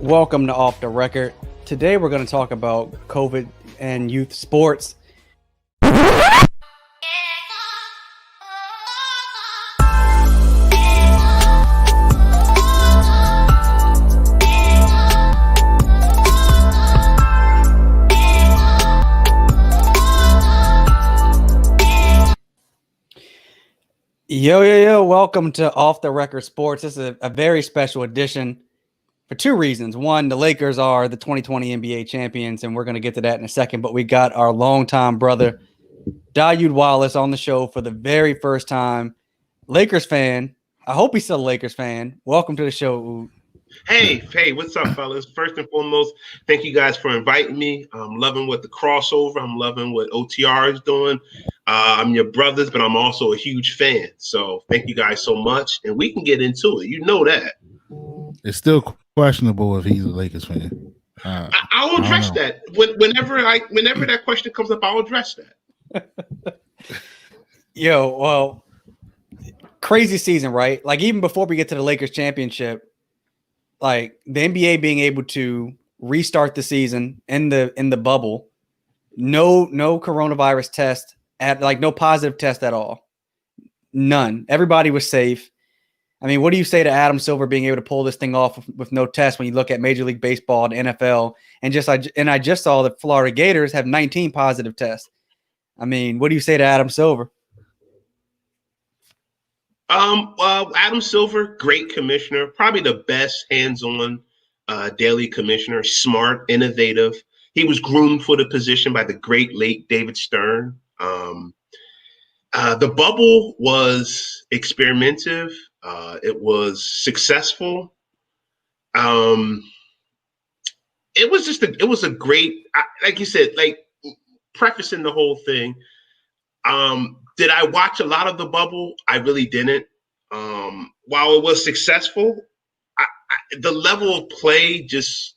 Welcome to Off the Record. Today we're going to talk about COVID and youth sports. Yo, welcome to Off the Record Sports. This is a very special edition for two reasons. One, the Lakers are the 2020 NBA champions, and we're going to get to that in a second, but we got our longtime brother, Dayoud Wallace, on the show for the very first time. Lakers fan. I hope he's still a Lakers fan. Welcome to the show. Hey, what's up, fellas? First and foremost, thank you guys for inviting me. I'm loving what the crossover. I'm loving what OTR is doing. I'm your brothers, but I'm also a huge fan. So thank you guys so much, and we can get into it. You know that. It's still questionable if he's a Lakers fan. I'll address that whenever that question comes up. I'll address that. Well, crazy season, right? Like even before we get to the Lakers championship, like the NBA being able to restart the season in the bubble, no coronavirus test no positive test at all, none. Everybody was safe. I mean, what do you say to Adam Silver being able to pull this thing off with no test when you look at Major League Baseball and NFL? And I just saw the Florida Gators have 19 positive tests. I mean, what do you say to Adam Silver? Adam Silver, great commissioner, probably the best hands-on daily commissioner, smart, innovative. He was groomed for the position by the great late David Stern. The bubble was experimentative. It was successful. It was a great, like you said, like prefacing the whole thing. Did I watch a lot of the bubble? I really didn't. While it was successful, the level of play, just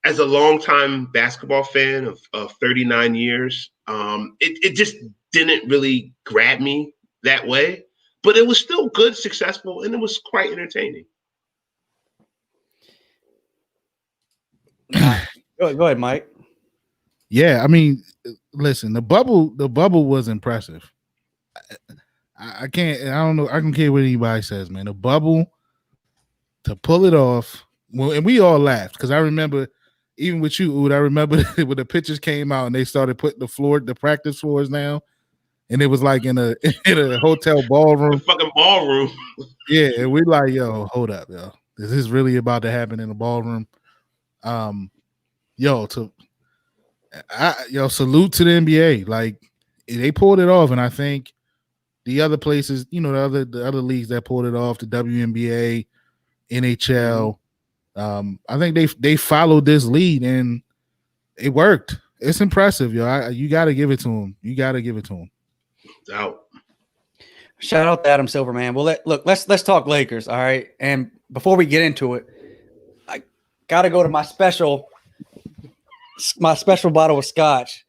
as a longtime basketball fan of 39 years, it just didn't really grab me that way. But it was still good, successful, and it was quite entertaining. Go ahead, Mike. Yeah, I mean, listen, the bubble was impressive. I don't care what anybody says, man. The bubble, to pull it off, well, and we all laughed because I remember, even with you, Oud, I remember when the pictures came out and they started putting the practice floors now, and it was like in a hotel ballroom. The fucking ballroom. Yeah, and we like, yo, hold up, yo. Is this really about to happen in the ballroom? Salute to the NBA. Like they pulled it off, and I think the other places, the other leagues that pulled it off, the WNBA, NHL, I think they followed this lead and it worked. It's impressive, yo. You got to give it to them. You got to give it to them. Out. Shout out to Adam Silver, man. Well, let's talk Lakers, all right? And before we get into it, I got to go to my special bottle of scotch.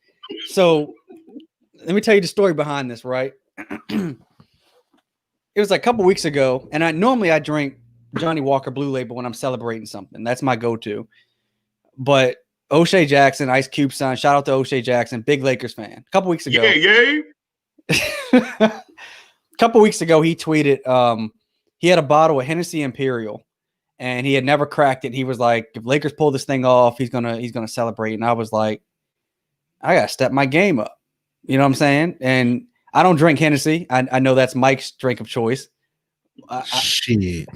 So let me tell you the story behind this, right? It was like a couple weeks ago, and I drink Johnny Walker Blue Label when I'm celebrating something. That's my go-to. But O'Shea Jackson, Ice Cube's son, shout out to O'Shea Jackson, big Lakers fan. A couple weeks ago. Yeah. A couple weeks ago, he tweeted he had a bottle of Hennessy Imperial, and he had never cracked it. He was like, if Lakers pull this thing off, he's gonna celebrate. And I was like, I gotta step my game up. You know what I'm saying? And I don't drink Hennessy. I know that's Mike's drink of choice. Shit.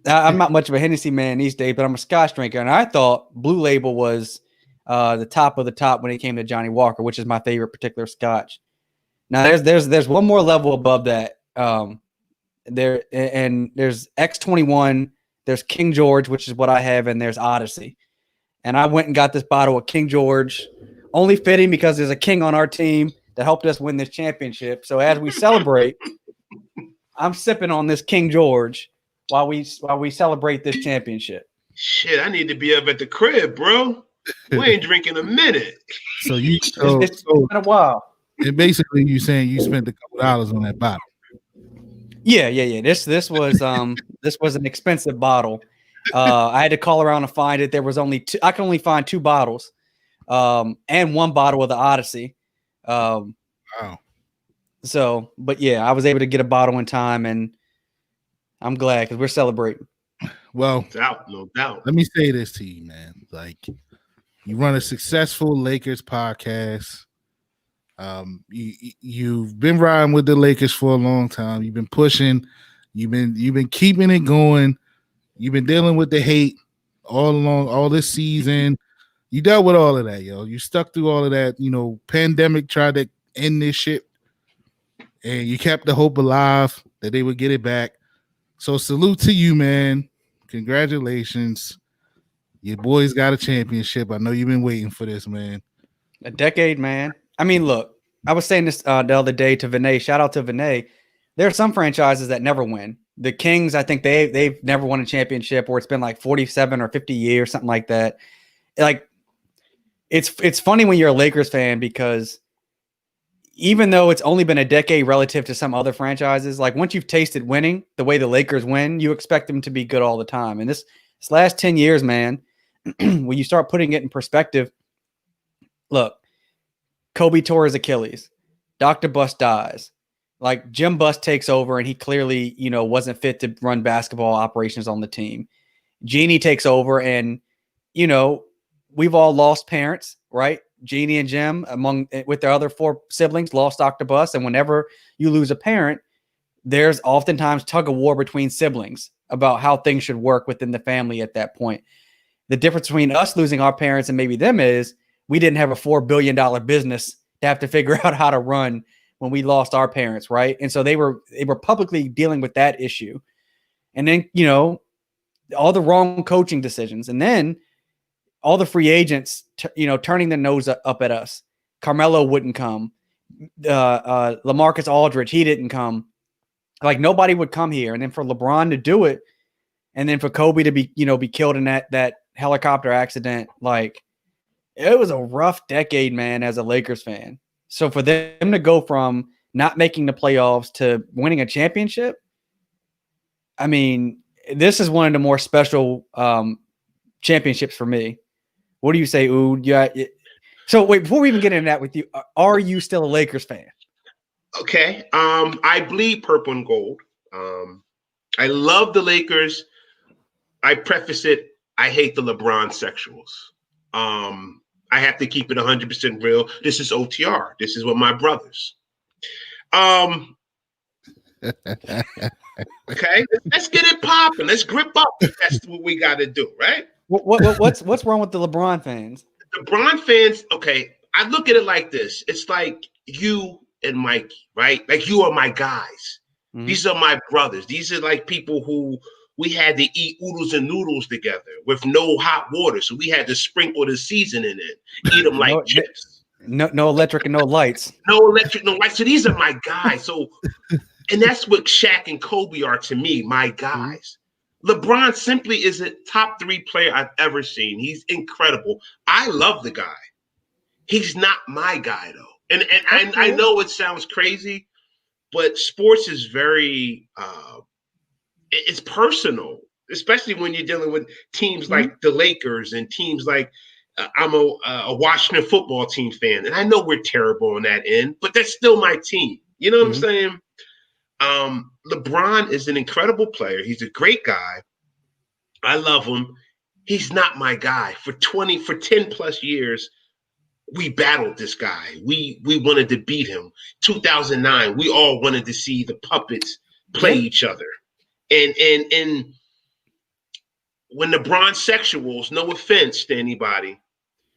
I'm not much of a Hennessy man these days, but I'm a Scotch drinker. And I thought Blue Label was the top of the top when it came to Johnny Walker, which is my favorite particular Scotch. Now there's one more level above that. There's X21, there's King George, which is what I have, and there's Odyssey. And I went and got this bottle of King George, only fitting because there's a king on our team that helped us win this championship. So as we celebrate, I'm sipping on this King George while we celebrate this championship. Shit, I need to be up at the crib, bro. We ain't drinking a minute. So it's been a while. And basically, you saying you spent a couple dollars on that bottle. Yeah. This was this was an expensive bottle, I had to call around to find it. There was only two. I could only find 2 bottles, and 1 bottle of the Odyssey. Wow. So, but yeah, I was able to get a bottle in time, and I'm glad because we're celebrating. Well, No doubt. let me say this to you, man. Like, you run a successful Lakers podcast. You've been riding with the Lakers for a long time. You've been pushing. You've been keeping it going. You've been dealing with the hate all along, all this season. You dealt with all of that, yo. You stuck through all of that. You know, pandemic tried to end this shit, and you kept the hope alive that they would get it back. So salute to you, man. Congratulations. Your boys got a championship. I know you've been waiting for this, man. A decade, man. I mean, look, I was saying this the other day to Vinay. Shout out to Vinay. There are some franchises that never win. The Kings, I think they've never won a championship, or it's been like 47 or 50 years, something like that. Like, it's funny when you're a Lakers fan, because even though it's only been a decade relative to some other franchises, like once you've tasted winning the way the Lakers win, you expect them to be good all the time. And this last 10 years, man, when you start putting it in perspective, look, Kobe tore his Achilles. Dr. Bust dies. Like, Jim Bust takes over, and he clearly, wasn't fit to run basketball operations on the team. Jeannie takes over, and, we've all lost parents, right? Jeannie and Jim, with their other 4 siblings, lost Dr. Bust. And whenever you lose a parent, there's oftentimes tug of war between siblings about how things should work within the family at that point. The difference between us losing our parents and maybe them is we didn't have a $4 billion business to have to figure out how to run when we lost our parents, right? And so they were publicly dealing with that issue. And then, all the wrong coaching decisions. And then all the free agents, turning their nose up at us. Carmelo wouldn't come. LaMarcus Aldridge, he didn't come. Like, nobody would come here. And then for LeBron to do it, and then for Kobe to be killed in that helicopter accident, like, it was a rough decade, man, as a Lakers fan. So for them to go from not making the playoffs to winning a championship, I mean, this is one of the more special championships for me. What do you say, Ood? Yeah. So wait, before we even get into that with you, are you still a Lakers fan? Okay. I bleed purple and gold. I love the Lakers. I preface it, I hate the LeBron sexuals. I have to keep it 100% real. This is OTR. This is what my brothers. Okay, let's get it popping. Let's grip up. That's what we got to do, right? What's wrong with the LeBron fans? LeBron fans, okay, I look at it like this. It's like you and Mikey, right? Like, you are my guys. Mm-hmm. These are my brothers. These are like people who we had to eat oodles and noodles together with no hot water. So we had to sprinkle the seasoning in, eat them like chips. No electric and no lights. No electric, no lights. So these are my guys. So, and that's what Shaq and Kobe are to me, my guys. LeBron simply is a top 3 player I've ever seen. He's incredible. I love the guy. He's not my guy, though. And I know it sounds crazy, but sports is very it's personal, especially when you're dealing with teams like the Lakers and teams like I'm a Washington football team fan. And I know we're terrible on that end, but that's still my team. You know what I'm saying? LeBron is an incredible player. He's a great guy. I love him. He's not my guy. For 10 plus years, we battled this guy. We wanted to beat him. 2009, we all wanted to see the puppets play each other. And when the Bron-sexuals, no offense to anybody,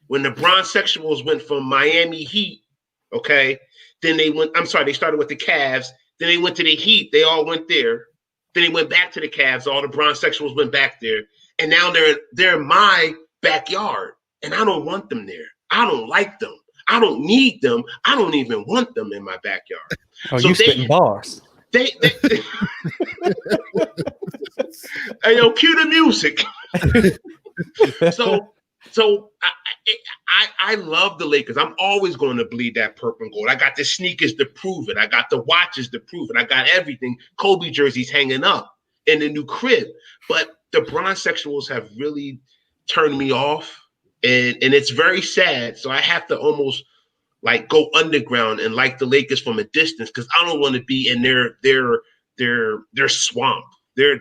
when the Bron-sexuals went from Miami Heat, okay, then they started with the Cavs, then they went to the Heat, they all went there, then they went back to the Cavs, all the Bron-sexuals went back there, and now they're in my backyard, and I don't want them there. I don't like them. I don't need them. I don't even want them in my backyard. Oh, so you spitting bars. Hey, yo, cue the music. So I love the Lakers. I'm always going to bleed that purple and gold. I got the sneakers to prove it. I got the watches to prove it. I got everything. Kobe jerseys hanging up in the new crib. But the bronsexuals have really turned me off, and it's very sad. So I have to almost like go underground and like the Lakers from a distance because I don't want to be in their swamp. They're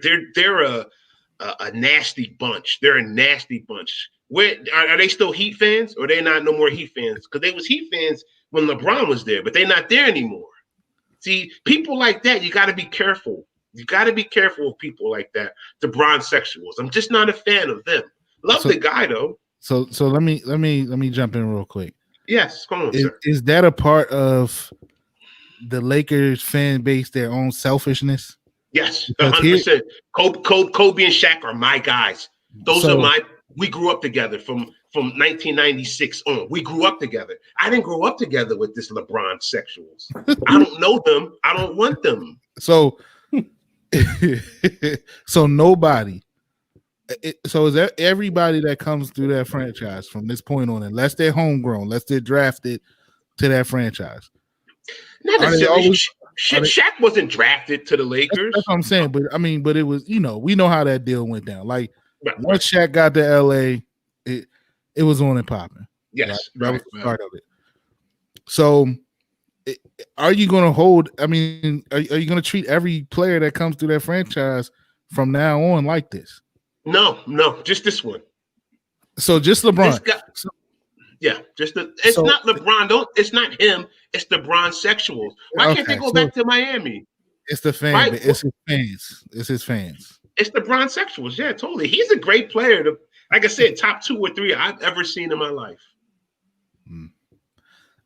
a nasty bunch. They're a nasty bunch. Where are they still Heat fans, or they not no more Heat fans? Because they was Heat fans when LeBron was there, but they're not there anymore. See, people like that, you got to be careful. You got to be careful of people like that. The bronsexuals. I'm just not a fan of them. Love the guy though. So let me jump in real quick. Yes, come on, sir. Is that a part of the Lakers fan base, their own selfishness? Yes, 100%. Kobe and Shaq are my guys. Those are my. We grew up together from 1996 on. We grew up together. I didn't grow up together with this LeBron sexuals. I don't know them. I don't want them. So, so nobody. So is that everybody that comes through that franchise from this point on, unless they're homegrown, unless they're drafted to that franchise? Not necessarily. Shaq wasn't drafted to the Lakers. That's what I'm saying. But I mean, but it was, we know how that deal went down. Like once Shaq got to LA, it was on and popping. Yes, that was the start of it. So, are you going to hold? I mean, are you going to treat every player that comes through that franchise from now on like this? No, just this one. So just LeBron. It's not LeBron. It's not him. It's the bronsexuals. Why can't they go back to Miami? It's the fans. Right? It's his fans. It's his fans. It's the bronsexuals. Yeah, totally. He's a great player. Like I said, top 2 or 3 I've ever seen in my life.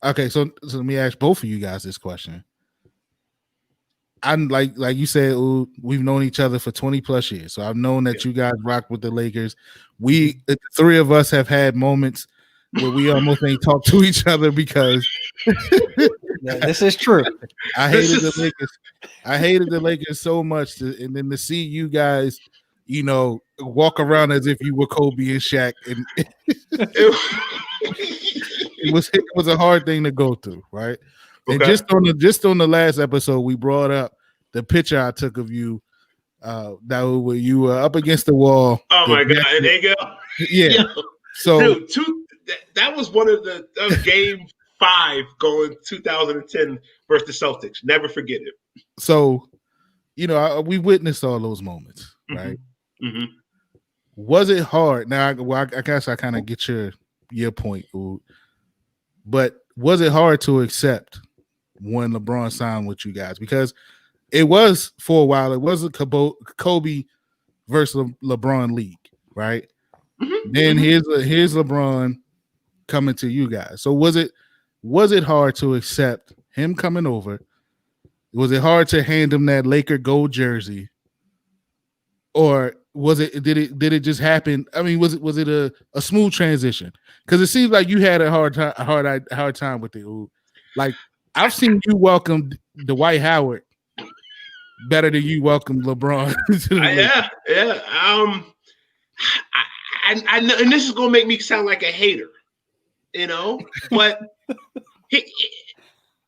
Okay, so let me ask both of you guys this question. I'm like you said, we've known each other for 20 plus years. So I've known that you guys rock with the Lakers. The 3 of us have had moments where we almost ain't talk to each other because this is true. I hated the Lakers. I hated the Lakers so much, and then to see you guys, walk around as if you were Kobe and Shaq, and it was a hard thing to go through, right? Okay. And just on the last episode, we brought up the picture I took of you, that you were up against the wall. Oh my God! There you go. Yeah. So, dude, that was one of the game 5 going 2010 versus the Celtics. Never forget it. So, we witnessed all those moments, right? Mm-hmm. Was it hard? Now, I guess I kind of get your point, but was it hard to accept when LeBron signed with you guys? Because it was, for a while, it was a Kobe versus LeBron league, right? Mm-hmm. Then here's LeBron coming to you guys. So was it hard to accept him coming over? Was it hard to hand him that Laker gold jersey, or did it just happen? I mean, was it a smooth transition? Because it seems like you had a hard time with it. Like I've seen you welcome Dwight Howard better than you welcome LeBron. Yeah. I know, and this is gonna make me sound like a hater, but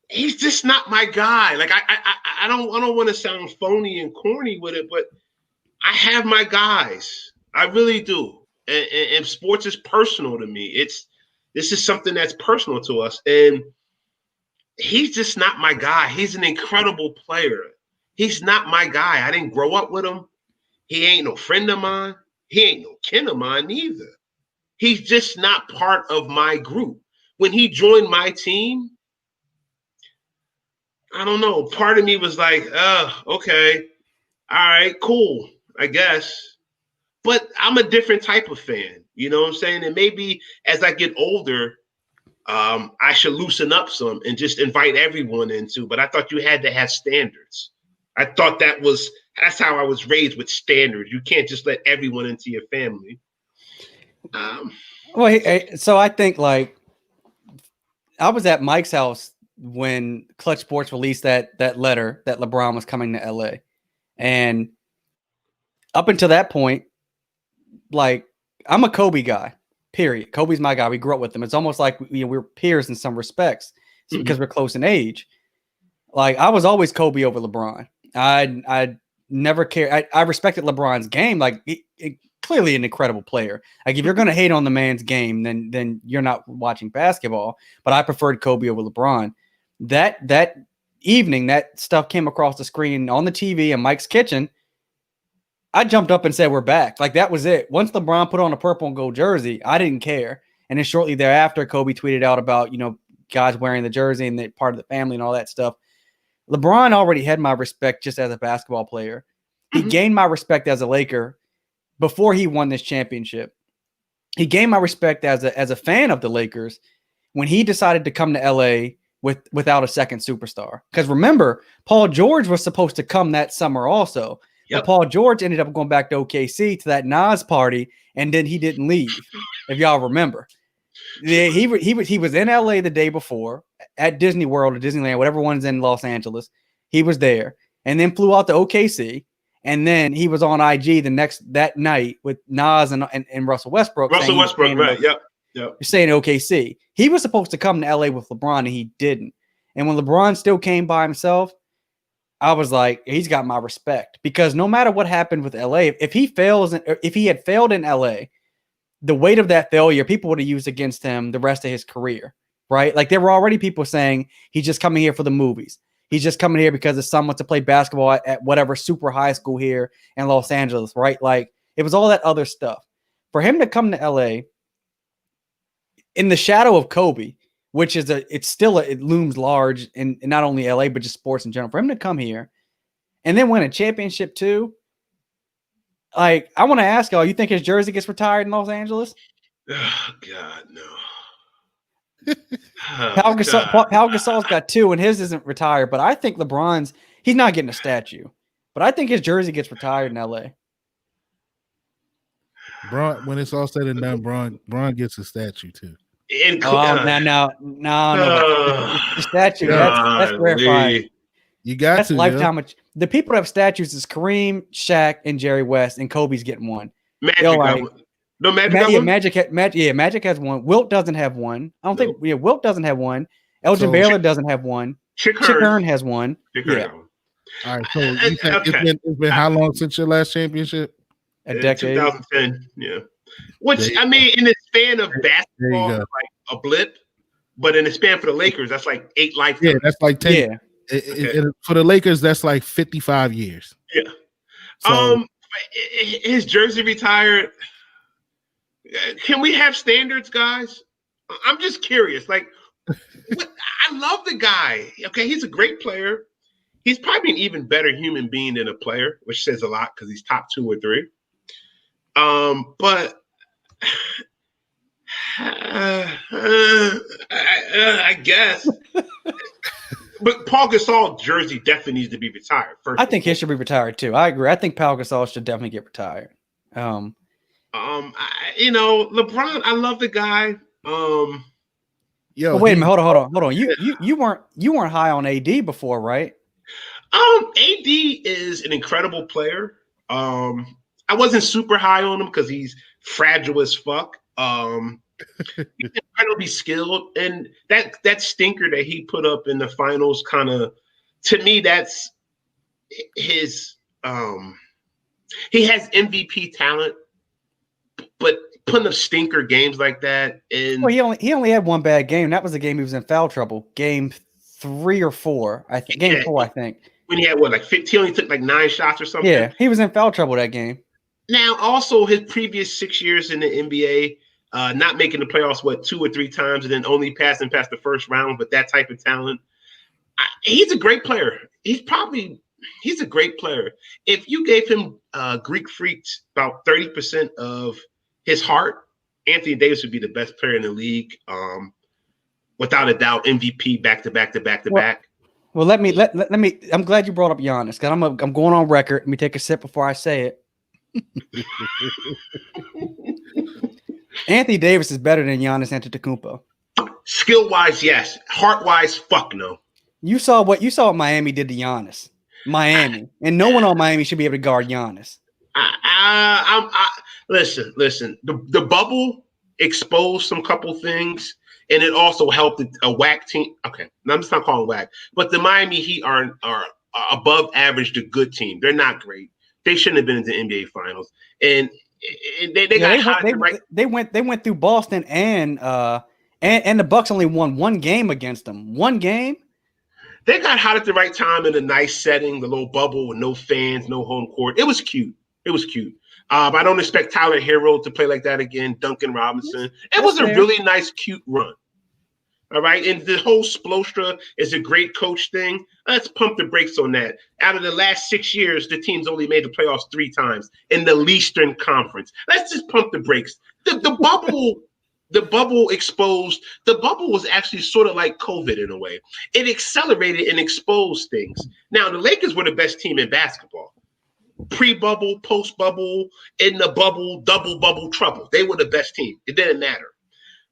he's just not my guy. Like I don't want to sound phony and corny with it, but I have my guys. I really do. And sports is personal to me. This is something that's personal to us, and he's just not my guy. He's an incredible player. He's not my guy. I didn't grow up with him. He ain't no friend of mine. He ain't no kin of mine either. He's just not part of my group. When he joined my team, I don't know. Part of me was like, okay. All right, cool, I guess. But I'm a different type of fan. You know what I'm saying? And maybe as I get older, I should loosen up some and just invite everyone into. But I thought you had to have standards. I thought that's how I was raised, with standards. You can't just let everyone into your family. So I think like I was at Mike's house when Clutch Sports released that letter that LeBron was coming to LA. And up until that point, like I'm a Kobe guy, period. Kobe's my guy. We grew up with him. It's almost like we're peers in some respects because we're close in age. Like I was always Kobe over LeBron. I never cared. I respected LeBron's game. Like, clearly an incredible player. Like, if you're going to hate on the man's game, then you're not watching basketball. But I preferred Kobe over LeBron. That evening, that stuff came across the screen on the TV in Mike's kitchen. I jumped up and said, we're back. Like, that was it. Once LeBron put on a purple and gold jersey, I didn't care. And then shortly thereafter, Kobe tweeted out about, guys wearing the jersey and the part of the family and all that stuff. LeBron already had my respect just as a basketball player. He gained my respect as a Laker before he won this championship. He gained my respect as a fan of the Lakers when he decided to come to LA without a second superstar. Because remember, Paul George was supposed to come that summer also. But Paul George ended up going back to OKC to that Nas party, and then he didn't leave, if y'all remember. Yeah, he was in LA the day before at Disney World or Disneyland, whatever one's in Los Angeles. He was there and then flew out to OKC. And then he was on IG that night with Nas and Russell Westbrook. Russell Westbrook, right? Yep. You're saying OKC. He was supposed to come to LA with LeBron, and he didn't. And when LeBron still came by himself, I was like, he's got my respect, because no matter what happened with LA, if he had failed in LA, the weight of that failure, people would have used against him the rest of his career, right? Like, there were already people saying he's just coming here for the movies. He's just coming here because his son wants to play basketball at whatever super high school here in Los Angeles, right? Like, it was all that other stuff. For him to come to LA in the shadow of Kobe, which is it looms large in not only LA, but just sports in general. For him to come here and then win a championship too, like, I want to ask y'all, you think his jersey gets retired in Los Angeles? Oh, God, no. Pau Gasol's got 2, and his isn't retired. But I think LeBron's, he's not getting a statue. But I think his jersey gets retired in LA. Bron, when it's all said and done, Bron gets a statue too. No. The statue, that's rarefied. You got that's to lifetime. Yeah. The people that have statues is Kareem, Shaq, and Jerry West, and Kobe's getting one. Magic Magic has one. Wilt doesn't have one. I don't think. Yeah, Wilt doesn't have one. Elgin Baylor doesn't have one. Chick Hearn has one. Yeah. All right. So you said it's been how long since your last championship? A decade. 2010. Yeah. Which, I mean, in the span of basketball, like a blip, but in the span for the Lakers, that's like 8 lifetimes. Yeah, that's like 10. Yeah. For the Lakers, that's like 55 years. Yeah. So, his jersey retired. Can we have standards, guys? I'm just curious. Like, I love the guy. Okay, he's a great player. He's probably an even better human being than a player, which says a lot because he's top 2 or 3. But I guess. But Paul Gasol jersey definitely needs to be retired first. I think he should be retired too. I agree. I think Paul Gasol should definitely get retired. LeBron, I love the guy. Wait a minute, hold on. You weren't high on AD before, right? AD is an incredible player. I wasn't super high on him because he's fragile as fuck. He's incredibly skilled, and that stinker that he put up in the finals, kind of, to me, that's his. He has MVP talent, but putting up stinker games like that, and he only had one bad game. That was the game he was in foul trouble. Game 3 or 4, I think. Game 4, I think. When he had like 15, he only took like 9 shots or something. Yeah, he was in foul trouble that game. Now, also his previous 6 years in the NBA. Not making the playoffs, 2 or 3 times, and then only passing past the first round with that type of talent. He's a great player. He's a great player. If you gave him Greek Freaks about 30% of his heart, Anthony Davis would be the best player in the league. Without a doubt, MVP back to back. Well, let me. I'm glad you brought up Giannis, because I'm going on record. Let me take a sip before I say it. Anthony Davis is better than Giannis Antetokounmpo. Skill-wise, yes. Heart-wise, fuck no. You saw what Miami did to Giannis. Miami. And no one on Miami should be able to guard Giannis. Listen. The bubble exposed some couple things, and it also helped a whack team. Okay, I'm just not calling whack. But the Miami Heat are above average to good team. They're not great. They shouldn't have been in the NBA Finals, and they got hot at the right. They went through Boston and the Bucks only won one game against them. One game. They got hot at the right time in a nice setting, the little bubble with no fans, no home court. It was cute. I don't expect Tyler Hero to play like that again. Duncan Robinson. It was a really nice, cute run. All right. And the whole Spoelstra is a great coach thing. Let's pump the brakes on that. Out of the last 6 years, the team's only made the playoffs 3 times in the Eastern Conference. Let's just pump the brakes. The bubble exposed. The bubble was actually sort of like COVID in a way. It accelerated and exposed things. Now, the Lakers were the best team in basketball. Pre-bubble, post-bubble, in the bubble, double bubble, trouble. They were the best team. It didn't matter.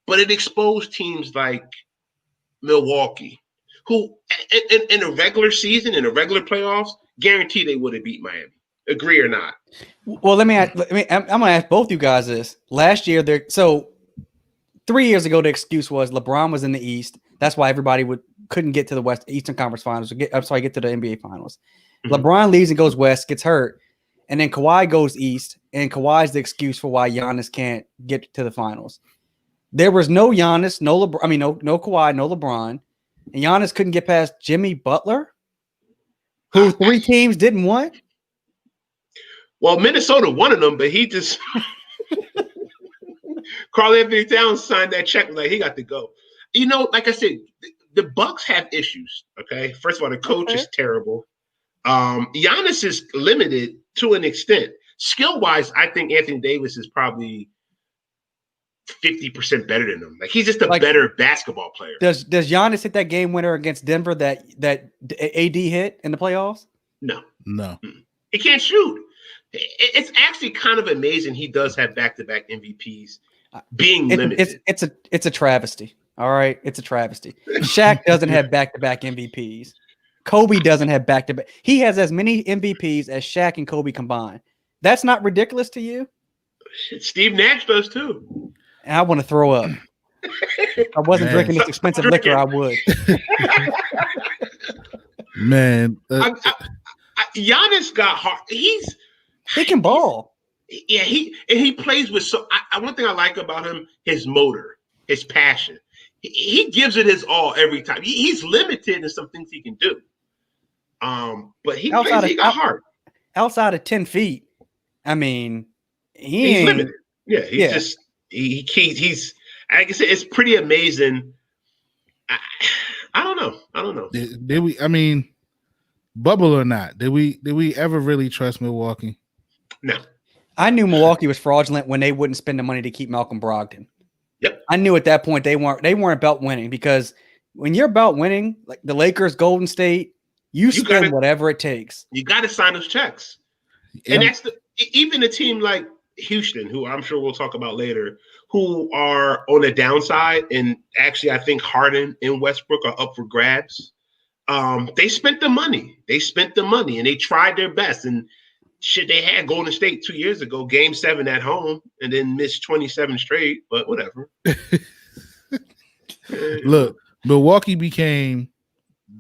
But it exposed teams like Milwaukee, who in a regular season, in a regular playoffs, guarantee they would have beat Miami. Agree or not? Well, I'm going to ask both you guys this. Last year, 3 years ago, the excuse was LeBron was in the East. That's why everybody couldn't get to the Eastern Conference Finals. Get to the NBA Finals. Mm-hmm. LeBron leaves and goes West, gets hurt, and then Kawhi goes East, and Kawhi's the excuse for why Giannis can't get to the Finals. There was no Giannis, no Kawhi, no LeBron, and Giannis couldn't get past Jimmy Butler, who 3 teams didn't want. Well, Minnesota wanted him, but he just Karl-Anthony Towns signed that check, like he got to go. Like I said, the Bucks have issues. Okay, first of all, the coach is terrible. Giannis is limited to an extent. Skill-wise, I think Anthony Davis is probably 50% better than him. Like he's just a better basketball player. Does Giannis hit that game winner against Denver that AD hit in the playoffs? No. He can't shoot. It's actually kind of amazing he does have back-to-back MVPs being limited. It's a travesty. All right, it's a travesty. Shaq doesn't have back-to-back MVPs. Kobe doesn't have back-to-back. He has as many MVPs as Shaq and Kobe combined. That's not ridiculous to you? Steve Nash does too. And I want to throw up. If I wasn't drinking this expensive liquor, I would. Man. Giannis got hard. He can ball. Yeah, he plays with one thing I like about him, his motor, his passion. He gives it his all every time. He's limited in some things he can do. But he got hard. Outside of 10 feet, I mean, he's limited. Yeah, he's like I said, it's pretty amazing. I don't know. Did we? I mean, bubble or not? Did we ever really trust Milwaukee? No. I knew Milwaukee was fraudulent when they wouldn't spend the money to keep Malcolm Brogdon. Yep. I knew at that point they weren't about winning, because when you're about winning, like the Lakers, Golden State, you spend whatever it takes. You got to sign those checks. Yeah. And that's even a team like Houston, who I'm sure we'll talk about later, who are on the downside. And actually, I think Harden and Westbrook are up for grabs. They spent the money. And they tried their best. And shit, they had Golden State 2 years ago, Game 7 at home, and then missed 27 straight. But whatever. Look, Milwaukee became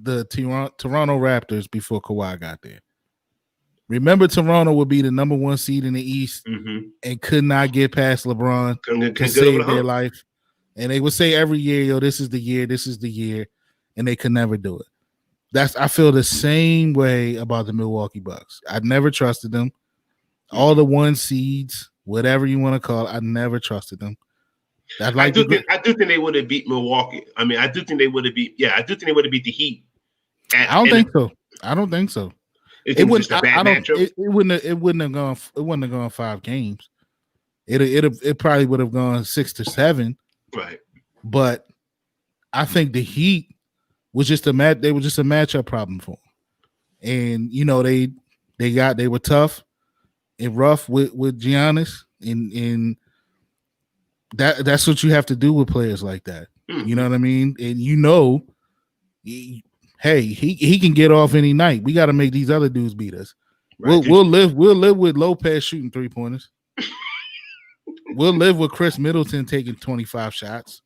the Toronto Raptors before Kawhi got there. Remember, Toronto would be the number 1 seed in the East and could not get past LeBron to save their life. And they would say every year, yo, this is the year, and they could never do it. I feel the same way about the Milwaukee Bucks. I never trusted them. All the 1 seeds, whatever you want to call it, I never trusted them. I do think they would have beat Milwaukee. I mean, I do think they would have beat the Heat. I don't think so. It wouldn't have gone 5 games. It probably would have gone 6 to 7. Right. But I think the Heat was just a matchup problem for them. And they were tough and rough with Giannis, and that's what you have to do with players like that. You know what I mean? And hey, he can get off any night. We got to make these other dudes beat us. Right. We'll live with Lopez shooting 3-pointers. We'll live with Chris Middleton taking 25 shots.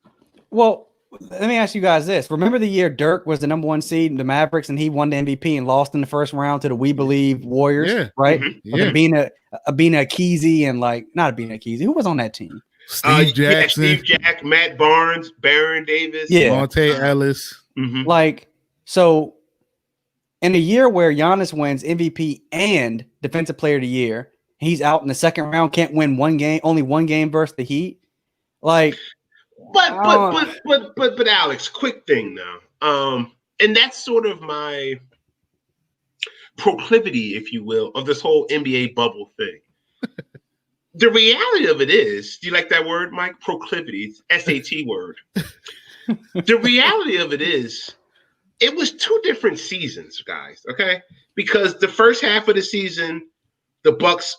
Well, let me ask you guys this. Remember the year Dirk was the number 1 seed in the Mavericks and he won the MVP and lost in the first round to the We Believe Warriors, Yeah. right? Mhm. Yeah. Abina Kesey and not Abina Kesey. Who was on that team? Steve Jackson, Steve Jack, Matt Barnes, Baron Davis. Yeah. Monte Ellis. Mhm. Like, so in a year where Giannis wins MVP and Defensive Player of the Year, he's out in the second round, can't win only one game versus the Heat. Like, But Alex, quick thing now. And that's sort of my proclivity, if you will, of this whole NBA bubble thing. The reality of it is, do you like that word, Mike? Proclivity, SAT word. The reality of it is, it was 2 different seasons, guys. Okay, because the first half of the season, the Bucks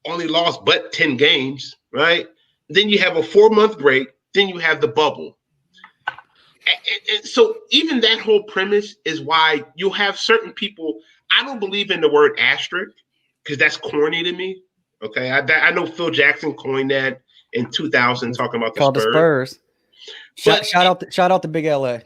only lost but 10 games, right? Then you have a 4-month break. Then you have the bubble. And so even that whole premise is why you'll have certain people. I don't believe in the word asterisk because that's corny to me. Okay, I know Phil Jackson coined that in 2000, talking about called the Spurs. But Shout out to Big LA.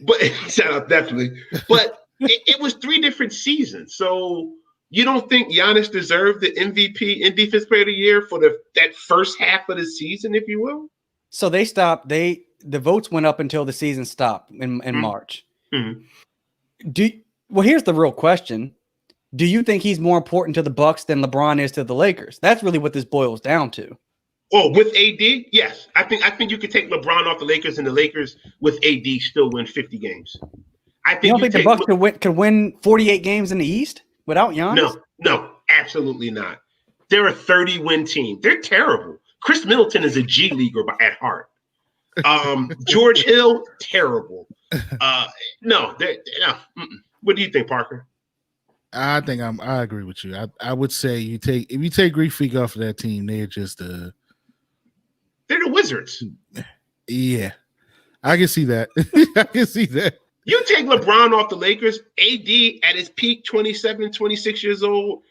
But shout out definitely. But it was 3 different seasons. So you don't think Giannis deserved the MVP and Defensive Player of the Year for that first half of the season, if you will? So they stopped. The votes went up until the season stopped in March. Mm-hmm. Well, here's the real question. Do you think he's more important to the Bucks than LeBron is to the Lakers? That's really what this boils down to. Oh, with AD, yes. I think you could take LeBron off the Lakers, and the Lakers with AD still win 50 games. I think you don't think the Bucks could win 48 games in the East without Giannis? No, absolutely not. They're a 30-win team. They're terrible. Chris Middleton is a G leaguer at heart. George Hill, terrible. No. What do you think, Parker? I agree with you. I would say if you take Greek Freak off of that team, they're just they're the Wizards. Yeah, I can see that. I can see that. You take LeBron off the Lakers, AD at his peak, 27, 26 years old,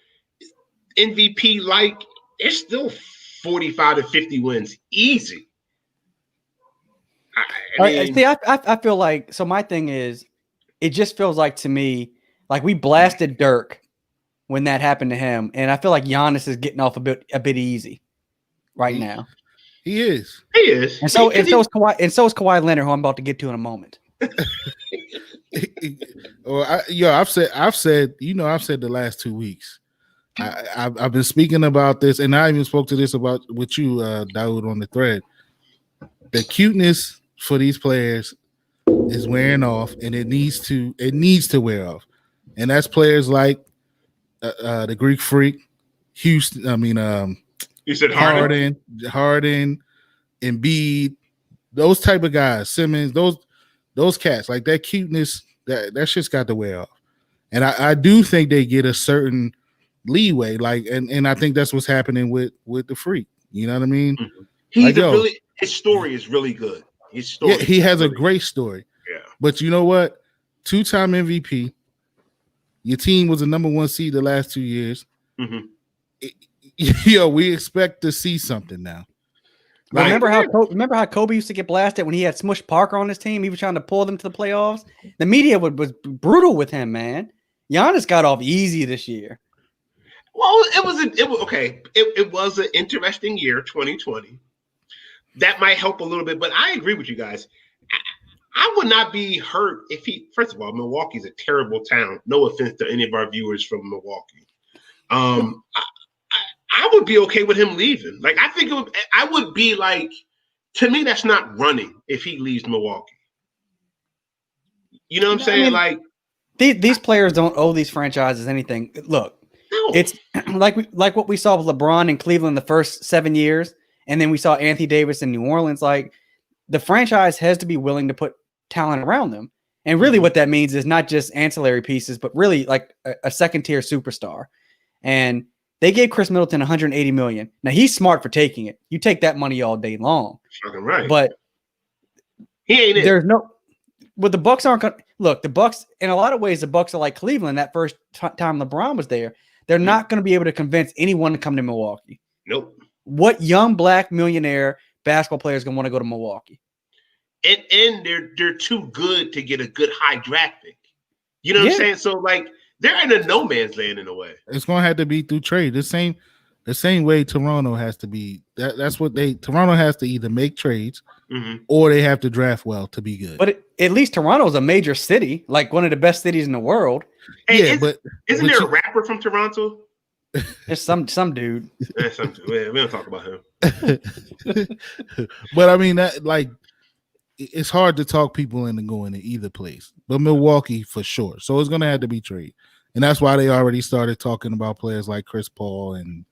MVP like, it's still 45 to 50 wins, easy. I feel like, so my thing is, it just feels like to me, like we blasted Dirk when that happened to him, and I feel like Giannis is getting off a bit easy right now. He is, and so is Kawhi Leonard, who I'm about to get to in a moment. I've said the last 2 weeks. I've been speaking about this, and I even spoke to this with you, Daoud, on the thread. The cuteness for these players is wearing off, and it needs to wear off. And that's players like the Greek Freak, Houston. I mean, you said Harden, Embiid, those type of guys, Simmons, those cats, like that cuteness, that shit's got to wear off. And I do think they get a certain leeway, like, and I think that's what's happening with the Freak. You know what I mean? Mm-hmm. His story is really good. He has a great story. Yeah. But you know what? 2-time MVP. Your team was the number 1 seed the last 2 years. Mm-hmm. We expect to see something now. Like, remember how Kobe used to get blasted when he had Smush Parker on his team? He was trying to pull them to the playoffs. The media was brutal with him, man. Giannis got off easy this year. Well, it was an interesting year, 2020. That might help a little bit, but I agree with you guys. I would not be hurt if first of all, Milwaukee's a terrible town. No offense to any of our viewers from Milwaukee. I would be okay with him leaving. Like, I would be like, to me, that's not running if he leaves Milwaukee. You know what I'm saying? I mean, these players don't owe these franchises anything. Look, it's like what we saw with LeBron in Cleveland the first 7 years, and then we saw Anthony Davis in New Orleans. Like, the franchise has to be willing to put talent around them. And really what that means is not just ancillary pieces, but really like a second-tier superstar. And they gave Chris Middleton $180 million. Now, he's smart for taking it. You take that money all day long. Fucking right. But he ain't there's the Bucks aren't going to look. The Bucks, in a lot of ways, the Bucks are like Cleveland that first time LeBron was there. They're not going to be able to convince anyone to come to Milwaukee. Nope. What young black millionaire basketball player is going to want to go to Milwaukee? and they're too good to get a good high draft pick. You know what I'm saying? So like they're in a no man's land in a way. It's gonna have to be through trade. The same way Toronto has to be. That's what Toronto has to either make trades or they have to draft well to be good. But at least Toronto is a major city, like one of the best cities in the world. Hey, but isn't there a rapper from Toronto? There's some dude. We don't talk about him. But I mean, that like it's hard to talk people into going to either place. But Milwaukee for sure. So it's gonna have to be trade, and that's why they already started talking about players like Chris Paul and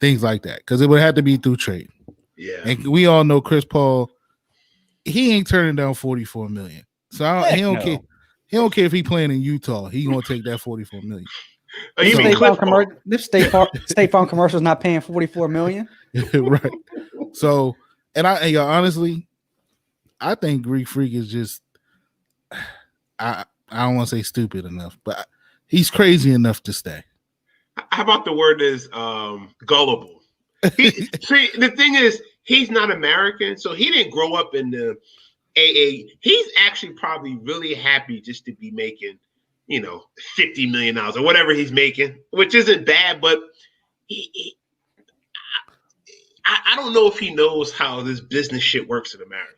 things like that, because it would have to be through trade. Yeah, and we all know Chris Paul. He ain't turning down $44 million. So he don't care. He don't care if he playing in Utah. He gonna take that $44 million. Oh, you mean this State Farm commercial is not paying $44 million, right? So, and honestly, I think Greek Freak is just I don't want to say stupid enough, but he's crazy enough to stay. How about the word is gullible? See, the thing is, he's not American, so he didn't grow up in the AA. He's actually probably really happy just to be making, $50 million or whatever he's making, which isn't bad, but I don't know if he knows how this business shit works in America,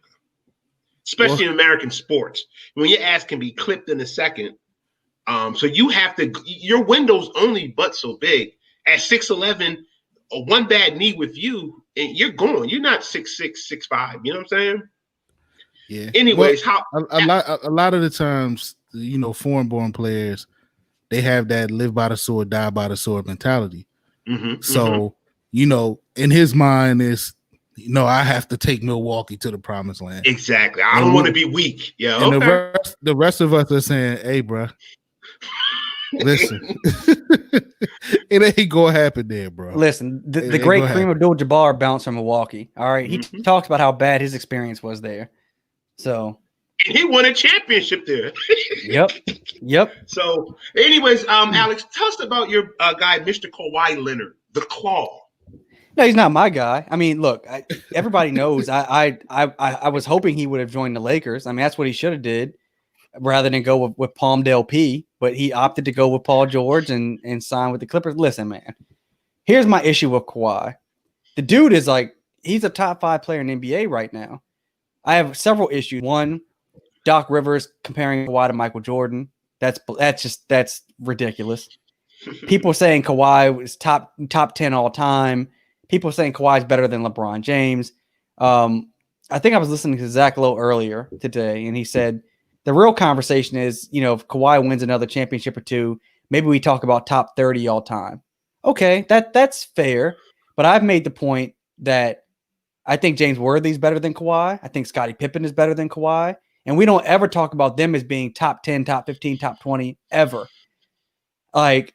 especially in American sports. When your ass can be clipped in a second, so you have to. Your window's only but so big. At 6'11", one bad knee with you, and you're gone. You're not 6'6", 6'5". You know what I'm saying? Yeah. Anyways, a lot of the times, foreign-born players, they have that live by the sword, die by the sword mentality. So, in his mind is, I have to take Milwaukee to the promised land. Exactly. I don't want to be weak. Yeah. And the rest of us are saying, hey, bro, listen, it ain't gonna happen there, bro. Listen, the great Kareem Abdul-Jabbar bounced from Milwaukee. All right, he talks about how bad his experience was there. So and he won a championship there. Yep. So, anyways, Alex, tell us about your guy, Mr. Kawhi Leonard, the Claw. No, he's not my guy. I mean, look, everybody knows. I was hoping he would have joined the Lakers. I mean, that's what he should have did, rather than go with Palmdale P. But he opted to go with Paul George and sign with the Clippers. Listen, man, here's my issue with Kawhi. The dude is he's a top 5 player in the NBA right now. I have several issues. One, Doc Rivers comparing Kawhi to Michael Jordan. That's ridiculous. People saying Kawhi was top 10 all time. People saying Kawhi is better than LeBron James. I think I was listening to Zach Lowe earlier today, and he said the real conversation is, if Kawhi wins another championship or two, maybe we talk about top 30 all time. Okay, that's fair. But I've made the point that I think James Worthy's better than Kawhi. I think Scottie Pippen is better than Kawhi. And we don't ever talk about them as being top 10, top 15, top 20 ever. Kawhi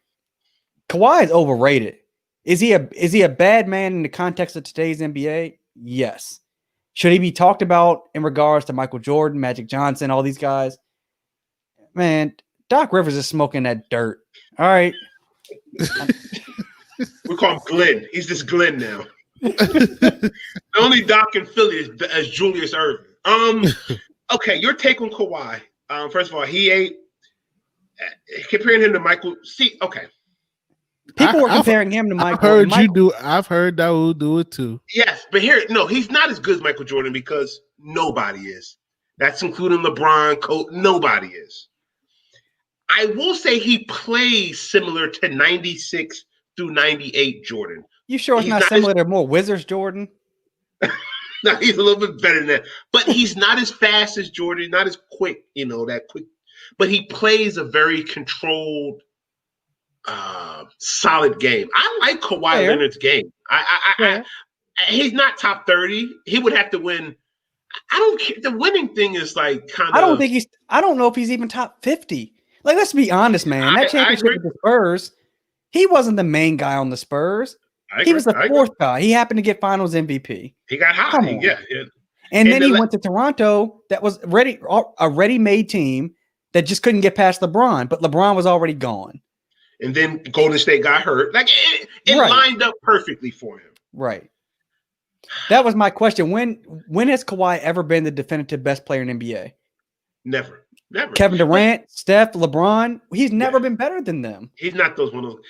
is overrated. Is he a bad man in the context of today's NBA? Yes. Should he be talked about in regards to Michael Jordan, Magic Johnson, all these guys? Man, Doc Rivers is smoking that dirt. All right. We call him Glenn. He's just Glenn now. The only Doc in Philly is Julius Erving. Okay, your take on Kawhi. First of all, he ain't comparing him to Michael. See, okay. People were comparing him to Michael. I've heard Daoud do it too. Yes, but he's not as good as Michael Jordan because nobody is. That's including LeBron, Kobe. Nobody is. I will say he plays similar to 96 through 98 Jordan. You sure it's not similar to more Wizards Jordan? No, he's a little bit better than that. But he's not as fast as Jordan, not as quick, that quick. But he plays a very controlled, solid game. I like Kawhi Leonard's game. He's not top 30. He would have to win. I don't care. The winning thing is kind of. I don't know if he's even top 50. Let's be honest, man. That championship with the Spurs, he wasn't the main guy on the Spurs. He was the fourth guy. He happened to get Finals MVP. He got hot. Yeah. And then he went to Toronto. That was a ready-made team that just couldn't get past LeBron. But LeBron was already gone. And then Golden State got hurt. It lined up perfectly for him. Right. That was my question. When has Kawhi ever been the definitive best player in NBA? Never. Kevin Durant, Steph, LeBron. He's never been better than them. He's not those one of those.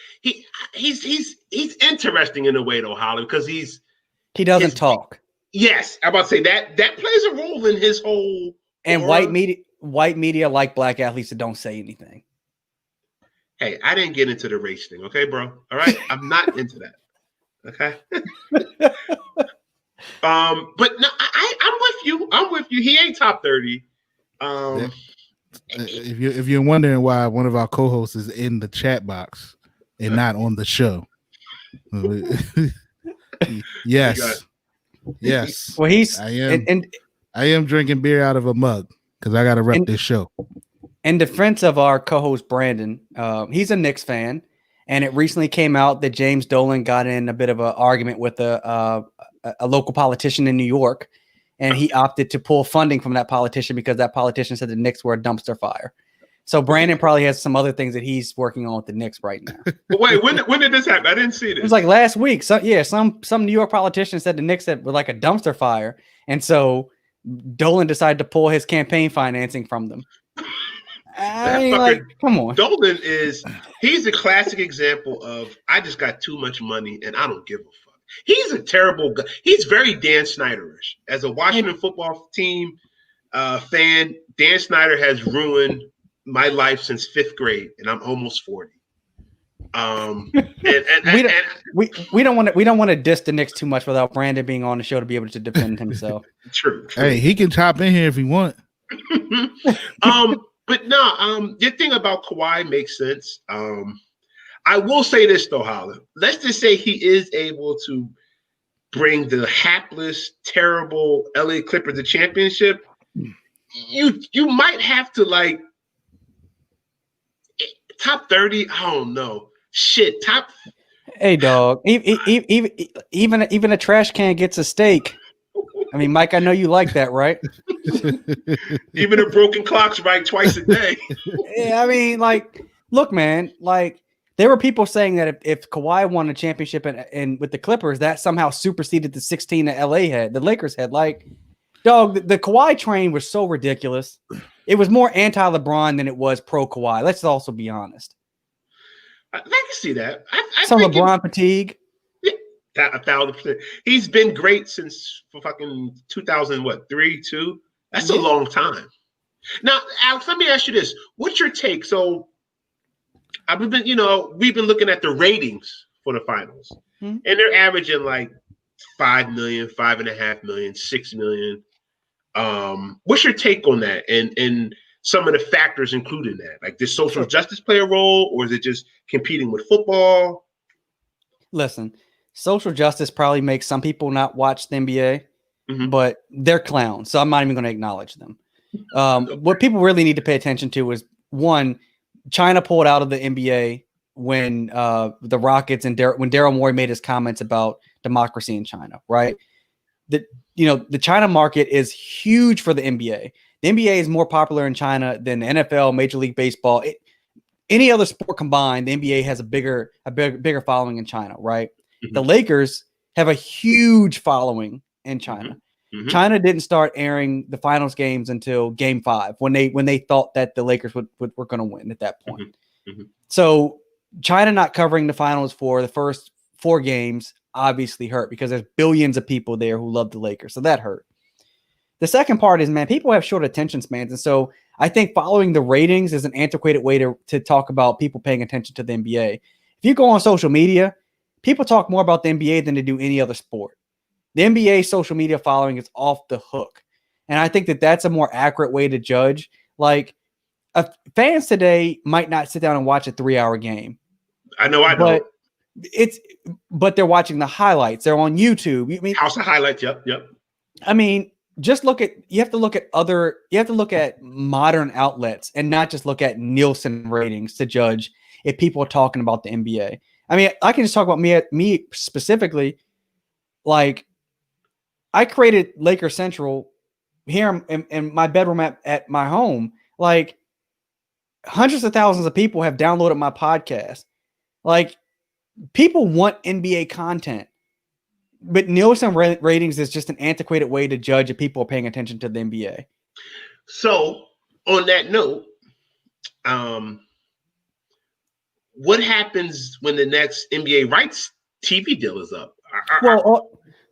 He's interesting in a way though, Holly, because he doesn't talk. Yes, I'm about to say that plays a role in his whole. And white media like black athletes that don't say anything. Hey, I didn't get into the race thing, okay, bro? All right, I'm not into that. Okay. But no, I'm with you. I'm with you. He ain't top 30. If you're wondering why one of our co-hosts is in the chat box and not on the show, yes. Well, I am drinking beer out of a mug because I got to rep this show. In defense of our co-host Brandon, he's a Knicks fan, and it recently came out that James Dolan got in a bit of an argument with a local politician in New York, and he opted to pull funding from that politician because that politician said the Knicks were a dumpster fire. So Brandon probably has some other things that he's working on with the Knicks right now. But wait, when did this happen? I didn't see this. It was like last week. So yeah, some New York politician said the Knicks were like a dumpster fire, and so Dolan decided to pull his campaign financing from them. I mean, like, come on. Dolan he's a classic example of I just got too much money and I don't give a fuck. He's a terrible guy. He's very Dan Snyderish. As a Washington football team fan, Dan Snyder has ruined my life since 5th grade, and I'm almost 40. We don't want to diss the Knicks too much without Brandon being on the show to be able to defend himself. True. Hey, he can chop in here if he want. But no, your thing about Kawhi makes sense. I will say this though, Holland. Let's just say he is able to bring the hapless, terrible LA Clippers to championship. You might have to like top 30. I don't know. Shit, top. Hey, dog. Even a trash can gets a steak. I mean, Mike, I know you like that, right? Even a broken clock's right twice a day. Yeah, I mean, like, look, man, like there were people saying that if Kawhi won a championship and with the Clippers, that somehow superseded the 16 that LA had, the Lakers had. Like, dog, the Kawhi train was so ridiculous. It was more anti-LeBron than it was pro-Kawhi. Let's also be honest. I can see that. Some LeBron fatigue. 1,000%. He's been great since fucking 2003, 2. That's a long time. Now, Alex, let me ask you this: what's your take? So, we've been looking at the ratings for the finals, and they're averaging like 5 million, 5.5 million, 6 million. What's your take on that? And some of the factors included in that, like does social justice play a role, or is it just competing with football? Listen. Social justice probably makes some people not watch the NBA, but they're clowns. So I'm not even going to acknowledge them. What people really need to pay attention to is, one, China pulled out of the NBA when the Rockets and when Daryl Morey made his comments about democracy in China, right? The China market is huge for the NBA. The NBA is more popular in China than the NFL, Major League Baseball. Any other sport combined, the NBA has a bigger following in China, right? The Lakers have a huge following in China. China didn't start airing the finals games until Game 5 when they thought that the Lakers were going to win at that point. So China not covering the finals for the first 4 games obviously hurt because there's billions of people there who love the Lakers. So that hurt. The second part is, man, people have short attention spans. And so I think following the ratings is an antiquated way to talk about people paying attention to the NBA. If you go on social media, people talk more about the NBA than they do any other sport. The NBA social media following is off the hook. And I think that that's a more accurate way to judge. Like, fans today might not sit down and watch a 3-hour game. I know. But they're watching the highlights. They're on YouTube. I mean, House of Highlights. Yep. I mean, you have to look at modern outlets and not just look at Nielsen ratings to judge if people are talking about the NBA. I mean, I can just talk about me specifically. Like, I created Laker Central here in my bedroom at my home. Like, hundreds of thousands of people have downloaded my podcast. Like, people want NBA content. But Nielsen ratings is just an antiquated way to judge if people are paying attention to the NBA. So on that note, what happens when the next NBA rights TV deal is up?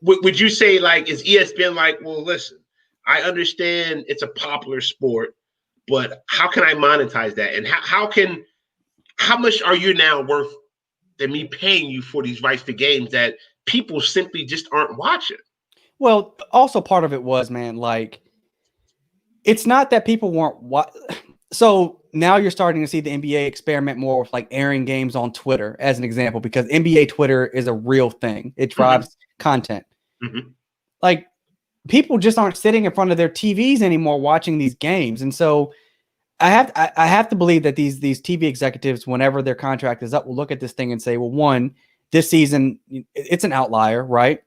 Would you say, like, is ESPN like, well, listen, I understand it's a popular sport, but how can I monetize that? And how much are you now worth than me paying you for these rights to games that people simply just aren't watching? Well, also part of it was, man, like, it's not that people weren't so now you're starting to see the NBA experiment more with like airing games on Twitter as an example, because NBA Twitter is a real thing. It drives content. Like, people just aren't sitting in front of their TVs anymore watching these games. And so I have to believe that these TV executives, whenever their contract is up, will look at this thing and say, well, one, this season, it's an outlier, right?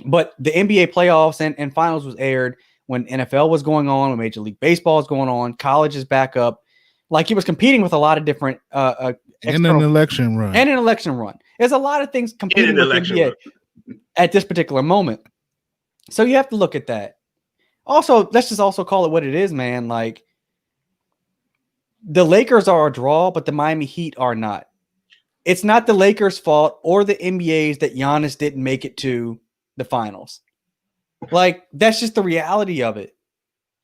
But the NBA playoffs and finals was aired when NFL was going on, when Major League Baseball was going on, college is back up. Like, it was competing with a lot of different and an election run. There's a lot of things competing with the NBA at this particular moment. So you have to look at that. Also, let's just also call it what it is, man. Like, the Lakers are a draw, but the Miami Heat are not. It's not the Lakers' fault or the NBA's that Giannis didn't make it to the finals. Like, that's just the reality of it.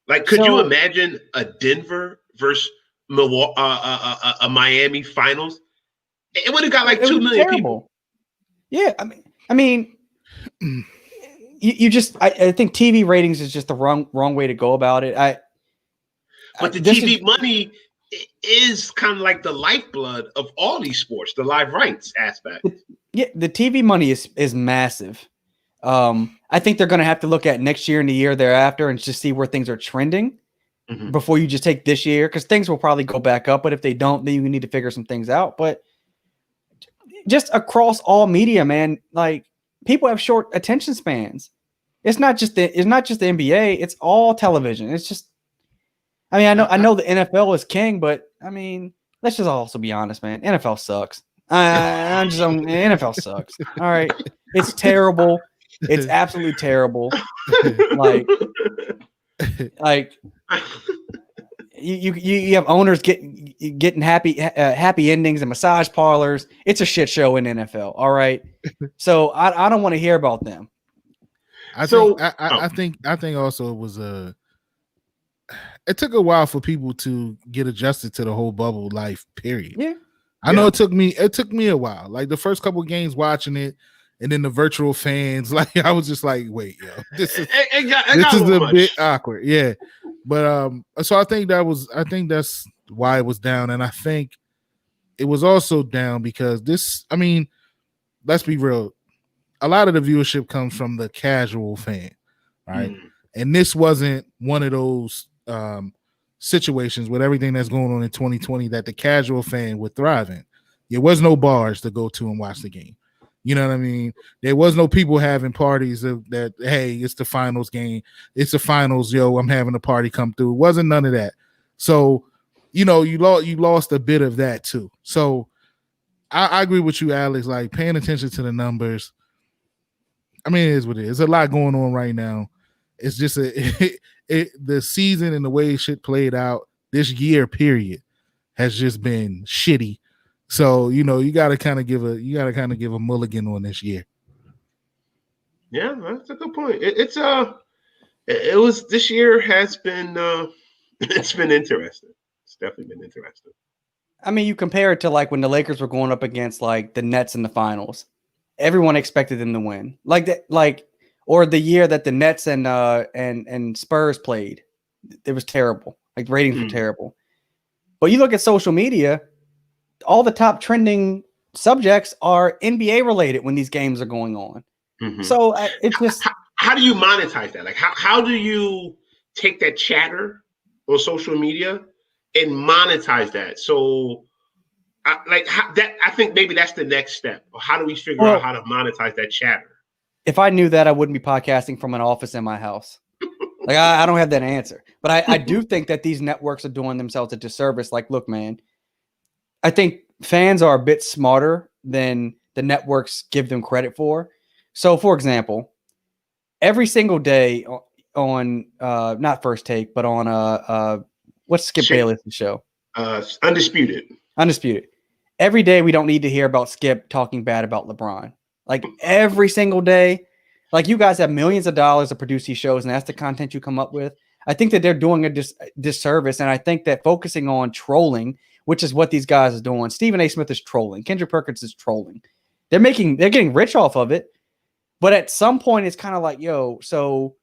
Like, could you imagine a Denver versus Milwaukee, a Miami finals? It would have got like 2 million people. Yeah, I mean, you just I think TV ratings is just the wrong way to go about it. But the TV money is kind of like the lifeblood of all these sports, the live rights aspect. Yeah, the TV money is massive. I think they're going to have to look at next year and the year thereafter and just see where things are trending before you just take this year, because things will probably go back up. But if they don't, then you need to figure some things out. But just across all media, man, like, people have short attention spans. It's not just the NBA. It's all television. It's just, I mean, I know the NFL is king, but I mean, let's just also be honest, man. NFL sucks. NFL sucks. All right, it's terrible. It's absolutely terrible. like you have owners getting happy endings and massage parlors. It's a shit show in NFL. All right, so I don't want to hear about them. I think also it was it took a while for people to get adjusted to the whole bubble life period. Yeah. I know it took me a while. Like, the first couple of games watching it, and then the virtual fans, like, I was just like, wait, yo, this is a bit awkward. Yeah. But so I think that's why it was down. And I think it was also down because let's be real. A lot of the viewership comes from the casual fan, right? And this wasn't one of those situations with everything that's going on in 2020 that the casual fan would thrive in. There was no bars to go to and watch the game. You know what I mean? There was no people having parties that, hey, it's the finals game. It's the finals, yo, I'm having a party come through. It wasn't none of that. So, you lost a bit of that too. So I agree with you, Alex, like, paying attention to the numbers. I mean, it is what it is. There's a lot going on right now. It's just the season and the way shit played out this year period has just been shitty. So, you got to kind of give a mulligan on this year. Yeah, that's a good point. This year has been it's been interesting. It's definitely been interesting. I mean, you compare it to like when the Lakers were going up against like the Nets in the finals. Everyone expected them to win. Or the year that the Nets and Spurs played. It was terrible. Like, ratings were terrible. But you look at social media, all the top trending subjects are NBA related when these games are going on. So it's just, how do you monetize that? Like, how do you take that chatter on social media and monetize that? So, I think maybe that's the next step. How do we figure out how to monetize that chatter? If I knew that, I wouldn't be podcasting from an office in my house. Like, I don't have that answer. But I do think that these networks are doing themselves a disservice. Like, look, man, I think fans are a bit smarter than the networks give them credit for. So, for example, every single day on not First Take, but on what's Skip Bayless' show? Undisputed. Undisputed. Every day we don't need to hear about Skip talking bad about LeBron. Like every single day. Like you guys have millions of dollars to produce these shows, and that's the content you come up with. I think that they're doing a disservice, and I think that focusing on trolling, which is what these guys are doing. Stephen A. Smith is trolling. Kendrick Perkins is trolling. They're getting rich off of it. But at some point, it's kind of like, yo, so,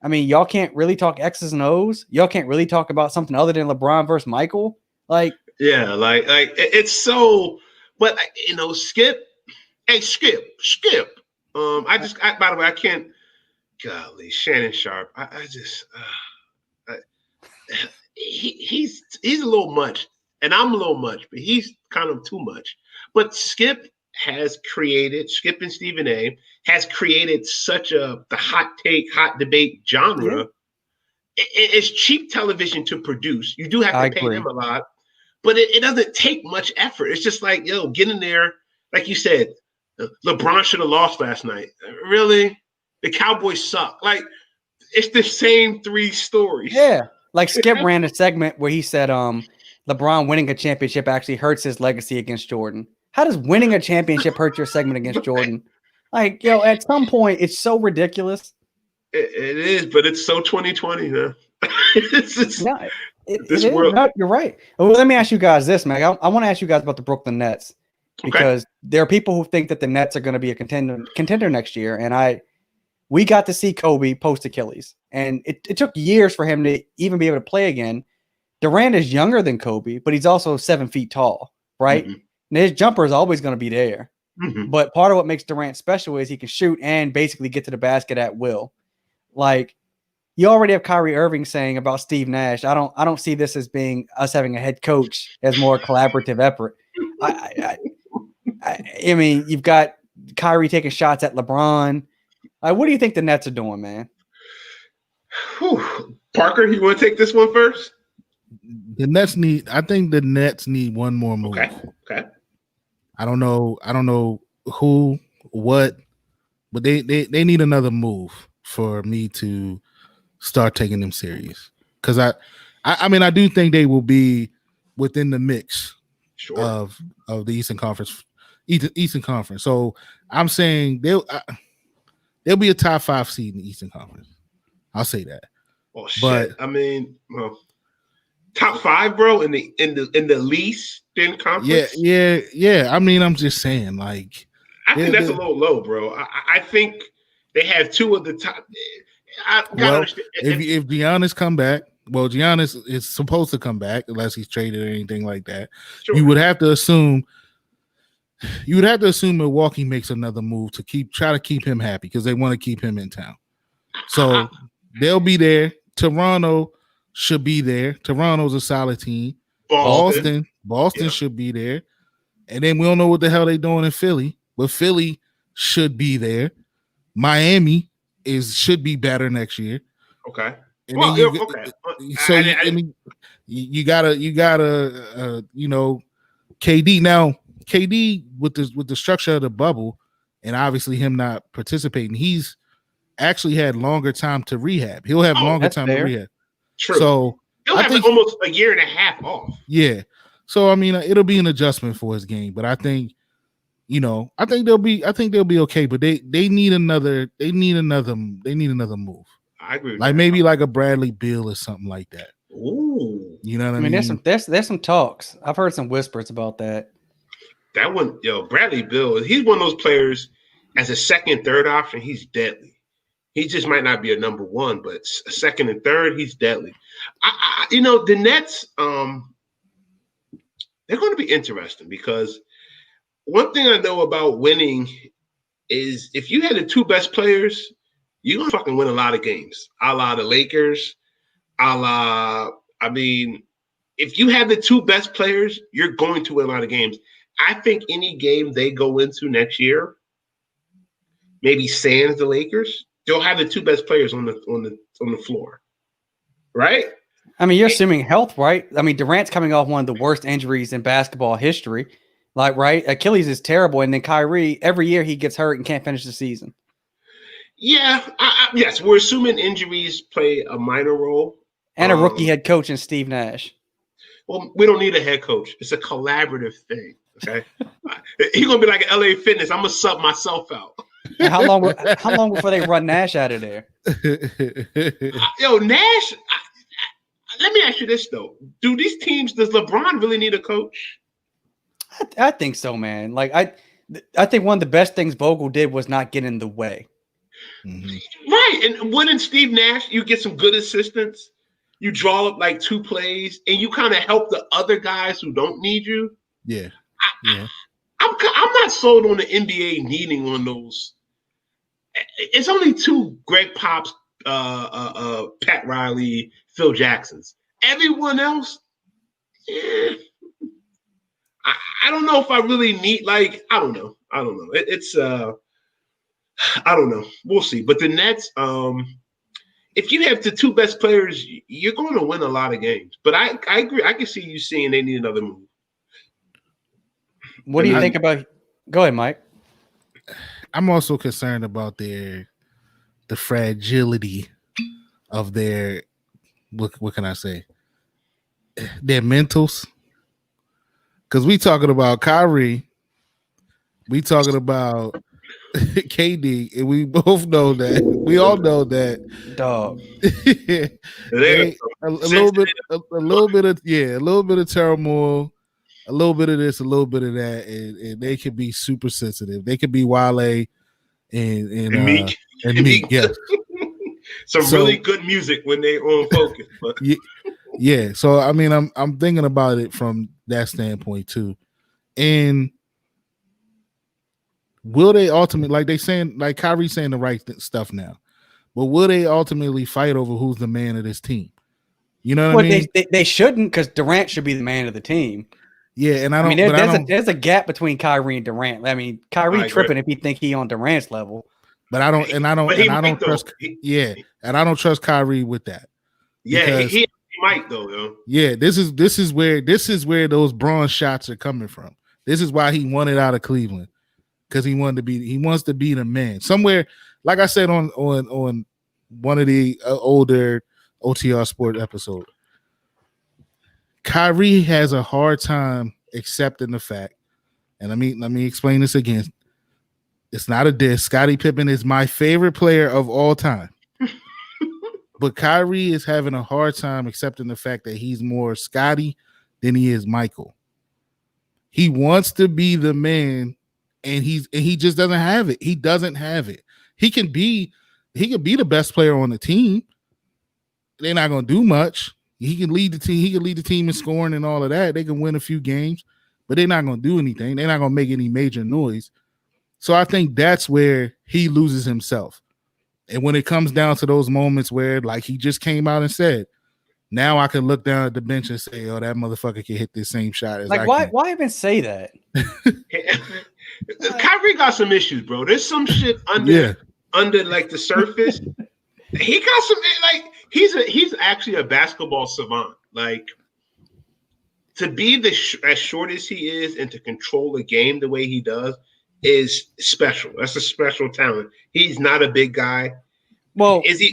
I mean, y'all can't really talk X's and O's. Y'all can't really talk about something other than LeBron versus Michael. Like, yeah, like it's so, but Skip. Hey, Skip. By the way, I can't. Golly, Shannon Sharp. He's a little much, and I'm a little much, but he's kind of too much. But Skip and Stephen A. has created such the hot take, hot debate genre. Yeah. It's cheap television to produce. You do have to pay them a lot, but it doesn't take much effort. It's just like, yo, get in there. Like you said, LeBron should have lost last night. Really? The Cowboys suck. Like, it's the same three stories. Yeah. Like Skip ran a segment where he said LeBron winning a championship actually hurts his legacy against Jordan. How does winning a championship hurt your segment against Jordan? Like, yo, at some point, it's so ridiculous. It is, but it's so 2020, man. This world. No, you're right. Well, let me ask you guys this, man. I want to ask you guys about the Brooklyn Nets because there are people who think that the Nets are going to be a contender next year, and we got to see Kobe post Achilles, and it took years for him to even be able to play again. Durant is younger than Kobe, but he's also 7 feet tall, right? Mm-hmm. And his jumper is always going to be there. Mm-hmm. But part of what makes Durant special is he can shoot and basically get to the basket at will. Like, you already have Kyrie Irving saying about Steve Nash, I don't see this as being us having a head coach as more collaborative effort. I mean, you've got Kyrie taking shots at LeBron. What do you think the Nets are doing, man? Whew. Parker, you want to take this one first? I think the Nets need one more move. Okay. I don't know who, what, but they need another move for me to start taking them serious. Because I mean I do think they will be within the mix of the Eastern Conference. So I'm saying they'll be a top 5 seed in the Eastern Conference. I'll say that. Oh shit! But, I mean, top 5, bro, in the least in conference. Yeah. I mean, I'm just saying, like, I think that's a little low, bro. I think they have 2 of the top. If Giannis come back, well, Giannis is supposed to come back unless he's traded or anything like that. Sure. You would have to assume Milwaukee makes another move to try to keep him happy because they want to keep him in town. So they'll be there. Toronto should be there. Toronto's a solid team. Boston should be there. And then we don't know what the hell they're doing in Philly, but Philly should be there. Miami should be better next year. Okay. And you gotta KD now. KD with the structure of the bubble, and obviously him not participating, he's actually had longer time to rehab. He'll have longer time to rehab. True. So he'll have almost a year and a half off. Yeah. So I mean, it'll be an adjustment for his game, but I think they'll be okay. But they need another move. I agree. Like maybe like a Bradley Beal or something like that. Ooh. You know what I mean? There's some talks. I've heard some whispers about that. That one, Bradley Beal, he's one of those players as a second, third option, he's deadly. He just might not be a number 1, but a second and third, he's deadly. The Nets, they're going to be interesting because one thing I know about winning is if you had the 2 best players, you're going to fucking win a lot of games. A la the Lakers, if you have the 2 best players, you're going to win a lot of games. I think any game they go into next year, maybe sans the Lakers, they'll have the 2 best players on the floor, right? I mean, you're assuming health, right? I mean, Durant's coming off one of the worst injuries in basketball history, like, right? Achilles is terrible, and then Kyrie, every year he gets hurt and can't finish the season. Yeah, yes, we're assuming injuries play a minor role. And a rookie head coach in Steve Nash. Well, we don't need a head coach. It's a collaborative thing. Okay, he's gonna be like LA Fitness. I'm gonna sub myself out. And how long before they run Nash out of there? Yo, Nash. Let me ask you this though: do these teams? Does LeBron really need a coach? I think so, man. Like I think one of the best things Vogel did was not get in the way. Mm-hmm. Right, and wouldn't Steve Nash? You get some good assistants. You draw up like 2 plays, and you kind of help the other guys who don't need you. Yeah. I'm not sold on the NBA needing one of those. It's only 2 Greg Pops, Pat Riley, Phil Jacksons. Everyone else, I don't know if I really need. Like, I don't know. It's I don't know. We'll see. But the Nets, if you have the 2 best players, you're going to win a lot of games. But I agree. I can see you saying they need another move. What do you think about? Go ahead, Mike. I'm also concerned about the fragility of their what can I say? Their mentals. Because we talking about Kyrie, we talking about KD, and we both know that. We all know that. Dog. a little bit of turmoil, a little bit of this, a little bit of that, and they could be super sensitive. They could be Wale and Meek. Meek, yes. Some really good music when they on focus. But. Yeah. So I mean, I'm thinking about it from that standpoint too. And will they ultimately, like Kyrie saying the right stuff now, but will they ultimately fight over who's the man of this team? You know what I mean? They shouldn't, because Durant should be the man of the team. Yeah, and there's a gap between Kyrie and Durant. I mean, Kyrie tripping if he think he on Durant's level. But I don't trust Kyrie with that. Yeah, he might though. Yo. Yeah, this is where those bronze shots are coming from. This is why he wanted out of Cleveland, because he wants to be the man somewhere. Like I said on one of the older OTR Sport episodes, Kyrie has a hard time accepting the fact, and let me explain this again. It's not a diss. Scottie Pippen is my favorite player of all time. But Kyrie is having a hard time accepting the fact that he's more Scottie than he is Michael. He wants to be the man, and he just doesn't have it. He doesn't have it. He can be the best player on the team. They're not going to do much. He can lead the team. He can lead the team in scoring and all of that. They can win a few games, but they're not going to do anything. They're not going to make any major noise. So I think that's where he loses himself. And when it comes down to those moments where, like he just came out and said, now I can look down at the bench and say, oh, that motherfucker can hit this same shot as I can. Why even say that? Kyrie got some issues, bro. There's some shit under like the surface. He got some, like, he's actually a basketball savant. Like, to be as short as he is and to control a game the way he does is special. That's a special talent. He's not a big guy. Well, is he?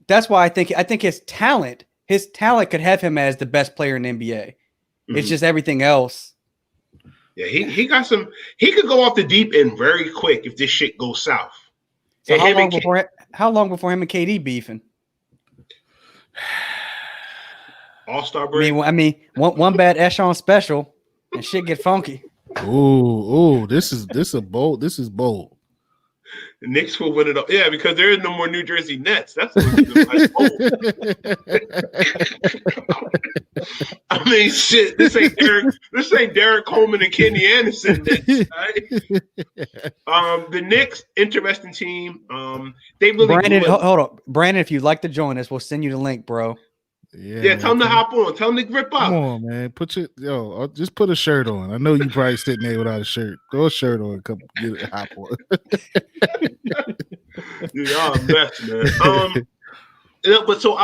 That's why I think his talent could have him as the best player in the NBA. Mm-hmm. It's just everything else. Yeah, he got some. He could go off the deep end very quick if this shit goes south. So how long before him and KD beefing? All-Star break. I mean, one bad Echelon special and shit get funky. Oh, this is bold. This is bold. The Knicks will win it all. Yeah, because there is no more New Jersey Nets. That's like bold. I mean, shit. This ain't Derek Coleman and Kenny Anderson Knicks. Right? The Knicks, interesting team. They really. Brandon, hold on, Brandon. If you'd like to join us, we'll send you the link, bro. Yeah, tell them to hop on. Tell them to grip up. Come on, man. Just put a shirt on. I know you probably sitting there without a shirt. Throw a shirt on. Come get a hop on. Y'all a mess, man. But so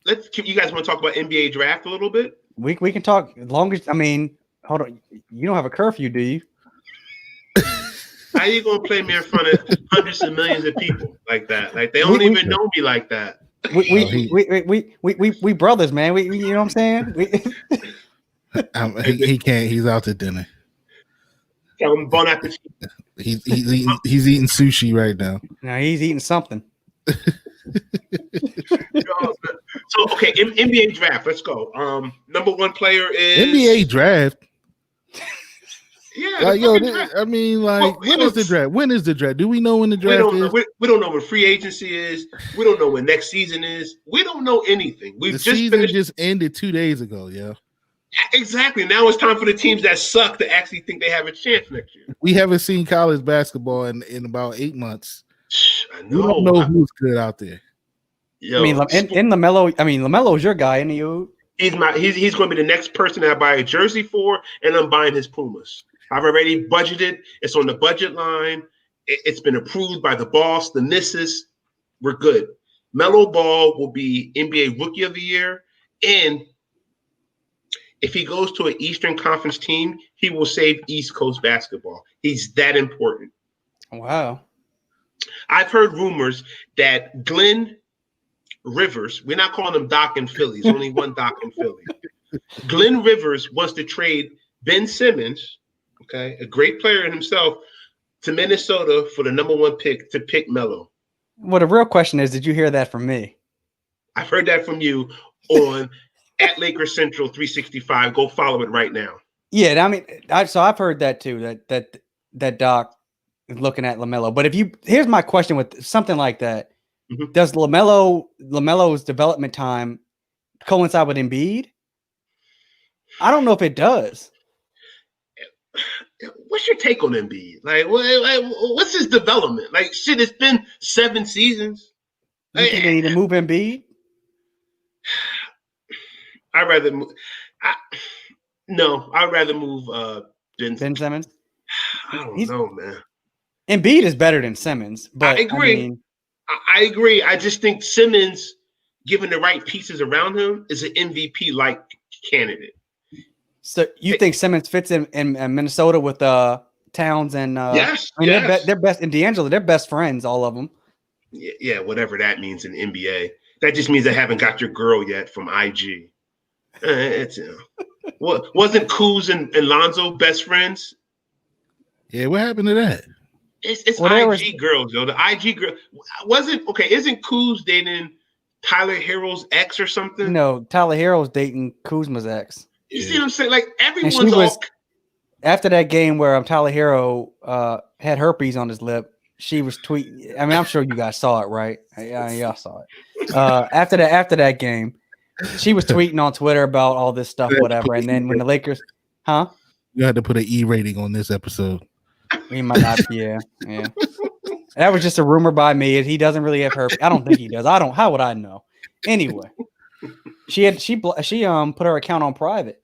you guys want to talk about NBA draft a little bit? We can talk as long as hold on. You don't have a curfew, do you? How you gonna play me in front of hundreds of millions of people like that? Like they don't even know me like that. We brothers, man. You know what I'm saying? He can't. He's out to dinner. Tell him bon appetit. He's eating sushi right now. No, he's eating something. So okay, NBA draft. Let's go. Number one player is NBA draft. Yeah, Like, yo, draft. I mean, like, when is the draft? When is the draft? Do we know when the draft is? We don't know when free agency is. We don't know when next season is. We don't know anything. The season just ended 2 days ago, yeah. Exactly. Now it's time for the teams that suck to actually think they have a chance next year. We haven't seen college basketball in about 8 months. I know. We don't know who's good out there. Yo, I mean, in LaMelo, LaMelo's your guy, isn't he? He's going to be the next person I buy a jersey for, and I'm buying his Pumas. I've already budgeted. It's on the budget line. It's been approved by the boss, the missus. We're good. Melo Ball will be NBA Rookie of the Year, and if he goes to an Eastern Conference team, he will save East Coast basketball. He's that important. Wow. I've heard rumors that Glenn Rivers, we're not calling him Doc in Philly. There's only one Doc in Philly. Glenn Rivers wants to trade Ben Simmons, okay, a great player in himself, to Minnesota for the number one pick to pick Melo. Well, the real question is, did you hear that from me? I've heard that from you on at Lakers Central 365. Go follow it right now. Yeah, I mean, I've heard that too. That Doc is looking at LaMelo. But here's my question with something like that: does LaMelo's development time coincide with Embiid? I don't know if it does. What's your take on Embiid? Like, what's his development? Like, shit, it's been 7 seasons. You think they need to move Embiid? I'd rather move. I'd rather move Ben Simmons. I don't know, man. Embiid is better than Simmons, but I agree. I agree. I just think Simmons, given the right pieces around him, is an MVP-like candidate. So you think Simmons fits in Minnesota with Towns and yes, I mean, yes. They're best, and D'Angelo, they're best friends, all of them. Yeah, whatever that means in NBA. That just means I haven't got your girl yet from IG. It's wasn't Kuz and Lonzo best friends? Yeah, what happened to that? It's IG girls, yo. The IG girl isn't Kuz dating Tyler Hero's ex or something? No, Tyler Hero's dating Kuzma's ex. You see what I'm saying? Like everyone's after that game where Tyler Hero had herpes on his lip. She was tweeting. I mean, I'm sure you guys saw it, right? Y'all saw it. After that game, she was tweeting on Twitter about all this stuff, whatever. And then when the Lakers, you had to put an E rating on this episode. We might not. Yeah. That was just a rumor by me. He doesn't really have herpes. I don't think he does. How would I know? Anyway, she put her account on private.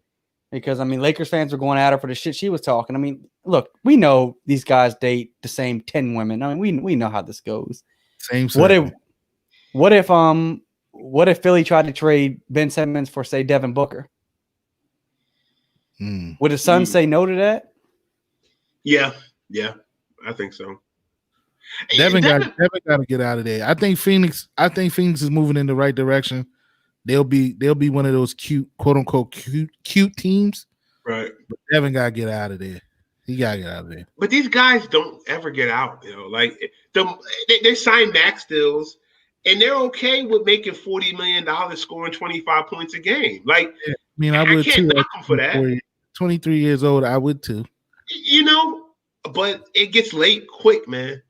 Because, I mean, Lakers fans were going at her for the shit she was talking. I mean, look, we know these guys date the same 10 women. I mean, we know how this goes. Same. What if Philly tried to trade Ben Simmons for, say, Devin Booker? Would the Suns say no to that? Yeah, I think so. Devin got to get out of there. I think Phoenix is moving in the right direction. They'll be one of those cute, quote unquote, cute teams. Right. But Devin got to get out of there. He got to get out of there. But these guys don't ever get out. Like they sign max deals, and they're okay with making $40 million, scoring 25 points a game. Like, I mean, I would can't too. knock them for that. 23 years old, I would too. But it gets late quick, man.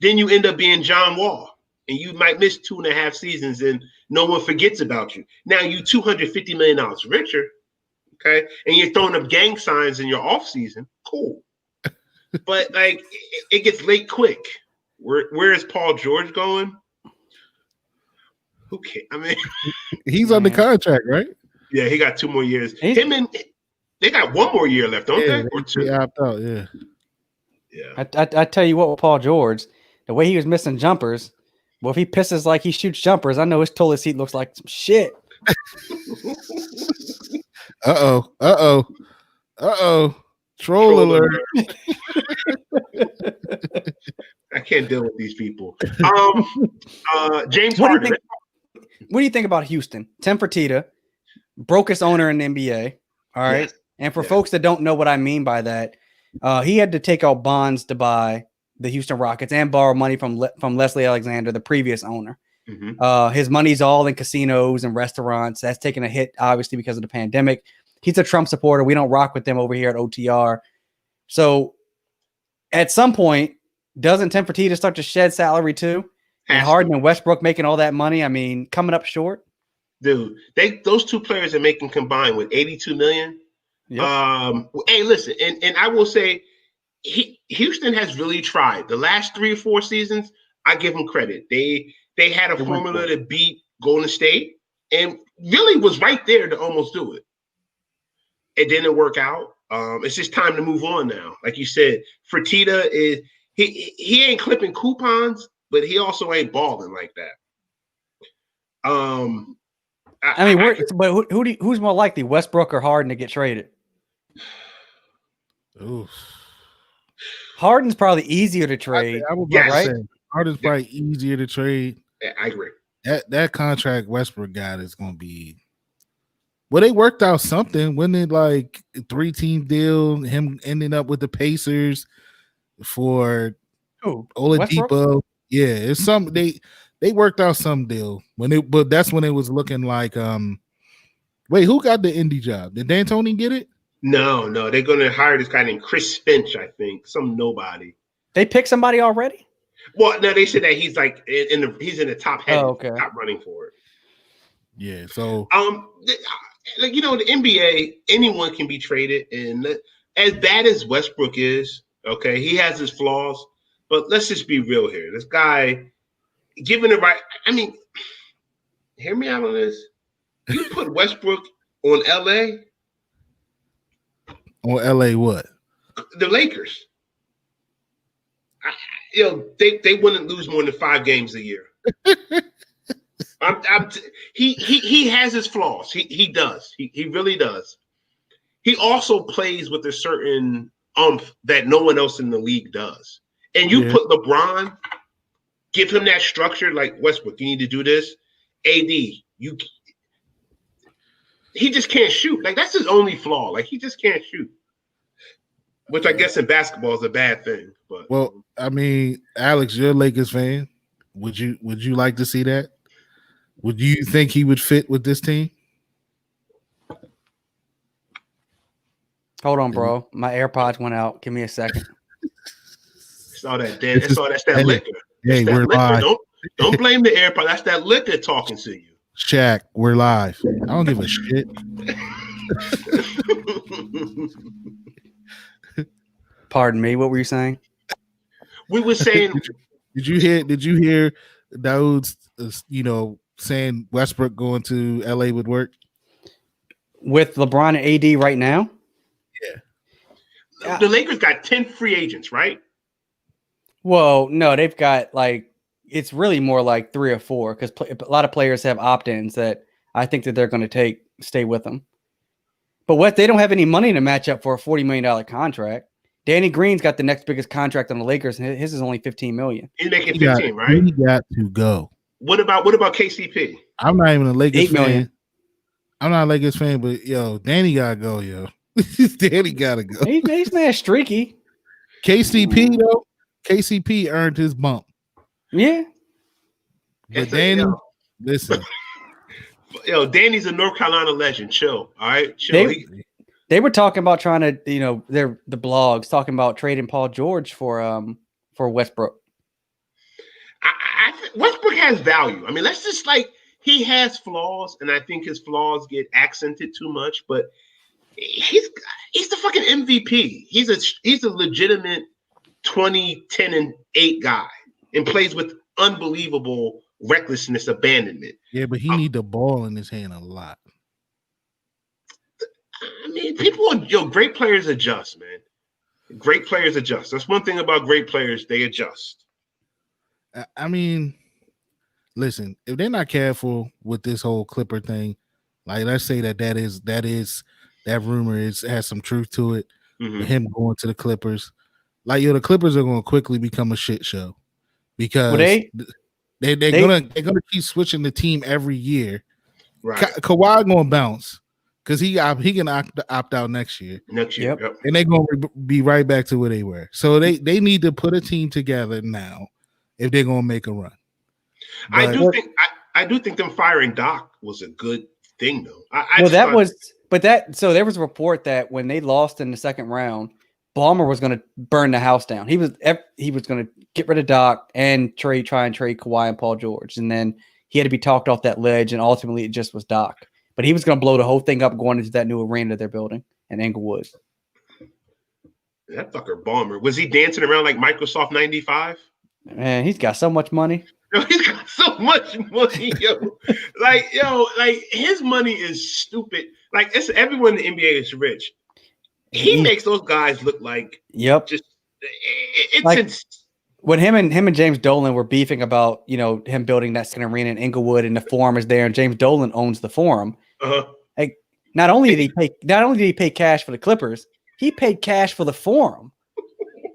Then you end up being John Wall. And you might miss 2.5 seasons, and no one forgets about you. Now you $250 million richer, okay? And you're throwing up gang signs in your off season. Cool, but like it gets late quick. Where is Paul George going? Who cares? I mean, he's on the contract, right? Yeah, he got 2 more years. They got 1 more year left, don't they? Or 2? Out, yeah. I tell you what, with Paul George, the way he was missing jumpers. Well, if he pisses like he shoots jumpers, I know his toilet seat looks like some shit. Uh-oh. Troll alert. can't deal with these people. James What do you Harden. think? What do you think about Houston? Tim Fertitta, brokest owner in the NBA. All right. Yes. And for folks that don't know what I mean by that, he had to take out bonds to buy the Houston Rockets and borrow money from Leslie Alexander, the previous owner. His money's all in casinos and restaurants. That's taken a hit, obviously, because of the pandemic. He's a Trump supporter. We don't rock with them over here at OTR. So at some point, doesn't Tim Fertitta start to shed salary too? And Harden and Westbrook making all that money, I mean, coming up short. Dude, those two players are making combined with $82 million. Yep. Hey, listen, and I will say, Houston has really tried. The last 3 or 4 seasons, I give them credit. They had a formula to beat Golden State, and really was right there to almost do it. It didn't work out. It's just time to move on now. Like you said, Fertitta is he ain't clipping coupons, but he also ain't balling like that. Who's more likely, Westbrook or Harden, to get traded? Oof. Harden's probably easier to trade. I was about to say, Harden's probably easier to trade. Yeah, I agree. That contract Westbrook got is going to be. Well, they worked out something. Wasn't it like a 3-team deal? Him ending up with the Pacers for Oladipo. Yeah, it's some they worked out some deal but that's when it was looking like wait, who got the Indy job? Did D'Antoni get it? No, they're gonna hire this guy named Chris Finch, I think. Some nobody. They picked somebody already? Well, no, they said that he's like he's in the top heavy, top running for it. Yeah, so like the NBA, anyone can be traded, and as bad as Westbrook is, okay, he has his flaws, but let's just be real here. This guy, given the right, I mean, hear me out on this. You put Westbrook on LA. On LA, what? The Lakers. They wouldn't lose more than 5 games a year. He has his flaws. He does. He really does. He also plays with a certain that no one else in the league does. And you put LeBron, give him that structure like Westbrook. You need to do this. AD, he just can't shoot. Like that's his only flaw. Like he just can't shoot. Which I guess in basketball is a bad thing. But well, I mean, Alex, you're a Lakers fan. Would you like to see that? Would you think he would fit with this team? Hold on, bro. My AirPods went out. Give me a second. Saw that, Dan. That's that liquor. Hey, we're live. Don't blame the AirPods. That's that liquor talking to you. Shaq, we're live. I don't give a shit. Pardon me. What were you saying? We were saying. Did you hear Daoud's saying Westbrook going to LA would work with LeBron and AD right now? Yeah. The Lakers got 10 free agents, right? Well, no, they've got it's really more like 3 or 4 because a lot of players have opt-ins that I think that they're going to stay with them. But they don't have any money to match up for a $40 million contract. Danny Green's got the next biggest contract on the Lakers, and his is only $15 million. He's making 15, right? He got to go. What about KCP? I'm not even a Lakers $8 million. fan. I'm not a Lakers fan, but Danny gotta go, Danny gotta go. He's man streaky. KCP though, KCP earned his bump. Yeah. But Danny, listen. Danny's a North Carolina legend. Chill. All right. Chill. They were talking about trying to, the blogs talking about trading Paul George for Westbrook. I Westbrook has value. I mean, let's just he has flaws, and I think his flaws get accented too much. But he's the fucking MVP. He's a legitimate 20, 10, and 8 guy, and plays with unbelievable recklessness, abandonment. Yeah, but he need the ball in his hand a lot. I mean, great players adjust, man. Great players adjust. That's one thing about great players; they adjust. I mean, listen, if they're not careful with this whole Clipper thing, like let's say that rumor has some truth to it, him going to the Clippers. The Clippers are going to quickly become a shit show. because they're gonna keep switching the team every year. Right. Kawhi gonna bounce because he can opt out next year. Yep. And they're gonna be right back to where they were. So they need to put a team together now if they're gonna make a run. But I do think them firing Doc was a good thing though. So there was a report that when they lost in the second round, Ballmer was going to burn the house down. He was going to get rid of Doc and try and trade Kawhi and Paul George, and then he had to be talked off that ledge, and ultimately it just was Doc. But he was going to blow the whole thing up going into that new arena they're building in Inglewood. That fucker Ballmer, was he dancing around like Microsoft 95? Man, he's got so much money. Yo, he's got so much money, yo. Like his money is stupid. Like it's everyone in the NBA is rich. He makes those guys look like just it's like when him and James Dolan were beefing about him building that second arena in Inglewood and the Forum is there and James Dolan owns the Forum. Like not only did he pay cash for the Clippers, he paid cash for the Forum.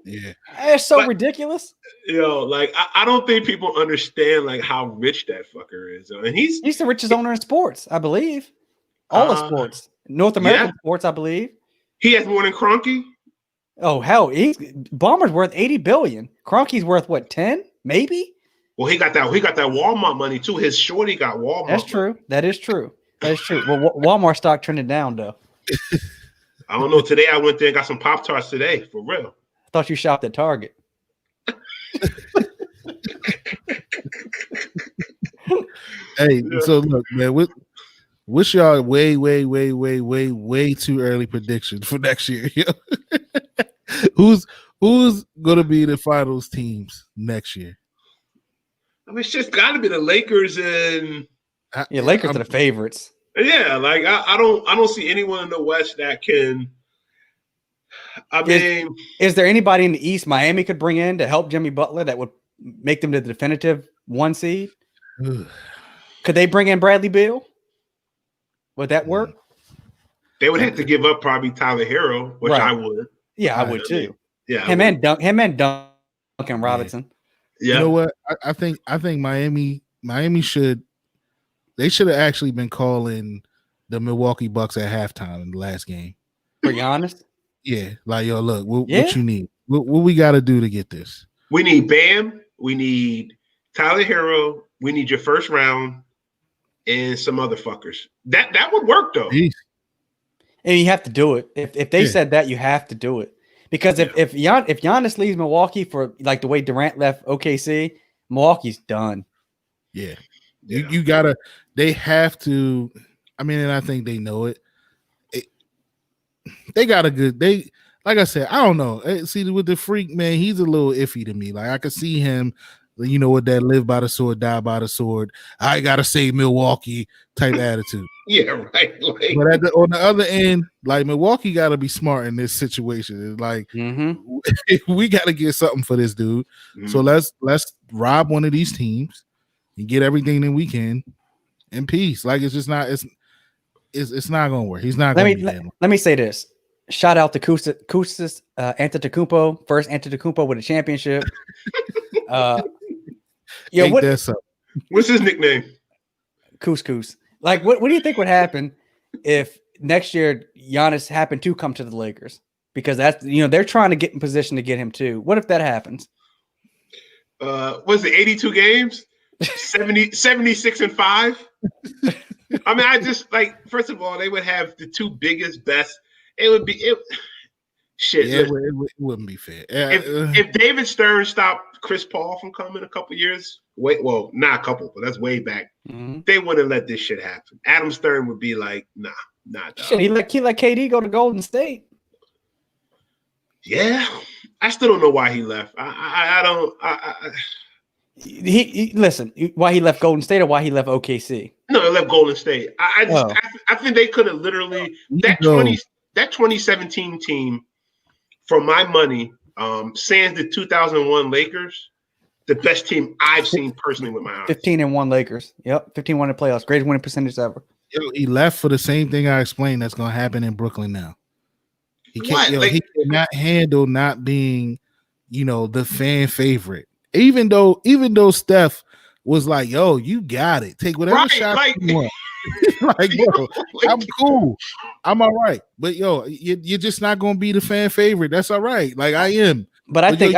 Yeah, it's so ridiculous. Like I don't think people understand like how rich that fucker is, and he's the richest owner in sports, I believe. All the sports, North American sports, I believe. He has more than Kroenke. Oh hell, Ballmer's worth $80 billion. Kroenke's worth what, 10, maybe? Well, he got that Walmart money too. His shorty got Walmart. That's true. That is true. Well, Walmart stock trended down though. I don't know. Today I went there and got some Pop-Tarts today, for real. I thought you shopped at Target. Hey, so look, man, wish y'all way too early predictions for next year. Who's gonna be the finals teams next year? I mean, it's just got to be the Lakers and Lakers are the favorites. Yeah, like I don't see anyone in the West that can. Is there anybody in the East Miami could bring in to help Jimmy Butler that would make them the definitive 1 seed? Could they bring in Bradley Beal? Would that work? They would have to give up probably Tyler Hero, which I would. Yeah, I would too. Yeah, him and Duncan Robinson. Yeah. You know what? I think Miami should have actually been calling the Milwaukee Bucks at halftime in the last game. For Giannis? Yeah, like look, what you need? What we got to do to get this? We need Bam. We need Tyler Hero. We need your first round and some other fuckers. That would work though. Peace. And you have to do it. If they said that, you have to do it. Because if Giannis leaves Milwaukee for like the way Durant left OKC, Milwaukee's done. Yeah. You gotta. They have to. I mean, and I think they know it. They got a good. Like I said, I don't know. See, with the Freak, man, he's a little iffy to me. Like I could see him, with that live by the sword, die by the sword. I gotta save Milwaukee type attitude. Yeah, right. Like, but on the other end, like Milwaukee got to be smart in this situation. It's like we got to get something for this dude. Mm-hmm. So let's rob one of these teams and get everything that we can in peace. Like it's just not. It's not gonna work. He's not. Let me say this. Shout out to Kostas Antetokounmpo, first Antetokounmpo with a championship. What's his nickname? Couscous. Like, what do you think would happen if next year Giannis happened to come to the Lakers? Because that's they're trying to get in position to get him too. What if that happens? Was it 82 games? 76 and 5? I mean, I just first of all, they would have the two biggest, best. It would be shit. Yeah, it wouldn't be fair. If David Stern stopped Chris Paul from coming a couple years, not a couple, but that's way back. Mm-hmm. They wouldn't let this shit happen. Adam Stern would be like, nah. Shit, he let KD go to Golden State. Yeah, I still don't know why he left. I don't. Listen, why he left Golden State or why he left OKC? No, he left Golden State. I think they could have literally that 2017 team, for my money, sans the 2001 Lakers, the best team I've seen personally with my eyes. 15-1 Lakers. Yep, 15-1 in playoffs. Greatest winning percentage ever. He left for the same thing I explained that's going to happen in Brooklyn now. He can't. He cannot handle not being, the fan favorite. Even though Steph was like, "Yo, you got it. Take whatever shot you want." Like, bro, I'm cool. I'm all right. But yo, you're just not gonna be the fan favorite. That's all right. Like I am. But I think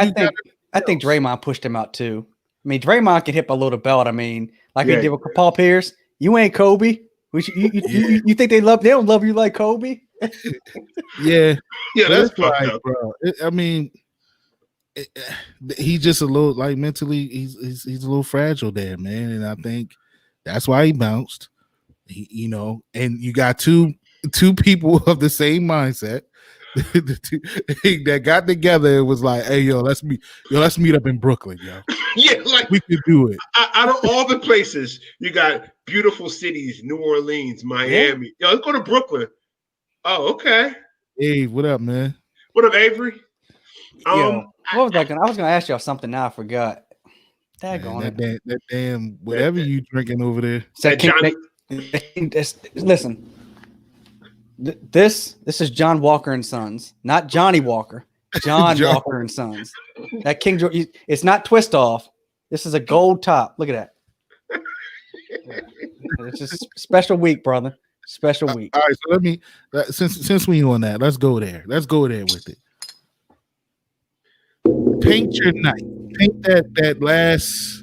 Draymond pushed him out too. I mean, Draymond can hit below the belt. I mean, like he did with Paul Pierce. You ain't Kobe. You think they don't love you like Kobe? Yeah, that's fucked up, bro. I mean, he's just a little like mentally. He's a little fragile there, man. And I think that's why he bounced. And you got two people of the same mindset that got together and was like, "Hey, let's meet up in Brooklyn, yo." Yeah, like we could do it. Out of all the places, you got beautiful cities, New Orleans, Miami. Yo, let's go to Brooklyn. Oh, okay. Hey, what up, man? What up, Avery? What was I was gonna ask y'all something now. I forgot. That damn whatever you drinking over there. Listen, this is John Walker and Sons, not Johnny Walker. John Walker and Sons. That King George. It's not twist off. This is a gold top. Look at that. It's just special week, brother. Special week. All right, so let me since we on that, let's go there. Let's go there with it. Paint your night. Paint that last.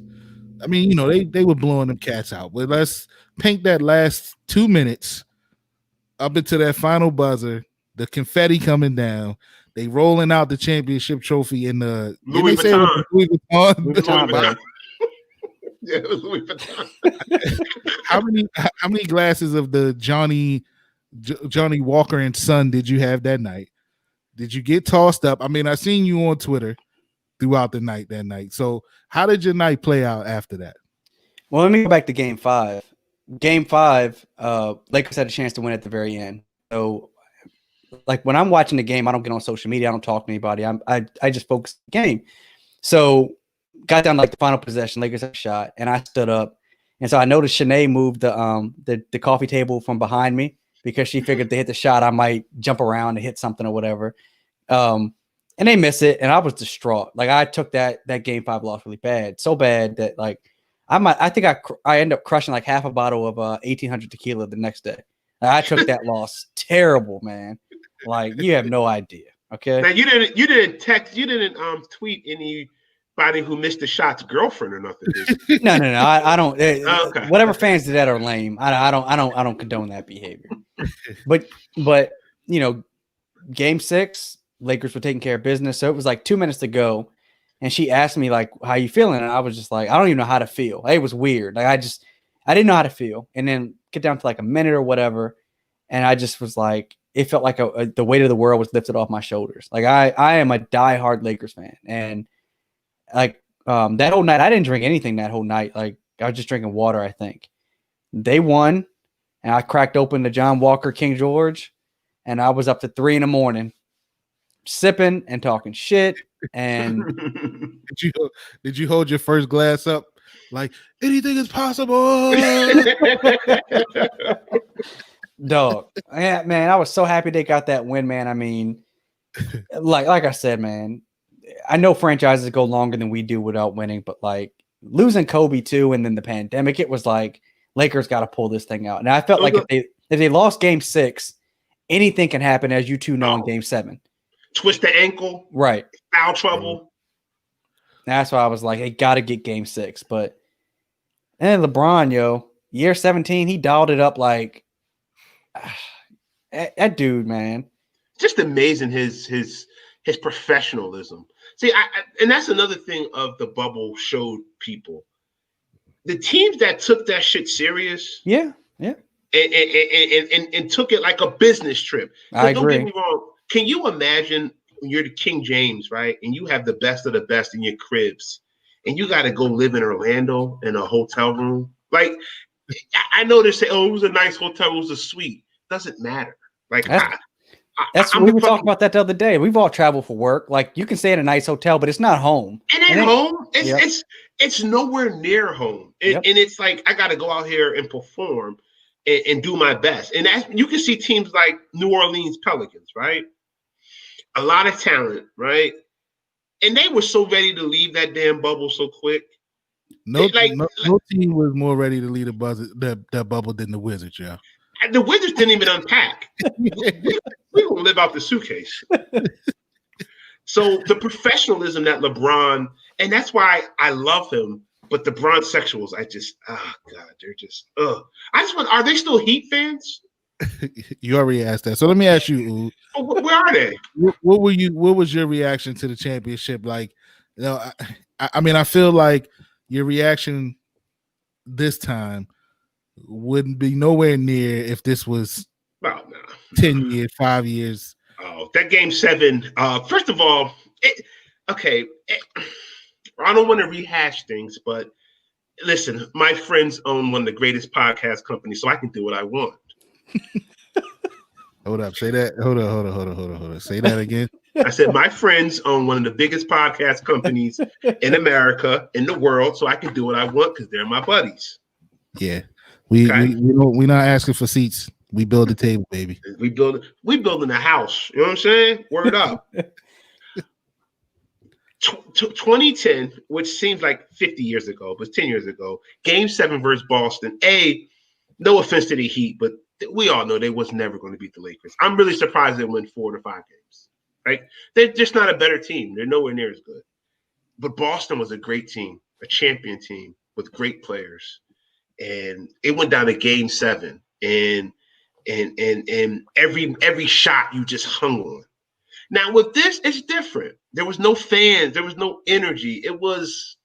I mean, they were blowing them cats out, but let's paint that last 2 minutes up into that final buzzer. The confetti coming down. They rolling out the championship trophy in the Louis Vuitton. Louis Vuitton. Yeah, it was Louis Vuitton. How many glasses of the Johnny Walker and Son did you have that night? Did you get tossed up? I mean, I seen you on Twitter throughout the night that night. So how did your night play out after that? Well, let me go back to Game 5. Game 5, Lakers had a chance to win at the very end. So, like when I'm watching the game, I don't get on social media. I don't talk to anybody. I just focus on the game. So, got down like the final possession. Lakers had a shot, and I stood up, and so I noticed Shanae moved the coffee table from behind me because she figured to hit the shot, I might jump around and hit something or whatever. And they miss it, and I was distraught. Like I took that Game 5 loss really bad, so bad that like I think I ended up crushing like half a bottle of 1800 tequila the next day. Like, I took that loss terrible, man. Like you have no idea. Okay. Now you didn't tweet anybody who missed the shot's girlfriend or nothing. Did you? No. I don't. Okay. Whatever fans did that are lame. I don't condone that behavior. But Game 6, Lakers were taking care of business. So it was like 2 minutes to go. And she asked me like, how you feeling? And I was just like, I don't even know how to feel. It was weird. Like I didn't know how to feel. And then get down to like a minute or whatever. And I just was like, it felt like the weight of the world was lifted off my shoulders. Like I am a diehard Lakers fan. And like that whole night, I didn't drink anything that whole night. Like I was just drinking water, I think. They won. And I cracked open the John Walker King George. And I was up to 3 a.m. sipping and talking shit. And did you hold your first glass up like anything is possible? Dog, yeah, man, I was so happy they got that win, man. I mean, like I said, man, I know franchises go longer than we do without winning, but like losing Kobe too, and then the pandemic, it was like Lakers got to pull this thing out. And I felt like if they lost Game 6, anything can happen, as you two know, in Game 7. Twist the ankle, right? Foul trouble. That's why I was like, they got to get Game 6. But and LeBron, year 17, he dialed it up like that dude, man. Just amazing his professionalism. See, and that's another thing of the bubble showed people. The teams that took that shit serious, yeah, and took it like a business trip. I agree. Don't get me wrong. Can you imagine when you're the King James, right? And you have the best of the best in your cribs, and you got to go live in Orlando in a hotel room? Like, I know they say, "Oh, it was a nice hotel, it was a suite." Doesn't matter. Like, we were talking about that the other day. We've all traveled for work. Like, you can stay in a nice hotel, but it's not home. It ain't home. It's nowhere near home. And it's like I got to go out here and perform and do my best. And you can see teams like New Orleans Pelicans, right? A lot of talent, right? and they were so ready to leave that damn bubble so quick. No team was more ready to leave that bubble than the Wizards, yeah. The Wizards didn't even unpack. we gonna live out the suitcase. So the professionalism that LeBron, and that's why I love him. But the Bron sexuals, they're just. I just want. Are they still Heat fans? You already asked that, so let me ask you. Where are they? What was your reaction to the championship? Like, I mean, I feel like your reaction this time wouldn't be nowhere near if this was 10 years, 5 years. Oh, that game 7. First of all, I don't want to rehash things, but listen, my friends own one of the greatest podcast companies, so I can do what I want. Hold up. Say that. Hold on. Say that again. I said my friends own one of the biggest podcast companies in America, in the world, so I can do what I want because they're my buddies. Yeah. We're not asking for seats. We build a table, baby. We building a house. You know what I'm saying? Word up. 2010, which seems like 50 years ago, but 10 years ago, Game 7 versus Boston. No offense to the Heat, but we all know they was never going to beat the Lakers. I'm really surprised they win 4 to 5 games. Right? They're just not a better team. They're nowhere near as good. But Boston was a great team, a champion team with great players. And it went down to Game 7. And every shot you just hung on. Now with this, it's different. There was no fans. There was no energy. It was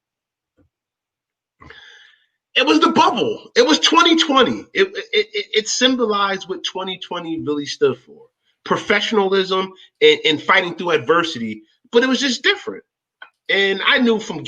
the bubble. It was 2020. It symbolized what 2020 really stood for: professionalism and fighting through adversity. But it was just different. And I knew from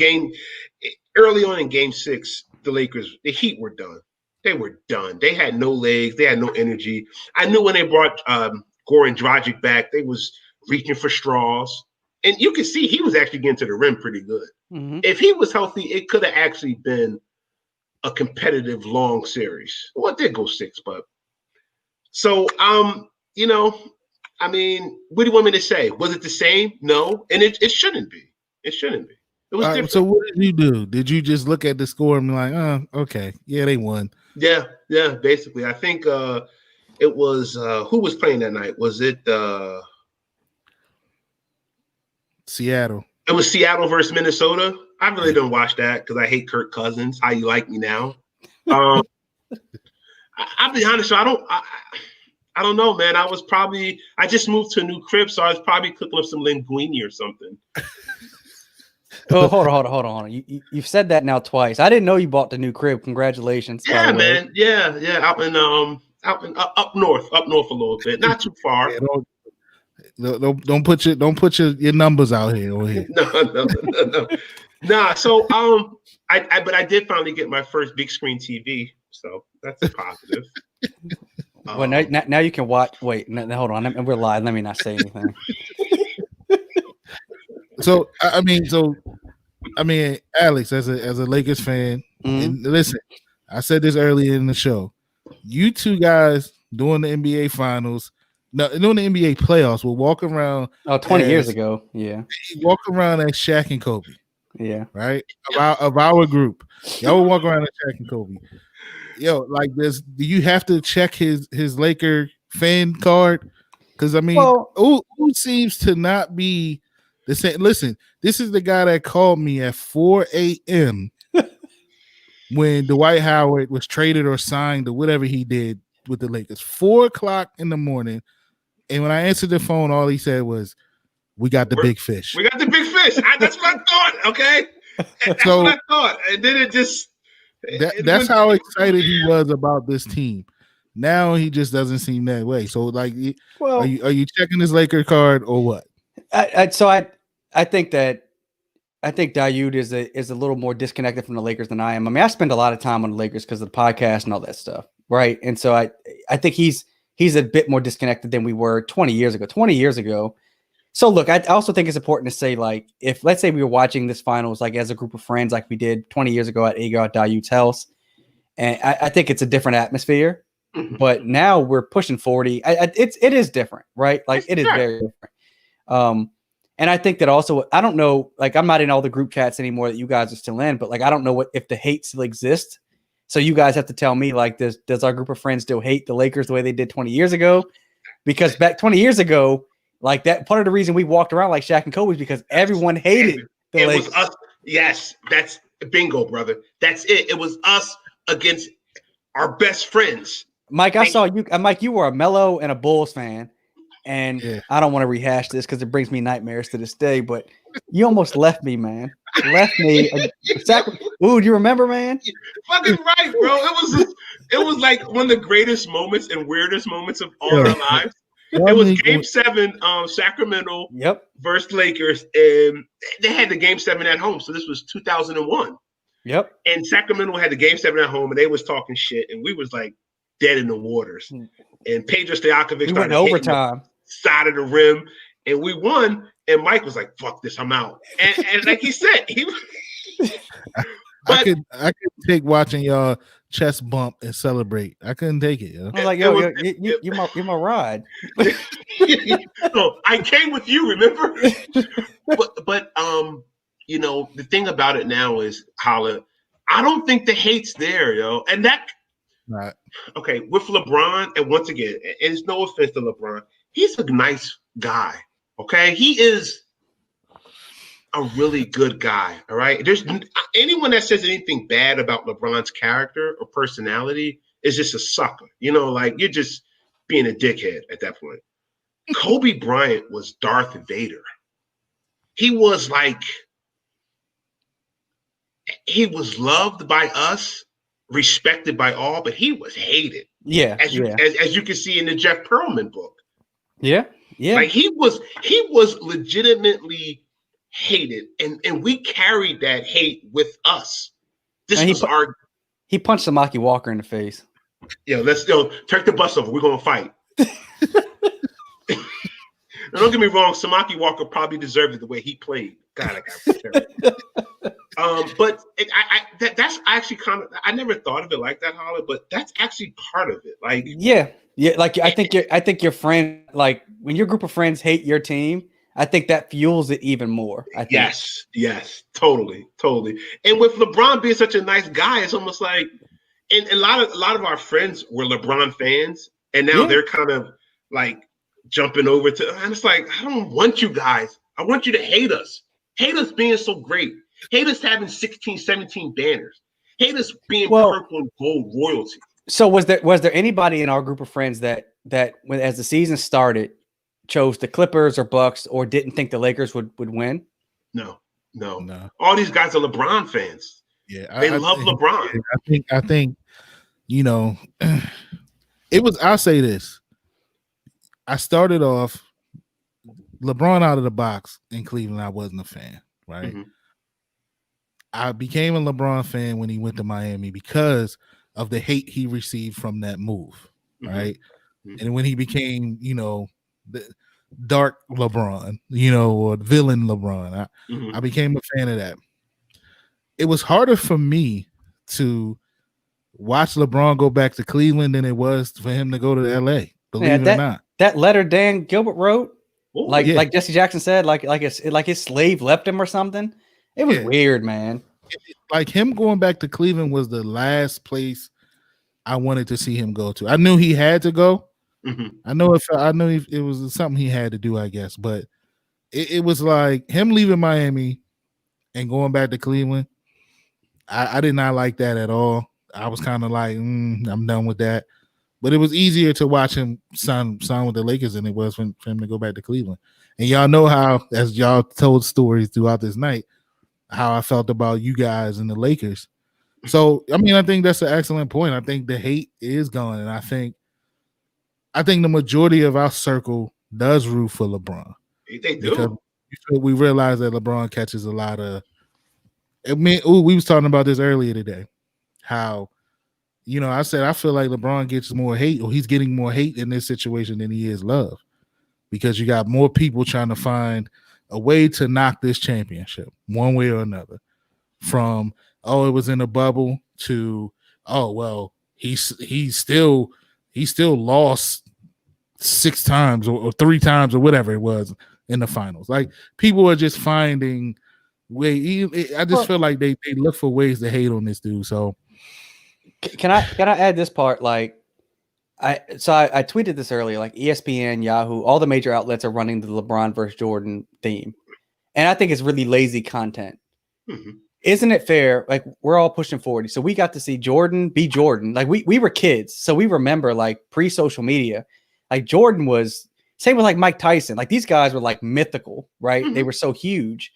early on in Game 6, the Heat were done. They were done. They had no legs. They had no energy. I knew when they brought Goran Dragic back, they was reaching for straws. And you can see he was actually getting to the rim pretty good. Mm-hmm. If he was healthy, it could have actually been a competitive long series. Well, it did go 6, but so I mean, what do you want me to say? Was it the same? No, and it shouldn't be. It shouldn't be. It was different. So what did you do? Did you just look at the score and be like, oh, okay, yeah, they won? Yeah, basically. I think it was who was playing that night? Was it Seattle? It was Seattle versus Minnesota. I really don't watch that because I hate Kirk Cousins. How you like me now? I'll be honest. So I don't know, man. I just moved to a new crib, so I was probably cooking up some linguine or something. Oh, hold on. You've said that now twice. I didn't know you bought the new crib. Congratulations. Yeah, man. Yeah. Up north a little bit, not too far. Yeah, don't put your numbers out here. No. Nah. So I did finally get my first big screen TV, so that's a positive. Well, now you can watch. Wait, hold on. We're live. Let me not say anything. So I mean, Alex, as a Lakers fan, and listen, I said this earlier in the show. You two guys doing the NBA finals, doing the NBA playoffs, will walk around. 20 years ago, yeah. Walk around as Shaq and Kobe. Yeah. Right? Of our group. Y'all will walk around as Shaq and Kobe. Yo, like this, do you have to check his Laker fan card? Because I mean, who seems to not be the same? Listen, this is the guy that called me at 4 a.m. when Dwight Howard was traded or signed or whatever he did with the Lakers. 4 o'clock in the morning. And when I answered the phone, all he said was, "We got the big fish." We got the big fish. That's what I thought. Okay. That's what I thought. And then it just. That's how excited he was about this team. Now he just doesn't seem that way. So, like, are you checking his Laker card or what? I think Dayoud is a little more disconnected from the Lakers than I am. I mean, I spend a lot of time on the Lakers because of the podcast and all that stuff, right? And so I think he's a bit more disconnected than we were 20 years ago. 20 years ago. So look, I also think it's important to say, like, if let's say we were watching this finals like as a group of friends, like we did 20 years ago at Dayoud's house, and I think it's a different atmosphere. Mm-hmm. But now we're pushing 40. It is different, right? Like it is very different. And I think that also, I don't know, like I'm not in all the group chats anymore that you guys are still in, but like I don't know if the hate still exists. So you guys have to tell me, like, does our group of friends still hate the Lakers the way they did 20 years ago? Because back 20 years ago, like that, part of the reason we walked around like Shaq and Kobe is because everyone hated the Lakers. It was us. Yes, that's bingo, brother. That's it. It was us against our best friends. Mike, I saw you. Mike, you were a Melo and a Bulls fan. And I don't want to rehash this because it brings me nightmares to this day, but you almost left me, man. Left me. Ooh, do you remember, man? Fucking right, bro. It was like one of the greatest moments and weirdest moments of all our lives. It was Game 7, Sacramento versus Lakers, and they had the Game 7 at home. So this was 2001. Yep. And Sacramento had the Game 7 at home, and they was talking shit, and we was like dead in the waters. And Pedro Stojakovic started overtime. Side of the rim, and we won. And Mike was like, "Fuck this, I'm out." And like he said, I could take watching y'all chest bump and celebrate. I couldn't take it. I was like, "Yo, you're my ride." So I came with you, remember? but you know, the thing about it now is, Holla, I don't think the hate's there, yo, and that. Right. Okay, with LeBron, and once again, and it's no offense to LeBron, he's a nice guy. Okay, he is a really good guy. All right, there's anyone that says anything bad about LeBron's character or personality is just a sucker. You know, like you're just being a dickhead at that point. Kobe Bryant was Darth Vader. He was like, he was loved by us, respected by all, but he was hated. Yeah, as you can see in the Jeff Pearlman book. Yeah. Like he was legitimately hated, and we carried that hate with us. He punched Samaki Walker in the face. Let's take the bus over. We're gonna fight. Now, don't get me wrong, Samaki Walker probably deserved it the way he played. God, I got terrible. But that's actually kind of, I never thought of it like that, Holler, but that's actually part of it. Like like I think your friend, like when your group of friends hate your team, I think that fuels it even more. I think. Yes, totally. And with LeBron being such a nice guy, it's almost like, and a lot of our friends were LeBron fans, and now they're kind of like jumping over to, and it's like, I don't want you guys. I want you to hate us. Hate us being so great. Hate us having 16, 17 banners. Hate us being purple and gold royalty. So was there anybody in our group of friends that when as the season started chose the Clippers or Bucks or didn't think the Lakers would win? No. All these guys are LeBron fans. Yeah, they love LeBron. I think you know, it was. I'll say this. I started off LeBron out of the box in Cleveland. I wasn't a fan, right? Mm-hmm. I became a LeBron fan when he went to Miami because of the hate he received from that move, right? Mm-hmm. And when he became, the dark LeBron, or villain LeBron, I became a fan of that. It was harder for me to watch LeBron go back to Cleveland than it was for him to go to LA, believe it or not. That letter Dan Gilbert wrote, like Jesse Jackson said, like his slave left him or something. It was weird, man. Like him going back to Cleveland was the last place I wanted to see him go to. I knew he had to go. Mm-hmm. I know it was something he had to do, I guess. But it was like him leaving Miami and going back to Cleveland. I did not like that at all. I was kind of like, I'm done with that. But it was easier to watch him sign with the Lakers than it was for him to go back to Cleveland. And y'all know how, as y'all told stories throughout this night, how I felt about you guys and the Lakers. So, I mean, I think that's an excellent point. I think the hate is gone. And I think the majority of our circle does root for LeBron. They do. Because we realize that LeBron catches a lot of, we was talking about this earlier today, how, I said, I feel like LeBron gets more hate, or he's getting more hate in this situation than he is love, because you got more people trying to find a way to knock this championship one way or another, from, it was in a bubble to, he still lost 6 times or 3 times or whatever it was in the finals. Like people are just finding way. I just feel like they look for ways to hate on this dude. So can I add this part? Like I tweeted this earlier. Like ESPN, Yahoo, all the major outlets are running the LeBron versus Jordan theme, and I think it's really lazy content. Mm-hmm. Isn't it fair? Like we're all pushing 40, so we got to see Jordan be Jordan. Like we were kids, so we remember like pre-social media. Like Jordan was same with like Mike Tyson. Like these guys were like mythical, right? Mm-hmm. They were so huge.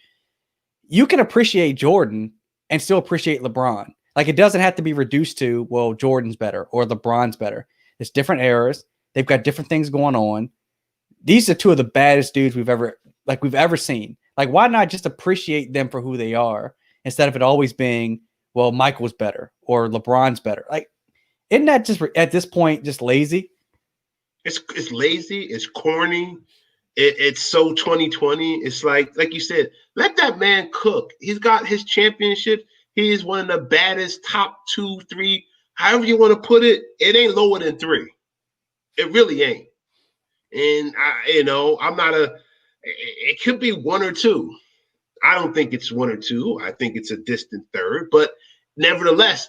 You can appreciate Jordan and still appreciate LeBron. Like it doesn't have to be reduced to, well, Jordan's better or LeBron's better. It's different eras. They've got different things going on. These are two of the baddest dudes we've ever seen. Like why not just appreciate them for who they are instead of it always being, well, Michael's better or LeBron's better. Like, isn't that just at this point just lazy? It's lazy. It's corny. It's so 2020. It's like you said, let that man cook. He's got his championship. He is one of the baddest top 2, 3, however you want to put it. It ain't lower than 3. It really ain't. And I'm not it could be 1 or 2. I don't think it's 1 or 2. I think it's a distant third, but nevertheless,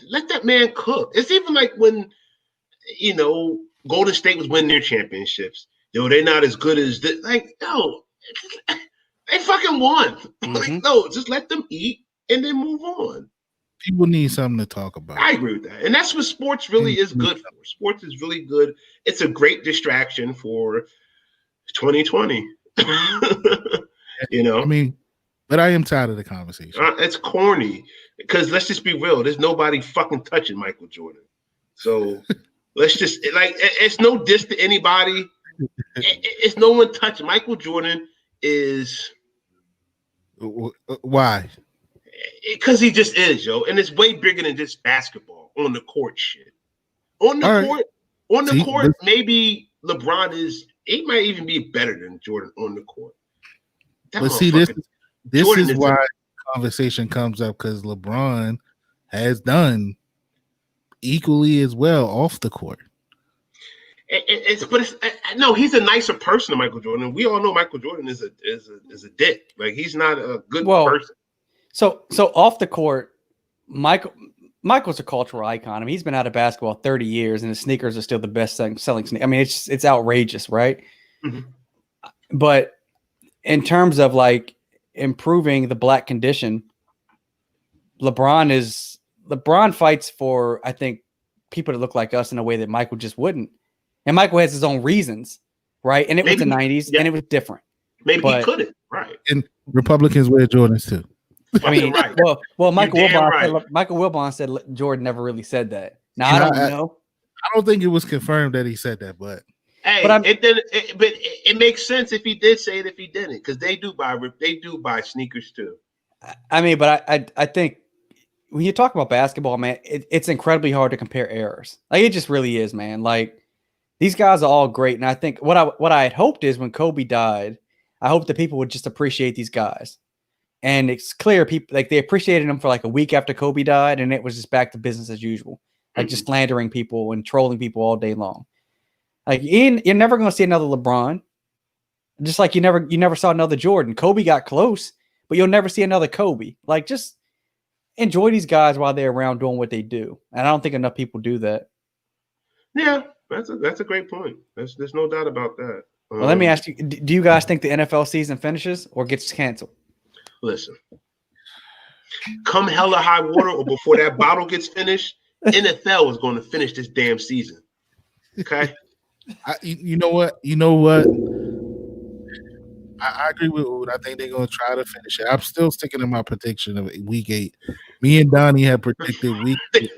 let that man cook. It's even like when, Golden State was winning their championships. They're not as good as this. Like, no, they fucking won. Mm-hmm. Like, no, just let them eat and then move on. People need something to talk about. I agree with that. And that's what sports really is good for. Sports is really good. It's a great distraction for 2020. I mean, but I am tired of the conversation. It's corny because let's just be real. There's nobody fucking touching Michael Jordan. So let's just it's no diss to anybody. It's no one touching. Michael Jordan is why? Because he just is, yo, and it's way bigger than just basketball on the court shit. On the court, maybe LeBron is. He might even be better than Jordan on the court. But see, this is why conversation comes up because LeBron has done equally as well off the court. No, he's a nicer person than Michael Jordan. We all know Michael Jordan is a dick. Like he's not a good person. So off the court, Michael's a cultural icon. I mean, he's been out of basketball 30 years, and his sneakers are still the best selling sneakers. I mean, it's outrageous, right? Mm-hmm. But in terms of like improving the black condition, LeBron fights for, I think, people to look like us in a way that Michael just wouldn't. And Michael has his own reasons, right? And it was the 90s, and it was different. Maybe he couldn't, right? And Republicans wear Jordans too. I mean, right. well, Michael Wilbon said Jordan never really said that. Now I don't know. I don't think it was confirmed that he said that, but it makes sense if he did say it if he didn't, because they do buy sneakers too. I mean, but I think when you talk about basketball, man, it's incredibly hard to compare eras. Like it just really is, man. Like these guys are all great, and I think what I had hoped is when Kobe died, I hope that people would just appreciate these guys. And it's clear people like they appreciated him for like a week after Kobe died, and it was just back to business as usual, like just slandering people and trolling people all day long. Like you're never going to see another LeBron, just like you never saw another Jordan. Kobe got close, but you'll never see another Kobe. Like just enjoy these guys while they're around doing what they do, and I don't think enough people do that. Yeah, that's a great point. There's no doubt about that. Well, let me ask you: do you guys think the NFL season finishes or gets canceled? Listen, come hell or high water, or before that bottle gets finished, NFL is going to finish this damn season. Okay. You know what? I agree with Oud. I think they're going to try to finish it. I'm still sticking to my prediction of week 8. Me and Donnie have predicted week 8.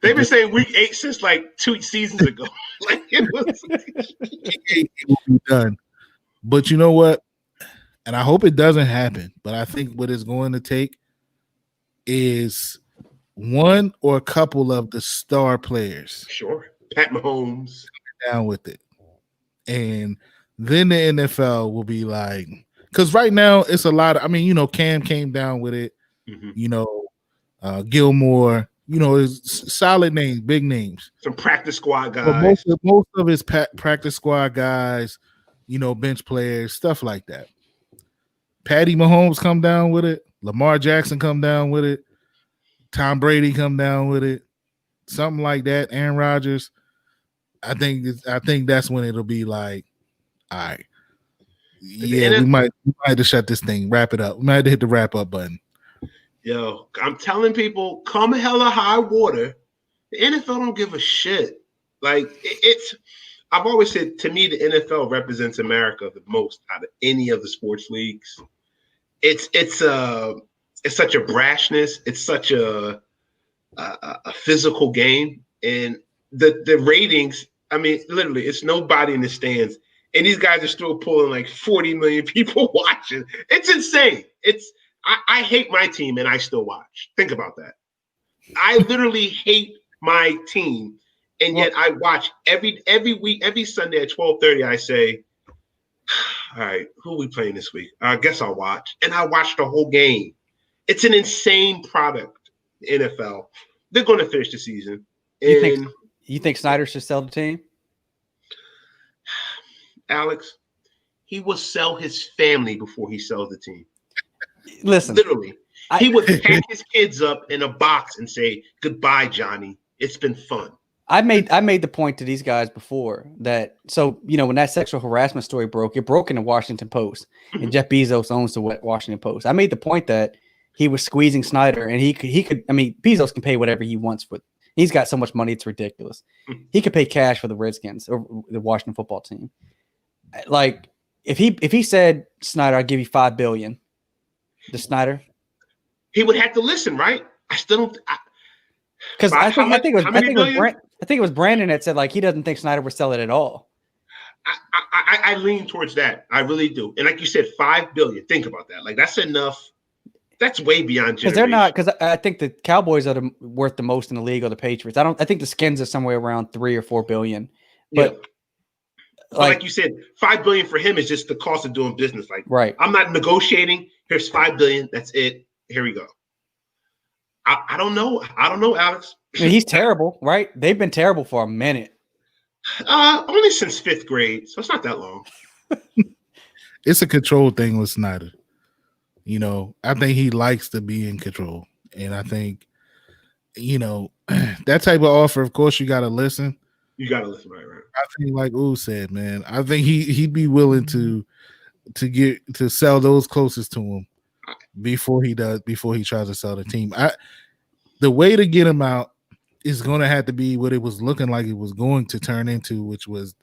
They've been saying week 8 since like 2 seasons ago. Like it was week 8 it will be done. But you know what? And I hope it doesn't happen, but I think what it's going to take is one or a couple of the star players. Sure. Pat Mahomes. Down with it. And then the NFL will be like, because right now it's a lot of, Cam came down with it, Gilmore, it's solid names, big names. Some practice squad guys. But most of his practice squad guys, bench players, stuff like that. Patty Mahomes come down with it. Lamar Jackson come down with it. Tom Brady come down with it. Something like that. Aaron Rodgers. I think that's when it'll be like, all right. Yeah, we might have to shut this thing, wrap it up. We might have to hit the wrap up button. Yo, I'm telling people, come hella high water. The NFL don't give a shit. Like it's. I've always said, to me, the NFL represents America the most out of any of the sports leagues. It's such a brashness. It's such a physical game, and the ratings. I mean, literally, it's nobody in the stands, and these guys are still pulling like 40 million people watching. It's insane. I hate my team, and I still watch. Think about that. I literally hate my team, and yet I watch every week, every Sunday at 12:30. I say, all right, who are we playing this week? I guess I'll watch. And I watch the whole game. It's an insane product, the NFL. They're going to finish the season. And you think Snyder should sell the team? Alex, he will sell his family before he sells the team. Listen. Literally. He would pack his kids up in a box and say, goodbye, Johnny. It's been fun. I made the point to these guys before that. So, when that sexual harassment story broke, it broke in the Washington Post, and Jeff Bezos owns the Washington Post. I made the point that he was squeezing Snyder, and he could. I mean, Bezos can pay whatever he wants for. He's got so much money, it's ridiculous. He could pay cash for the Redskins or the Washington football team. Like if he said, Snyder, I'll give you $5 billion, to Snyder, he would have to listen, right? I still don't. Because I think it was Brandon that said like he doesn't think Snyder would sell it at all. I lean towards that. I really do. And like you said, $5 billion. Think about that. Like that's enough. That's way beyond. Because they're not. Because I think the Cowboys are worth the most in the league, or the Patriots. I think the Skins are somewhere around $3 or $4 billion. But like you said, $5 billion for him is just the cost of doing business. Like, right. I'm not negotiating. Here's $5 billion. That's it. Here we go. I don't know. I don't know, Alex. I mean, he's terrible, right? They've been terrible for a minute. Only since 5th grade, so it's not that long. It's a control thing with Snyder. I think he likes to be in control, and I think, that type of offer. Of course, you got to listen. You got to listen, right? I think, like Ooh said, man, I think he'd be willing to sell those closest to him before he tries to sell the team. The way to get him out is going to have to be what it was looking like it was going to turn into, which was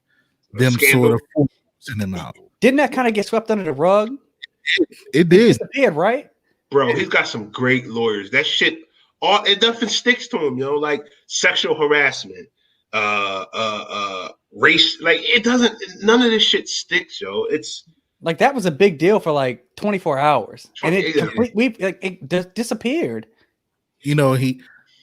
them sort of forcing him out. Didn't that kind of get swept under the rug? It did. It did, right? Bro, he's got some great lawyers. That shit, it nothing sticks to him, like sexual harassment, race. Like it doesn't. None of this shit sticks, yo. It's like that was a big deal for like 24 hours, and it disappeared.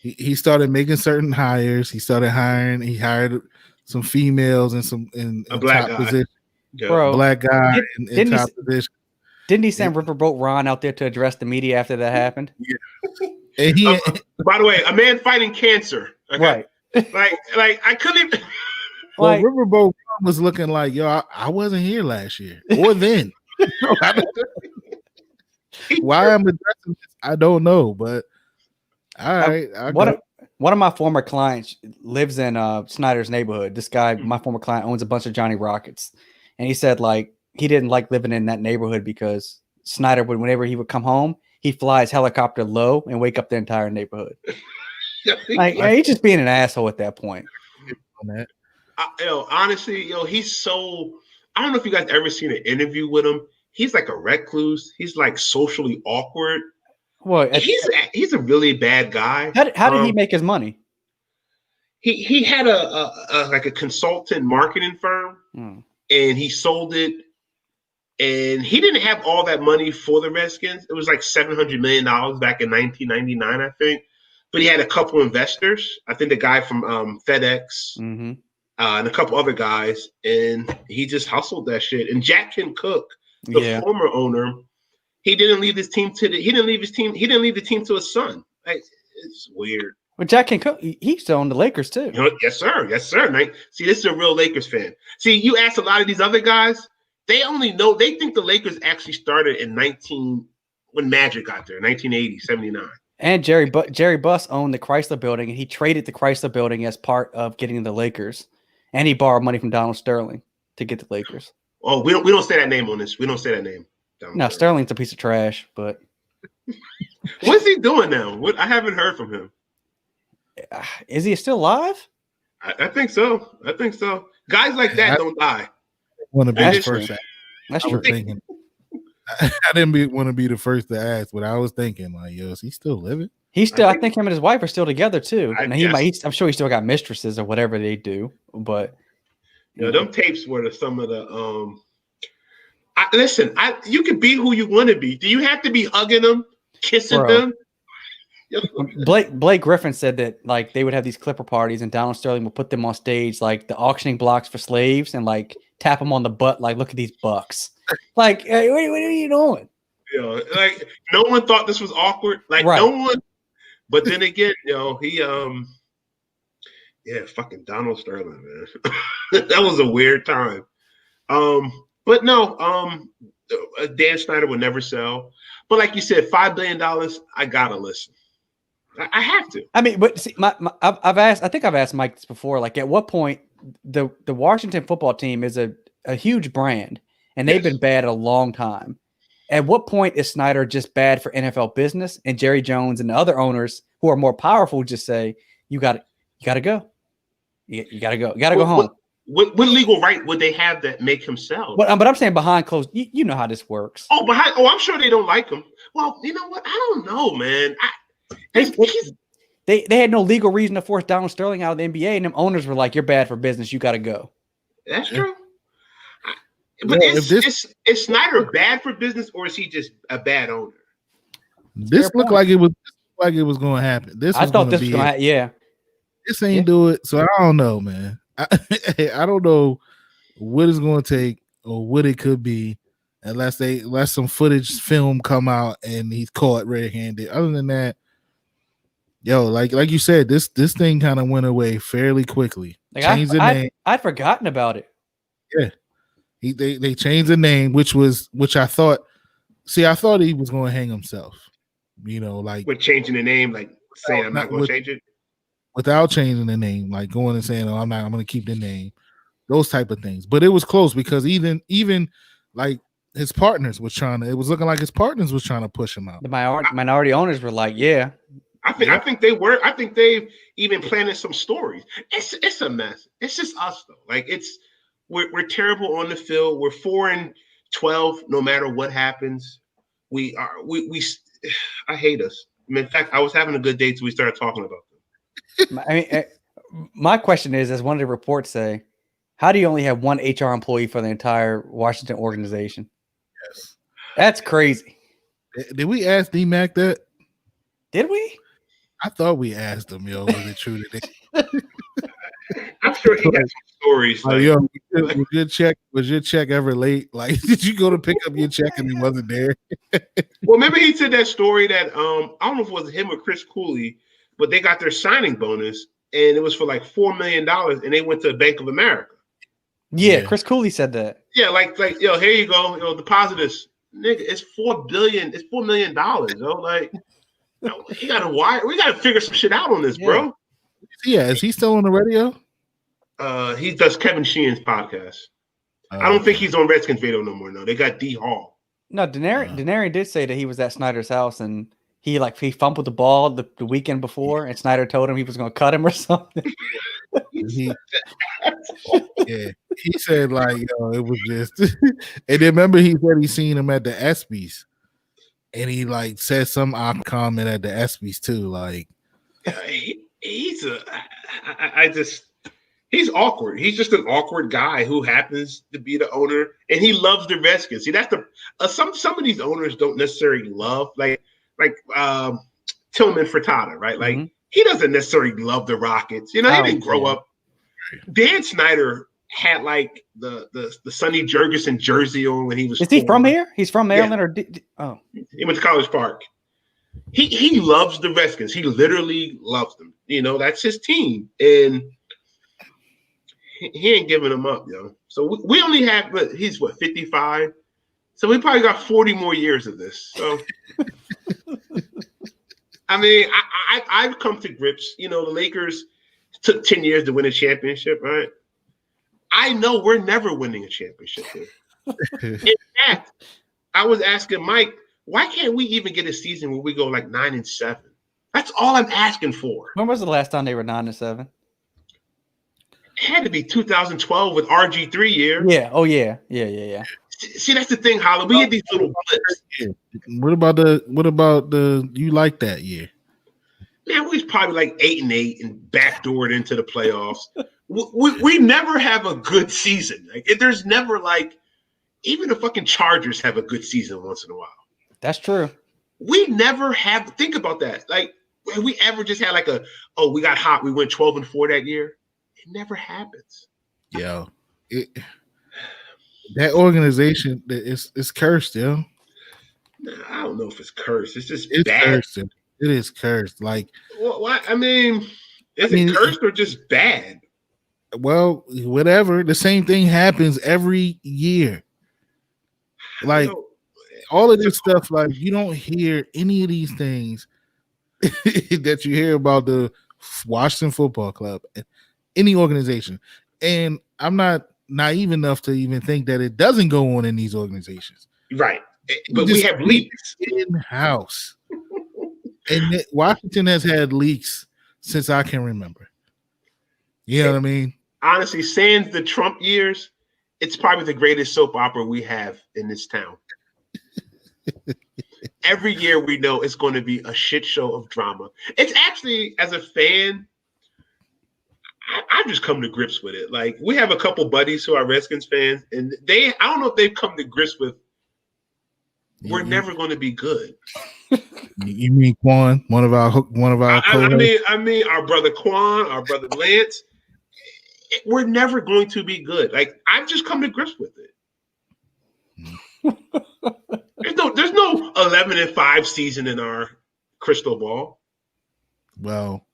He started making certain hires. He started hiring. He hired some females and in black top guy. position. Yeah. Bro, black guy in top position. Didn't he send Riverboat Ron out there to address the media after that happened? Yeah. And by the way, a man fighting cancer. Okay? Right. like I couldn't even. Well, Riverboat Ron was looking like, yo, I wasn't here last year or then. Why I'm addressing this, I don't know, but all right. One of my former clients lives in Snyder's neighborhood. This guy, my former client, owns a bunch of Johnny Rockets, and he said like he didn't like living in that neighborhood because Snyder would, whenever he would come home, he'd fly his helicopter low and wake up the entire neighborhood. He's just being an asshole at that point. Honestly, he's so. I don't know if you guys ever seen an interview with him. He's like a recluse. He's like socially awkward. Well, he's a really bad guy. How did he make his money? He had a consultant marketing firm, and he sold it. And he didn't have all that money for the Redskins. It was like $700 million back in 1999, I think. But he had a couple investors. I think the guy from FedEx and a couple other guys, and he just hustled that shit. And Jack Kent Cook, the former owner, he didn't leave his team to he didn't leave the team to his son. Like, it's weird. Well, Jack Kent Cook, he still owned the Lakers too. Yes, sir. Yes, sir. See, this is a real Lakers fan. See, you ask a lot of these other guys, they think the Lakers actually started in when Magic got there, 1980, 79. And Jerry Buss owned the Chrysler Building, and he traded the Chrysler Building as part of getting the Lakers, and he borrowed money from Donald Sterling to get the Lakers. Oh, we don't say that name on this. We don't say that name. No, Sterling's a piece of trash, but what's he doing now? I haven't heard from him. Is he still alive? I think so. Guys like that don't die. Want to be the first? That's I true. was thinking. I didn't want to be the first to ask, but I was thinking, like, yo, is he still living? I think him and his wife are still together too. I'm sure he still got mistresses or whatever they do. But them tapes were some of the. Listen, you can be who you want to be. Do you have to be hugging them, kissing them? Blake Griffin said that like they would have these Clipper parties and Donald Sterling would put them on stage like the auctioning blocks for slaves and like tap them on the butt like, look at these bucks. Like, hey, what are you doing? Like no one thought this was awkward. Like no one. But then again, he fucking Donald Sterling, man. That was a weird time. But no, Dan Snyder would never sell. But like you said, $5 billion, I gotta listen. I have to. I mean, but see, I think I've asked Mike this before. Like, at what point the Washington football team is a huge brand, and they've been bad a long time. At what point is Snyder just bad for NFL business, and Jerry Jones and the other owners who are more powerful just say, "You got to go, you got to go, go home." What legal right would they have that make him sell? But I'm saying behind closed. You know how this works. I'm sure they don't like him. Well, you know what? I don't know, man. They had no legal reason to force Donald Sterling out of the NBA, and them owners were like, "You're bad for business. You got to go." That's true. But is Snyder bad for business, or is he just a bad owner? This looked like it was going to happen. I thought this was going to happen. Yeah. This ain't do it, so I don't know, man. I don't know what it's going to take or what it could be unless some footage film come out and he's caught red-handed. Other than that, like you said, this thing kind of went away fairly quickly. Changed the name. I'd forgotten about it. Yeah. They changed the name, which I thought he was going to hang himself. Like with changing the name, like saying I'm not going to change it. Without changing the name, like going and saying, "Oh, I'm going to keep the name," those type of things. But it was close because even like his partners was it was looking like his partners was trying to push him out. The minority owners were like, "Yeah." I think they were. I think they've even planted some stories. It's a mess. It's just us though. Like we're terrible on the field. We're 4-12 no matter what happens. I hate us. In fact, I was having a good day till we started talking about them. I mean, my question is, as one of the reports say, how do you only have one HR employee for the entire Washington organization? Yes. That's crazy. Did we ask D-Mac that? Did we? I thought we asked him, was it true today? I'm sure he got some stories. Was your check ever late? Like, did you go to pick up your check and he wasn't there? Well, remember he said that story that I don't know if it was him or Chris Cooley, but they got their signing bonus and it was for like $4 million, and they went to Bank of America. Yeah, Chris Cooley said that. Yeah, like here you go, deposit this, nigga. It's $4 billion. It's $4 million. Like, he got to wire. We got to figure some shit out on this, bro. Yeah, is he still on the radio? He does Kevin Sheehan's podcast. I don't think he's on Redskins Radio no more. No, they got D Hall. No, Denarian did say that he was at Snyder's house and he fumbled the ball the weekend before, and Snyder told him he was going to cut him or something. He said like, it was just. And then remember, he said he seen him at the ESPYs, and he like said some odd comment at the ESPYs too. Like, he's awkward. He's just an awkward guy who happens to be the owner, and he loves the Redskins. See, that's some of these owners don't necessarily love like Tillman Furtada, right? Like he doesn't necessarily love the Rockets. He didn't grow up. Dan Snyder had like the Sonny Jurgensen jersey on when he was. Is he from here? He's from Maryland, or he went to College Park. He loves the Redskins. He literally loves them. That's his team, and he ain't giving them up, yo. So we only have, but he's what, 55? So we probably got 40 more years of this. So I mean, I've come to grips. You know, the Lakers took 10 years to win a championship, right? I know we're never winning a championship here. In fact, I was asking Mike, why can't we even get a season where we go like 9-7? That's all I'm asking for. When was the last time they were 9-7? It had to be 2012 with RG3 year. Yeah. Oh yeah. See, that's the thing, Holland. We had these little blips. What about the you like that year? Man, we was probably like 8-8 and backdoored into the playoffs. We never have a good season. Like, there's never like, even the fucking Chargers have a good season once in a while. That's true. We never have. Think about that. Like, have we ever just had like we got hot, we went 12-4 that year? It never happens. Yo, that organization it's cursed, yo. I don't know if it's cursed. It's just It's bad. cursed. It is cursed. Like, what? I mean, is it cursed or just bad? Well, whatever. The same thing happens every year. Like, all of this stuff, like, you don't hear any of these things that you hear about the Washington Football Club, any organization. And I'm not naive enough to even think that it doesn't go on in these organizations. Right. But we have leaks in-house. And Washington has had leaks since I can remember. You know what I mean? Honestly, sans the Trump years, it's probably the greatest soap opera we have in this town. Every year we know it's going to be a shit show of drama. It's actually, as a fan, I've just come to grips with it. Like, we have a couple buddies who are Redskins fans, and I don't know if they've come to grips with, we're never going to be good. You mean Quan, one of our I mean our brother Quan, our brother Lance. We're never going to be good. Like, I've just come to grips with it. There's no 11-5 season in our crystal ball. Well,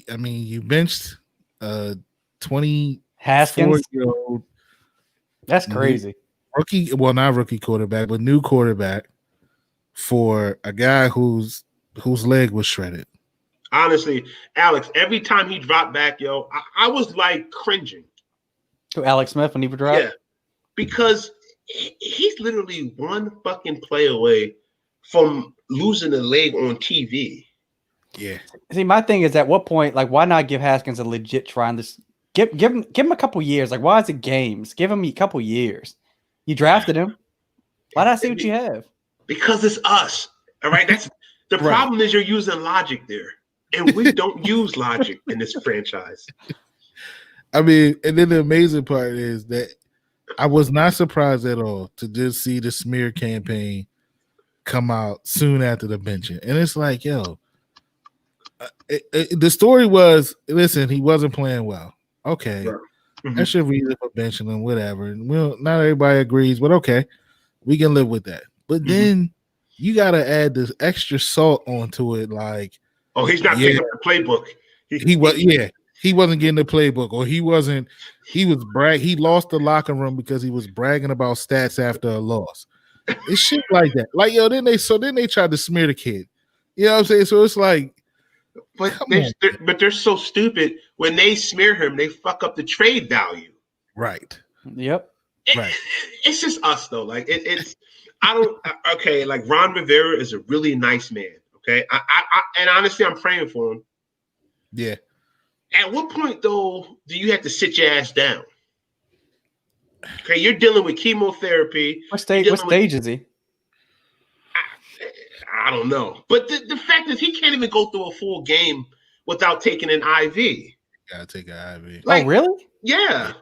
I mean, you benched 20 Haskins. That's crazy. Rookie, well, not rookie quarterback, but new quarterback for a guy whose leg was shredded. Honestly, Alex, every time he dropped back, yo, I was like cringing. To Alex Smith when he would drop? Yeah, because he's literally one fucking play away from losing a leg on TV. Yeah. See, my thing is, at what point, like, why not give Haskins a legit try on this? Give him a couple years. Like, why is it games? Give him a couple years. You drafted him. Why not see what you have? Because it's us. All right. That's the problem. Is you're using logic there. And we don't use logic in this franchise. I mean, and then the amazing part is that I was not surprised at all to just see the smear campaign come out soon after the benching. And it's like, yo, the story was, listen, he wasn't playing well. Okay. Right. Mm-hmm. That's your reason for benching him, whatever. And not everybody agrees, but okay, we can live with that. But then you got to add this extra salt onto it, like, oh, he's not picking up the playbook. He wasn't getting the playbook, or he was he lost the locker room because he was bragging about stats after a loss. It's shit like that. Like, yo, then they tried to smear the kid. You know what I'm saying? So it's like, but they're so stupid. When they smear him, they fuck up the trade value. Right. Yep. It's just us though. Like it's okay, like Ron Rivera is a really nice man. Okay. I and honestly, I'm praying for him. Yeah. At what point though do you have to sit your ass down? Okay, you're dealing with chemotherapy. What stage is he? I don't know. But the fact is he can't even go through a full game without taking an IV. You gotta take an IV. Like, oh, really? Yeah.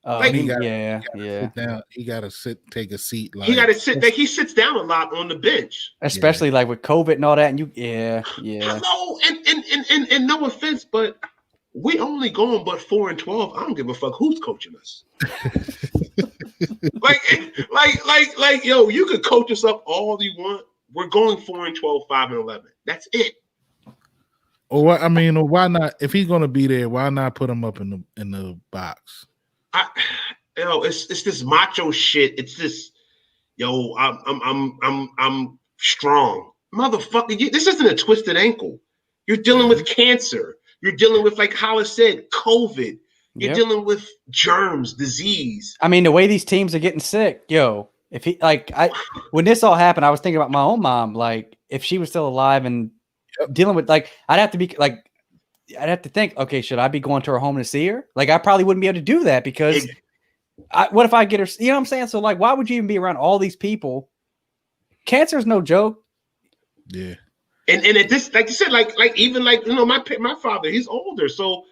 Like, He gotta sit down. He gotta take a seat. Like, he gotta sit. Like, he sits down a lot on the bench, especially like with COVID and all that. And Hello, and no offense, but we only going but 4-12. I don't give a fuck who's coaching us. like, yo, you could coach us up all you want. We're going 4-12, 5-11. That's it. Or what? I mean, or why not? If he's gonna be there, why not put him up in the box? It's this macho shit. It's this, I'm strong, motherfucker. This isn't a twisted ankle. You're dealing with cancer. You're dealing with, like Hollis said, COVID. You're dealing with germs, disease. I mean, the way these teams are getting sick, if he when this all happened, I was thinking about my own mom. Like, if she was still alive and dealing with, like, I'd have to think, okay, should I be going to her home to see her? Like, I probably wouldn't be able to do that because what if I get her? You know what I'm saying? So, like, why would you even be around all these people? Cancer is no joke. Yeah. And it just, like you said, like even like, my father, he's older, so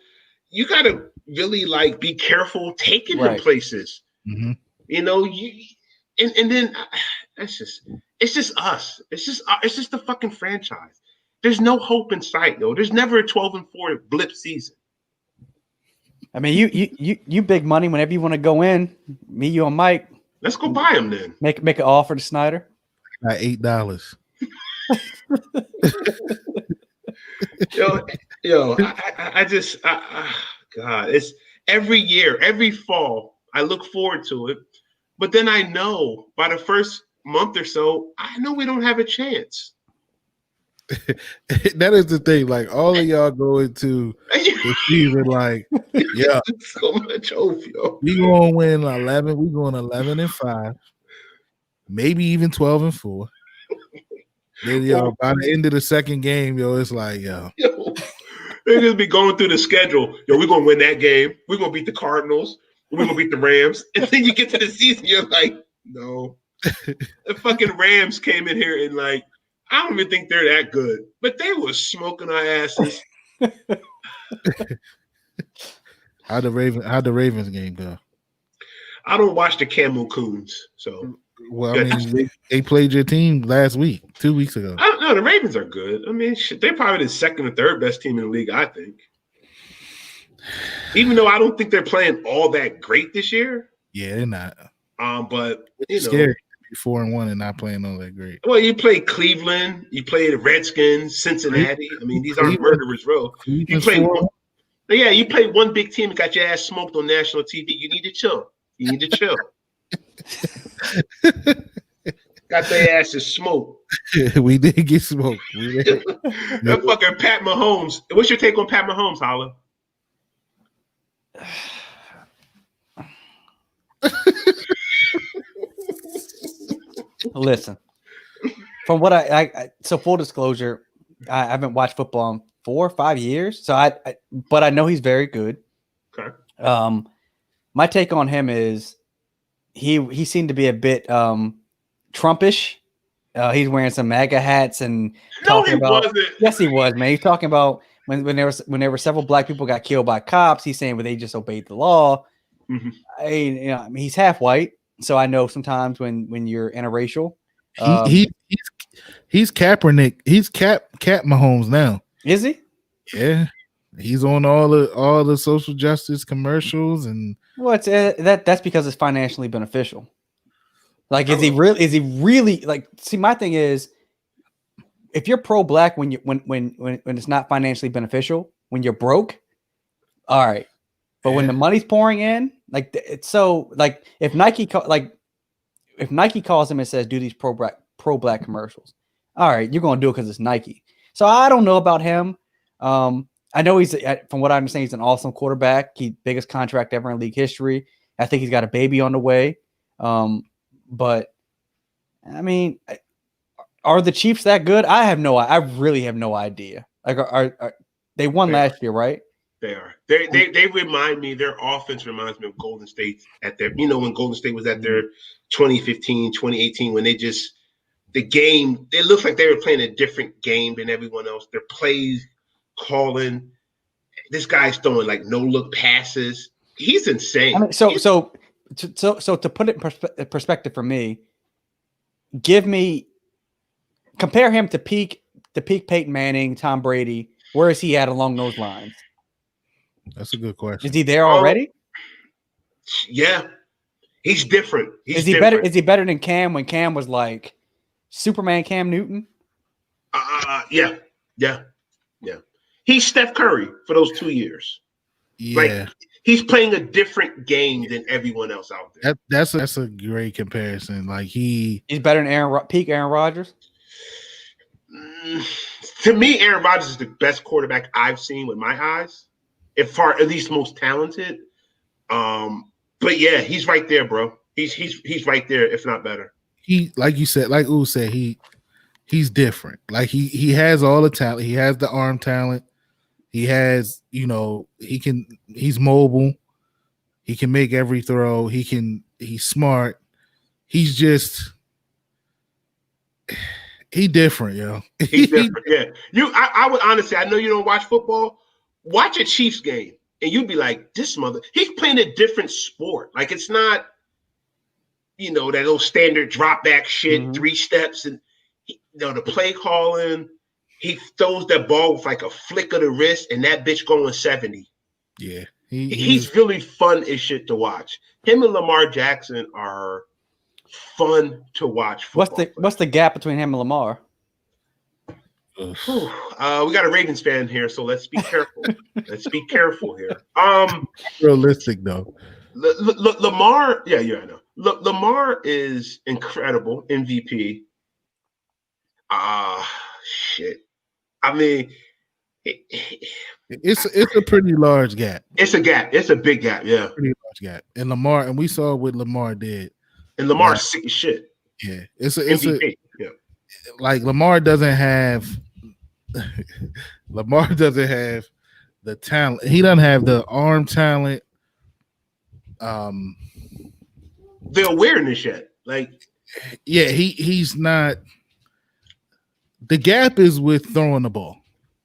you gotta really like be careful taking him places. Mm-hmm. And then it's just us. It's just the fucking franchise. There's no hope in sight, though. There's never a 12-4 blip season. I mean, you big money. Whenever you want to go in, me, you, and Mike. Let's go buy him then. Make an offer to Snyder. $8. God, it's every year, every fall, I look forward to it. But then I know by the first month or so, I know we don't have a chance. That is the thing. Like, all of y'all go into the season like, yeah, so much hope, yo. We gonna win 11. We going 11-5, maybe even 12-4. Then by the end of the second game, it's like, they just be going through the schedule. We're gonna win that game. We're gonna beat the Cardinals. We're gonna beat the Rams. And then you get to the season, you're like, no. The fucking Rams came in here and, like, I don't even think they're that good, but they were smoking our asses. How'd the Ravens game go? I don't watch the Camel Coons, so. Well, I mean, they played your team last week, 2 weeks ago. I don't know. The Ravens are good. I mean, they're probably the second or third best team in the league, I think. Even though I don't think they're playing all that great this year. Yeah, they're not. But it's scary to be 4-1 and not playing all that great. Well, you play Cleveland, you play the Redskins, Cincinnati. I mean, these aren't murderers, bro. You play one big team and got your ass smoked on national TV. You need to chill. Got their asses smoked. We did get smoked. That fucking Pat Mahomes. What's your take on Pat Mahomes, Holla? Listen, from what so full disclosure, I haven't watched football in 4 or 5 years. So but I know he's very good. Okay. My take on him is he seemed to be a bit Trumpish. He's wearing some MAGA hats and talking about. Wasn't. Yes, he was, man. He's talking about when there were several black people got killed by cops. He's saying, well, they just obeyed the law. Mm-hmm. I mean, he's half white, so I know sometimes when you're interracial, he's Kaepernick. He's Cap Mahomes now. Is he? Yeah, he's on all the social justice commercials and. Well, that's because it's financially beneficial. Like, is he really like? See, my thing is, if you're pro-black when it's not financially beneficial, when you're broke, all right. But when the money's pouring in, like, it's so like if Nike calls him and says do these pro-black commercials, all right, you're gonna do it because it's Nike. So I don't know about him. I know from what I understand, he's an awesome quarterback. Biggest contract ever in league history. I think he's got a baby on the way. But I mean, are the Chiefs that good? I really have no idea. Like, are they won last year, right? They are. They remind me. Their offense reminds me of Golden State at their. When Golden State was at their 2015, 2018, when the game. It looks like they were playing a different game than everyone else. Their plays. Calling, this guy's throwing like no look passes. He's insane. I mean, so to put it in perspective for me, compare him to peak Peyton Manning, Tom Brady. Where is he at along those lines? That's a good question. Is he there already? Yeah, he's different. Is he better? Is he better than Cam when Cam was like Superman Cam Newton? Yeah. He's Steph Curry for those 2 years. Yeah, like he's playing a different game than everyone else out there. that's a great comparison. Like he's better than peak Aaron Rodgers. To me, Aaron Rodgers is the best quarterback I've seen with my eyes, at least most talented. But yeah, he's right there, bro. He's right there, if not better. He, like you said, like Ooh said, he's different. Like he has all the talent. He has the arm talent. He has, he's mobile. He can make every throw. He's smart. He's different, yo. He's different, yeah. I would honestly, I know you don't watch football. Watch a Chiefs game, and you'd be like, he's playing a different sport. Like, it's not, that old standard drop back shit, 3 steps, and the play calling. He throws that ball with like a flick of the wrist, and that bitch going 70. Yeah, he's really fun as shit to watch. Him and Lamar Jackson are fun to watch. What's the gap between him and Lamar? We got a Ravens fan here, so let's be careful. Let's be careful here. Realistic though. Lamar, I know. Lamar is incredible, MVP. Shit. I mean, it's a pretty large gap. It's a gap. It's a big gap. Yeah, pretty large gap. And Lamar, and we saw what Lamar did. And Lamar's sick as shit. Yeah, it's MVP. Like Lamar doesn't have the talent. He doesn't have the arm talent. The awareness yet. Like, yeah, he's not. The gap is with throwing the ball.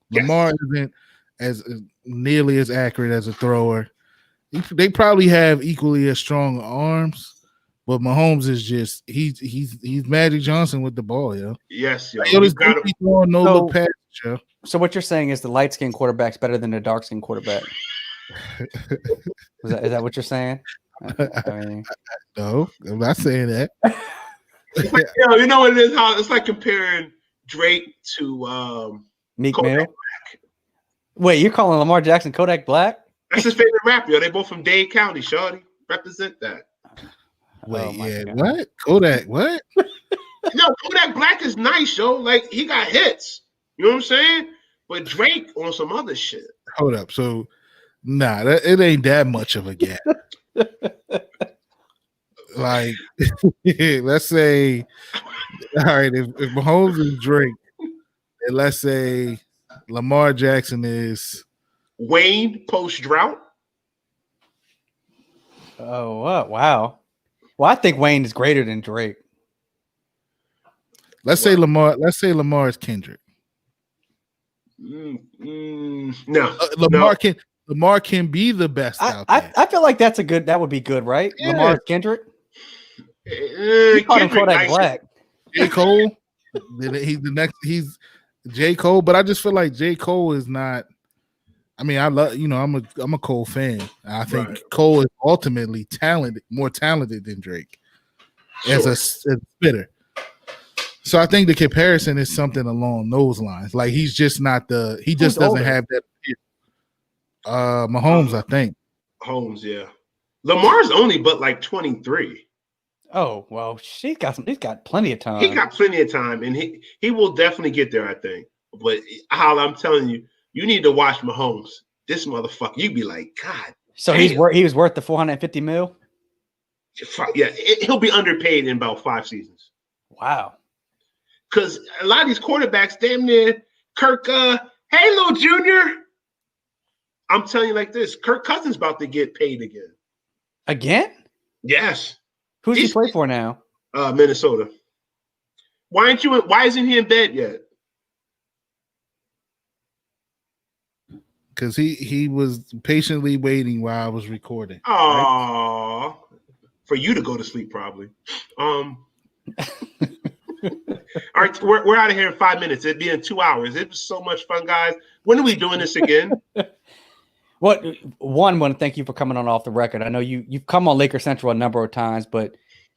Yes. Lamar isn't as nearly as accurate as a thrower. They probably have equally as strong arms, but Mahomes is just he's Magic Johnson with the ball, yo. Yes, yo. Throwing no look pass, yo. So what you're saying is the light skinned quarterback's better than the dark skinned quarterback. Is that what you're saying? I mean, no, I'm not saying that. You know what it is? It's like comparing Drake to Meek Mill. Wait, you're calling Lamar Jackson Kodak Black? That's his favorite rapper. Yo. They both from Dade County, shorty. Represent that. Wait, what? Kodak, what? No, Kodak Black is nice, yo. Like, he got hits. You know what I'm saying? But Drake on some other shit. Hold up. So, it ain't that much of a gap. Like, let's say, all right, if Mahomes is Drake, and let's say Lamar Jackson is Wayne post drought. Oh, wow. Well, I think Wayne is greater than Drake. Let's say Lamar is Kendrick. No, Lamar can be the best out there. I feel like that would be good, right? Yeah. Lamar is Kendrick. You call him Kodak Black. J. Cole. He's J. Cole, but I just feel like J. Cole is not. I mean, I love, I'm a Cole fan. I think Cole is ultimately more talented than Drake as a spitter. So I think the comparison is something along those lines. Like, he's just not he just doesn't have that. Mahomes, I think. Mahomes, yeah. Lamar's only but like 23. Oh, well, he's got plenty of time. He got plenty of time, and he will definitely get there, I think. But how I'm telling you, you need to watch Mahomes. This motherfucker, you'd be like, God. So he was worth the $450 million? Yeah, he'll be underpaid in about 5 seasons. Wow. Because a lot of these quarterbacks, damn near Kirk, hey, little junior. I'm telling you like this, Kirk Cousins about to get paid again. Again? Yes. Who's he play for now? Minnesota. Why isn't he in bed yet? Because he was patiently waiting while I was recording. Oh, right? For you to go to sleep, probably. All right, we're out of here in 5 minutes. It'd be in 2 hours. It was so much fun, guys. When are we doing this again? Well, one, want to thank you for coming on Off the Record. I know you've come on Laker Central a number of times, but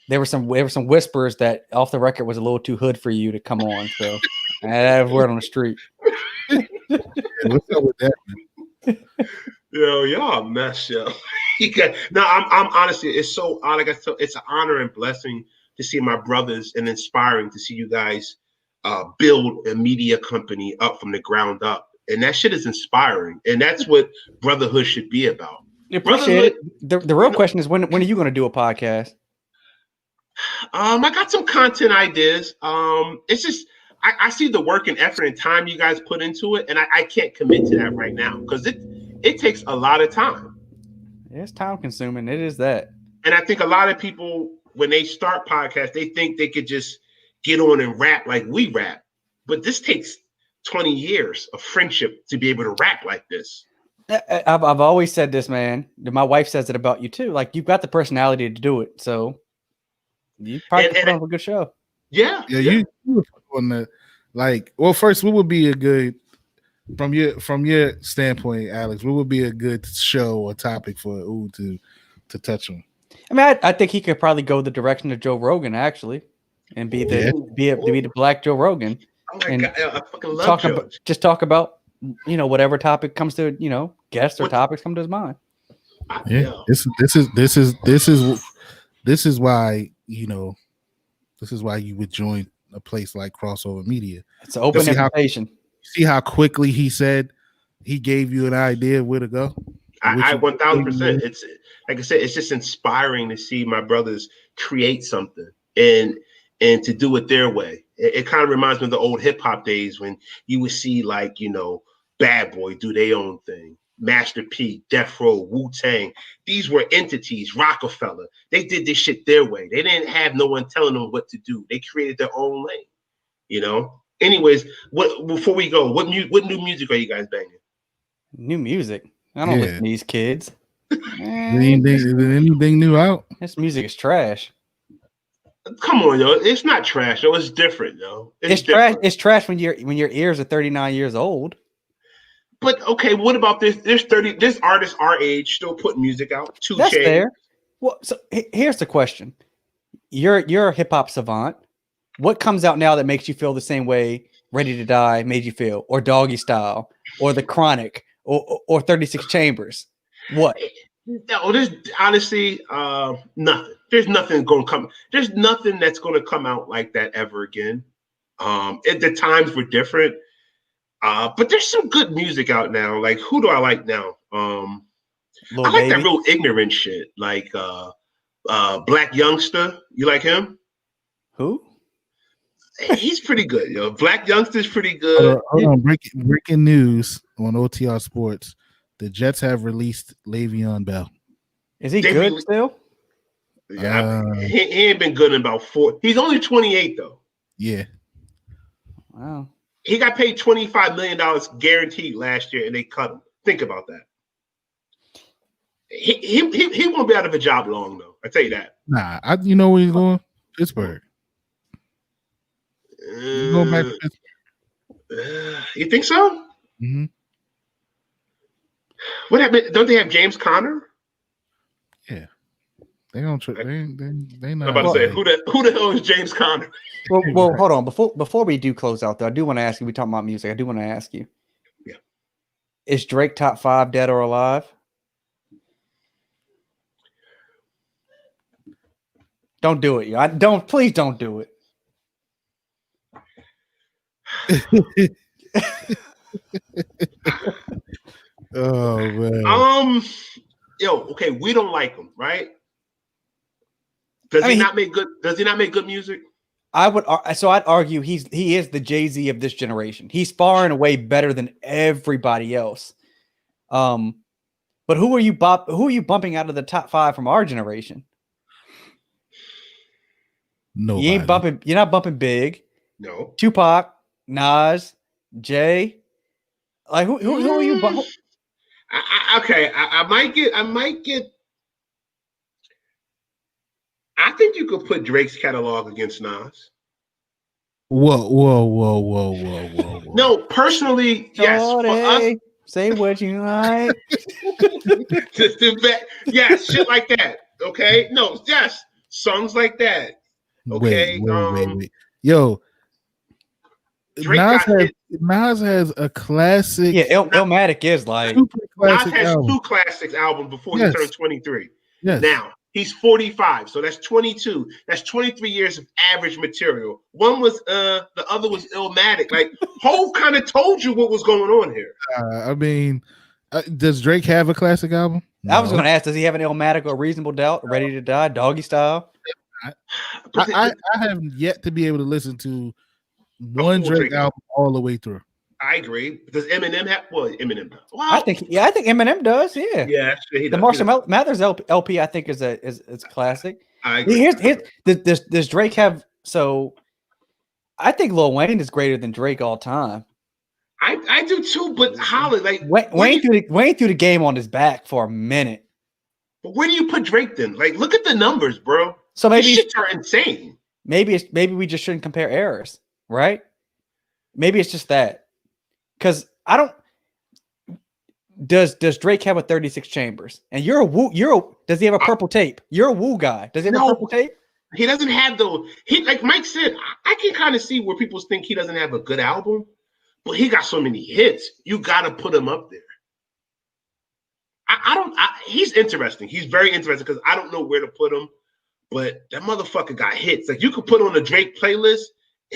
there were some whispers that Off the Record was a little too hood for you to come on. So that was word on the street. What's up with that, man? Yo, y'all a mess, yo. No, I'm honestly, it's so like I said, it's an honor and blessing to see my brothers and inspiring to see you guys build a media company up from the ground up. And that shit is inspiring. And that's what brotherhood should be about. Appreciate it. The real question is when are you going to do a podcast? I got some content ideas. It's just I see the work and effort and time you guys put into it, and I can't commit to that right now because it takes a lot of time. It's time consuming. It is that. And I think a lot of people, when they start podcasts, they think they could just get on and rap like we rap. But this takes 20 years of friendship to be able to rap like this. I've always said this, man. My wife says it about you too. Like, you've got the personality to do it. So you probably put on a good show. Yeah. You on the well, first, what would be a good from your standpoint, Alex, what would be a good show or topic for Ooh to touch on? I mean, I think he could probably go the direction of Joe Rogan, actually, and be the Black Joe Rogan. Oh my God, I fucking love Joe. Talk about whatever topic comes to guests or topics come to his mind. Yeah, this is why you would join a place like Crossover Media. It's an open invitation. See how quickly he said he gave you an idea of where to go? I 1000%. It's like I said, it's just inspiring to see my brothers create something and to do it their way. It kind of reminds me of the old hip hop days when you would see Bad Boy do their own thing. Master P, Death Row, Wu-Tang. These were entities, Rockefeller. They did this shit their way. They didn't have no one telling them what to do. They created their own lane, Anyways, before we go, what new music are you guys banging? New music? I don't listen to these kids. Anything new out? This music is trash. Come on, yo. It's not trash, though. It's different, yo. It's trash. It's trash when your ears are 39 years old. But okay, what about this? This artist our age still putting music out. That's fair. Well, so here's the question: You're a hip hop savant. What comes out now that makes you feel the same way Ready to Die made you feel, or Doggy Style, or The Chronic, or 36 Chambers? What? No, there's honestly nothing. There's nothing going to come. There's nothing that's going to come out like that ever again. The times were different. But there's some good music out now. Like, who do I like now? I like that real ignorant shit. Like Black Youngster. You like him? Who? He's pretty good, yo. Black Youngster's pretty good. Hold on. Breaking news on OTR Sports. The Jets have released Le'Veon Bell. Is he good still? Yeah, he ain't been good in about 4. He's only 28 though. Yeah. Wow. He got paid $25 million guaranteed last year, and they cut him. Think about that. He won't be out of a job long, though. I tell you that. Nah, you know where he's going? Pittsburgh. He's going back to Pittsburgh. You think so? Mm-hmm. What happened? Don't they have James Conner? Yeah. They don't. They not. I'm about to say who the hell is James Conner? Well, hold on. Before we do close out, though, I do want to ask you. We talking about music. I do want to ask you. Yeah. Is Drake top 5 dead or alive? Don't do it, yo. Please don't do it. Oh man. Okay, we don't like him, right? Does he not make good music? I'd argue he is the Jay-Z of this generation. He's far and away better than everybody else. But who are you bumping out of the top 5 from our generation? No, you're not bumping Big. No. Tupac, Nas, Jay. Like who are you bumping? I might get. I think you could put Drake's catalog against Nas. Whoa. No, personally, yes. For us, say what you like. Just yes, shit like that. Okay, no, yes, songs like that. Okay, wait. Yo, Drake Nas has a classic. Yeah, Illmatic is like super Nas classic has album. 2 classics albums before he Yes. turned 23. Yes. Now he's 45, so that's 22. That's 23 years of average material. One was the other was Illmatic. Like Hov kind of told you what was going on here. I mean, does Drake have a classic album? I was No. going to ask, does he have an Illmatic or Reasonable Doubt, Ready to Die, Doggy Style? I have yet to be able to listen to one full Drake Drake album all the way through. I agree. Does Eminem have? Well, Eminem does. Wow. I think Eminem does. Yeah. Yeah, he The does. Marshall Mathers LP, I think is classic. I agree. Does Drake have? So, I think Lil Wayne is greater than Drake all time. I do too, but Holly, like Wayne threw the game on his back for a minute. But where do you put Drake then? Like, look at the numbers, bro. So maybe these shits are insane. Maybe we just shouldn't compare errors, right? Maybe it's just that. Because I don't. Does Drake have a 36 chambers? And does he have a purple tape? You're a woo guy. Does he have a purple tape? He doesn't have he like Mike said, I can kind of see where people think he doesn't have a good album, but he got so many hits. You gotta put him up there. He's interesting. He's very interesting because I don't know where to put him, but that motherfucker got hits. Like you could put on a Drake playlist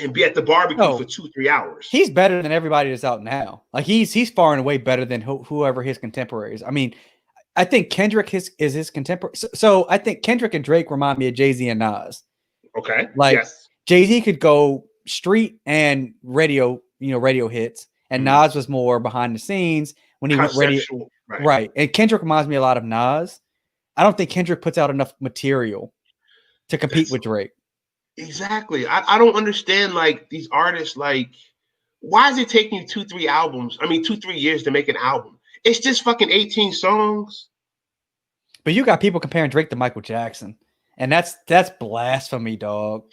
and be at the barbecue for 2-3 hours. He's better than everybody that's out now. Like he's far and away better than whoever his contemporaries. I mean, I think Kendrick is his contemporary. So I think Kendrick and Drake remind me of Jay-Z and Nas. Okay. Like yes. Jay-Z could go street and radio hits, and Nas was more behind the scenes when he went radio. Right. And Kendrick reminds me a lot of Nas. I don't think Kendrick puts out enough material to compete with Drake. Exactly. I don't understand like these artists, like, why is it taking you 2-3 years to make an album? It's just fucking 18 songs. But you got people comparing Drake to Michael Jackson. And that's blasphemy, dog.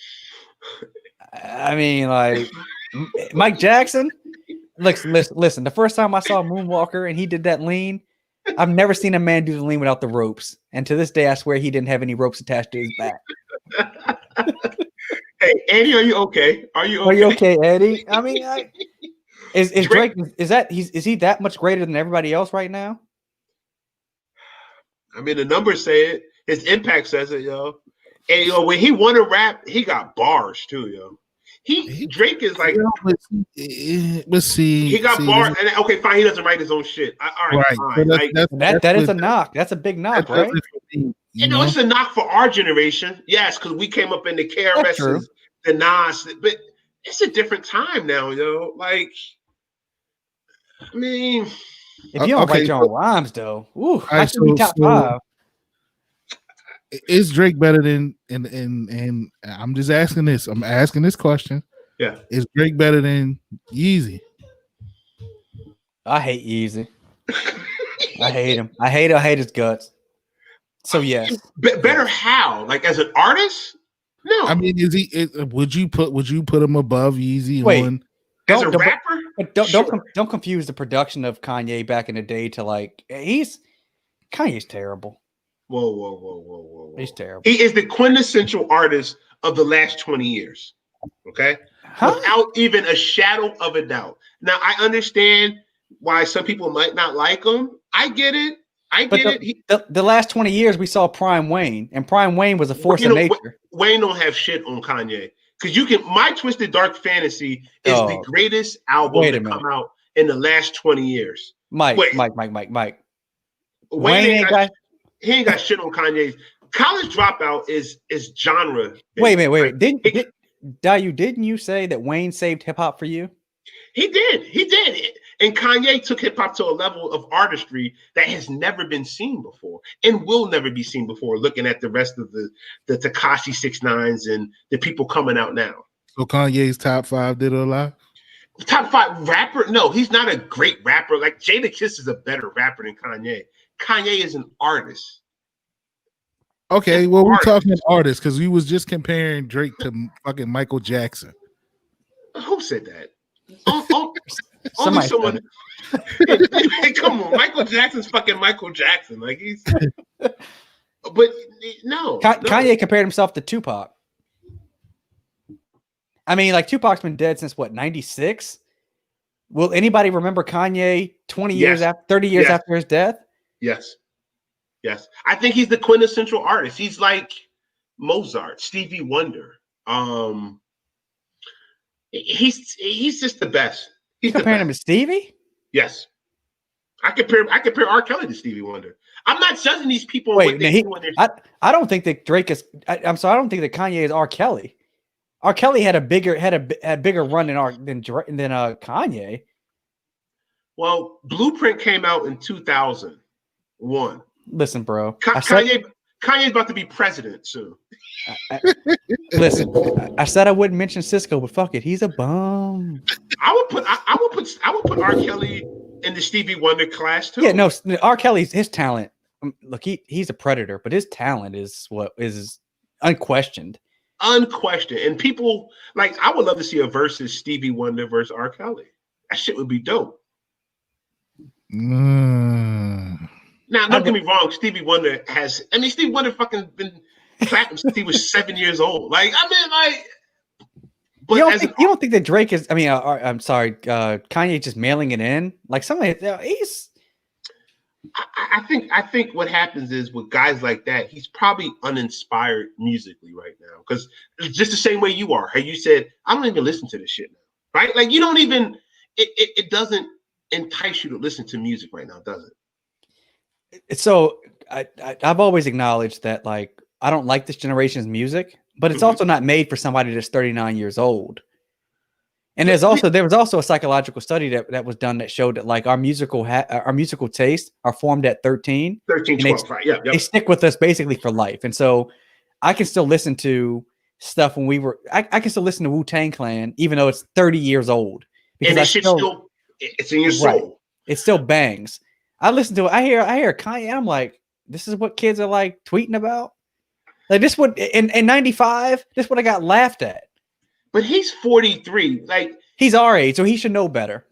I mean, like Mike Jackson. Listen, the first time I saw Moonwalker and he did that lean, I've never seen a man do the lean without the ropes. And to this day, I swear he didn't have any ropes attached to his back. Hey, Eddie, are you okay? Are you okay, Eddie? I mean, is Drake is he that much greater than everybody else right now? I mean, the numbers say it. His impact says it, yo. And yo, when he won a rap, he got bars too, yo. Drake is like, let's see. He got bars, and okay, fine. He doesn't write his own shit. All right, fine. That is a knock. That's a big knock, right? It's a knock for our generation, yes, because we came up in the KRS, the Nas, but it's a different time now, yo. Like, I mean, if you don't write your own rhymes, though, I should be top 5. Is Drake better than and I'm just asking this. I'm asking this question. Yeah. Is Drake better than Yeezy? I hate Yeezy. I hate him. I hate his guts. So yes. Better how? Like as an artist? No. I mean, would you put him above Yeezy on as a rapper? Don't confuse the production of Kanye back in the day to like Kanye's terrible. Whoa. He's terrible. He is the quintessential artist of the last 20 years. Okay? Without even a shadow of a doubt. Now, I understand why some people might not like him. I get it. The last 20 years, we saw Prime Wayne, and Prime Wayne was a force of nature. Wayne don't have shit on Kanye. Because My Twisted Dark Fantasy is the greatest album to come out in the last 20 years. Mike. Wayne he ain't got shit on Kanye's. College Dropout is genre. Wait. Didn't you say that Wayne saved hip hop for you? He did. And Kanye took hip hop to a level of artistry that has never been seen before and will never be seen before. Looking at the rest of the Tekashi 6ix9ines and the people coming out now. So Kanye's top 5 did a lot. Top 5 rapper? No, he's not a great rapper. Like Jadakiss is a better rapper than Kanye. Kanye is an artist. Okay, well, we're talking artists because we was just comparing Drake to fucking Michael Jackson. Who said that? Only someone. Hey, come on, Michael Jackson's fucking Michael Jackson. Like he's. But no. Kanye compared himself to Tupac. I mean, like Tupac's been dead since what, 96? Will anybody remember Kanye 20 years Yes. after 30 years Yes. after his death? Yes. Yes. I think he's the quintessential artist. He's like Mozart, Stevie Wonder. He's just the best. You He's the comparing him to best. Stevie? Yes. I compare R. Kelly to Stevie Wonder. I'm not judging these people. Wait, what they do when I don't think that Drake is. I'm sorry, I don't think that Kanye is R. Kelly. R. Kelly had a bigger run than Kanye. Well, Blueprint came out in 2001. Listen, bro. Kanye's about to be president soon. Listen, I said I wouldn't mention Cisco, but fuck it, he's a bum. I would put R. Kelly in the Stevie Wonder class too. Yeah, no, R. Kelly's his talent. Look, he's a predator, but his talent is what is unquestioned. Unquestioned. And people like I would love to see a versus Stevie Wonder versus R. Kelly. That shit would be dope. Now, don't get me wrong. Stevie Wonder Stevie Wonder fucking been clapping since he was 7 years old. Like, I mean, like, but you don't think that Drake is? I mean, I'm sorry, Kanye just mailing it in. Like somebody, he's. I think what happens is with guys like that, he's probably uninspired musically right now because it's just the same way you are. How you said, I don't even listen to this shit now, right? Like you don't even. It doesn't entice you to listen to music right now, does it? So I've always acknowledged that like I don't like this generation's music, but it's also not made for somebody that's 39 years old. And there was also a psychological study that was done that showed that like our musical tastes are formed at 13. 12, right? Yeah, they stick with us basically for life. And so I can still listen to stuff when we were. I can still listen to Wu-Tang Clan even though it's 30 years old. Because that shit it's in your soul. Right. It still bangs. I listen to it. I hear Kanye. And I'm like, this is what kids are like tweeting about. Like this would in 95. This would have got laughed at. But he's 43. Like he's our age, so he should know better.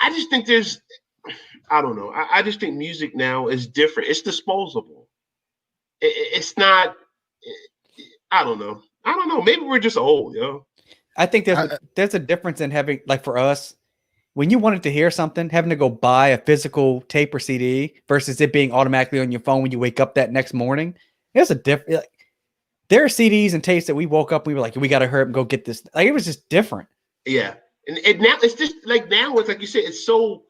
I just think I don't know. I just think music now is different. It's disposable. It's not. I don't know. Maybe we're just old, yo. I think there's a difference in having, like for us, when you wanted to hear something, having to go buy a physical tape or CD versus it being automatically on your phone when you wake up that next morning. There's a difference. Like, there are CDs and tapes that we woke up, we were like, we got to hurry up and go get this. Like it was just different. Yeah, and now it's just like now it's like you said, it's so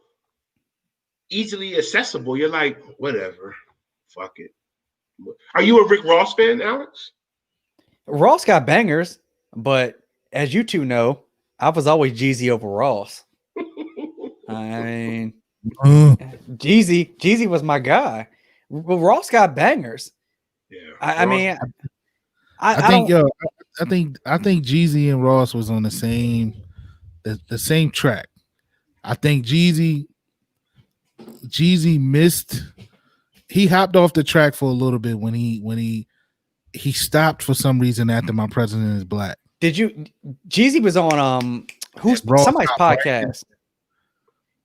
easily accessible. You're like, whatever, fuck it. Are you a Rick Ross fan, Alex? Ross got bangers, but as you two know, I was always Jeezy over Ross. I mean, Jeezy was my guy. Well, Ross got bangers. Yeah, I mean, I think Jeezy and Ross was on the same track. I think Jeezy missed. He hopped off the track for a little bit when he stopped for some reason after My President Is Black. Jeezy was on somebody's podcast.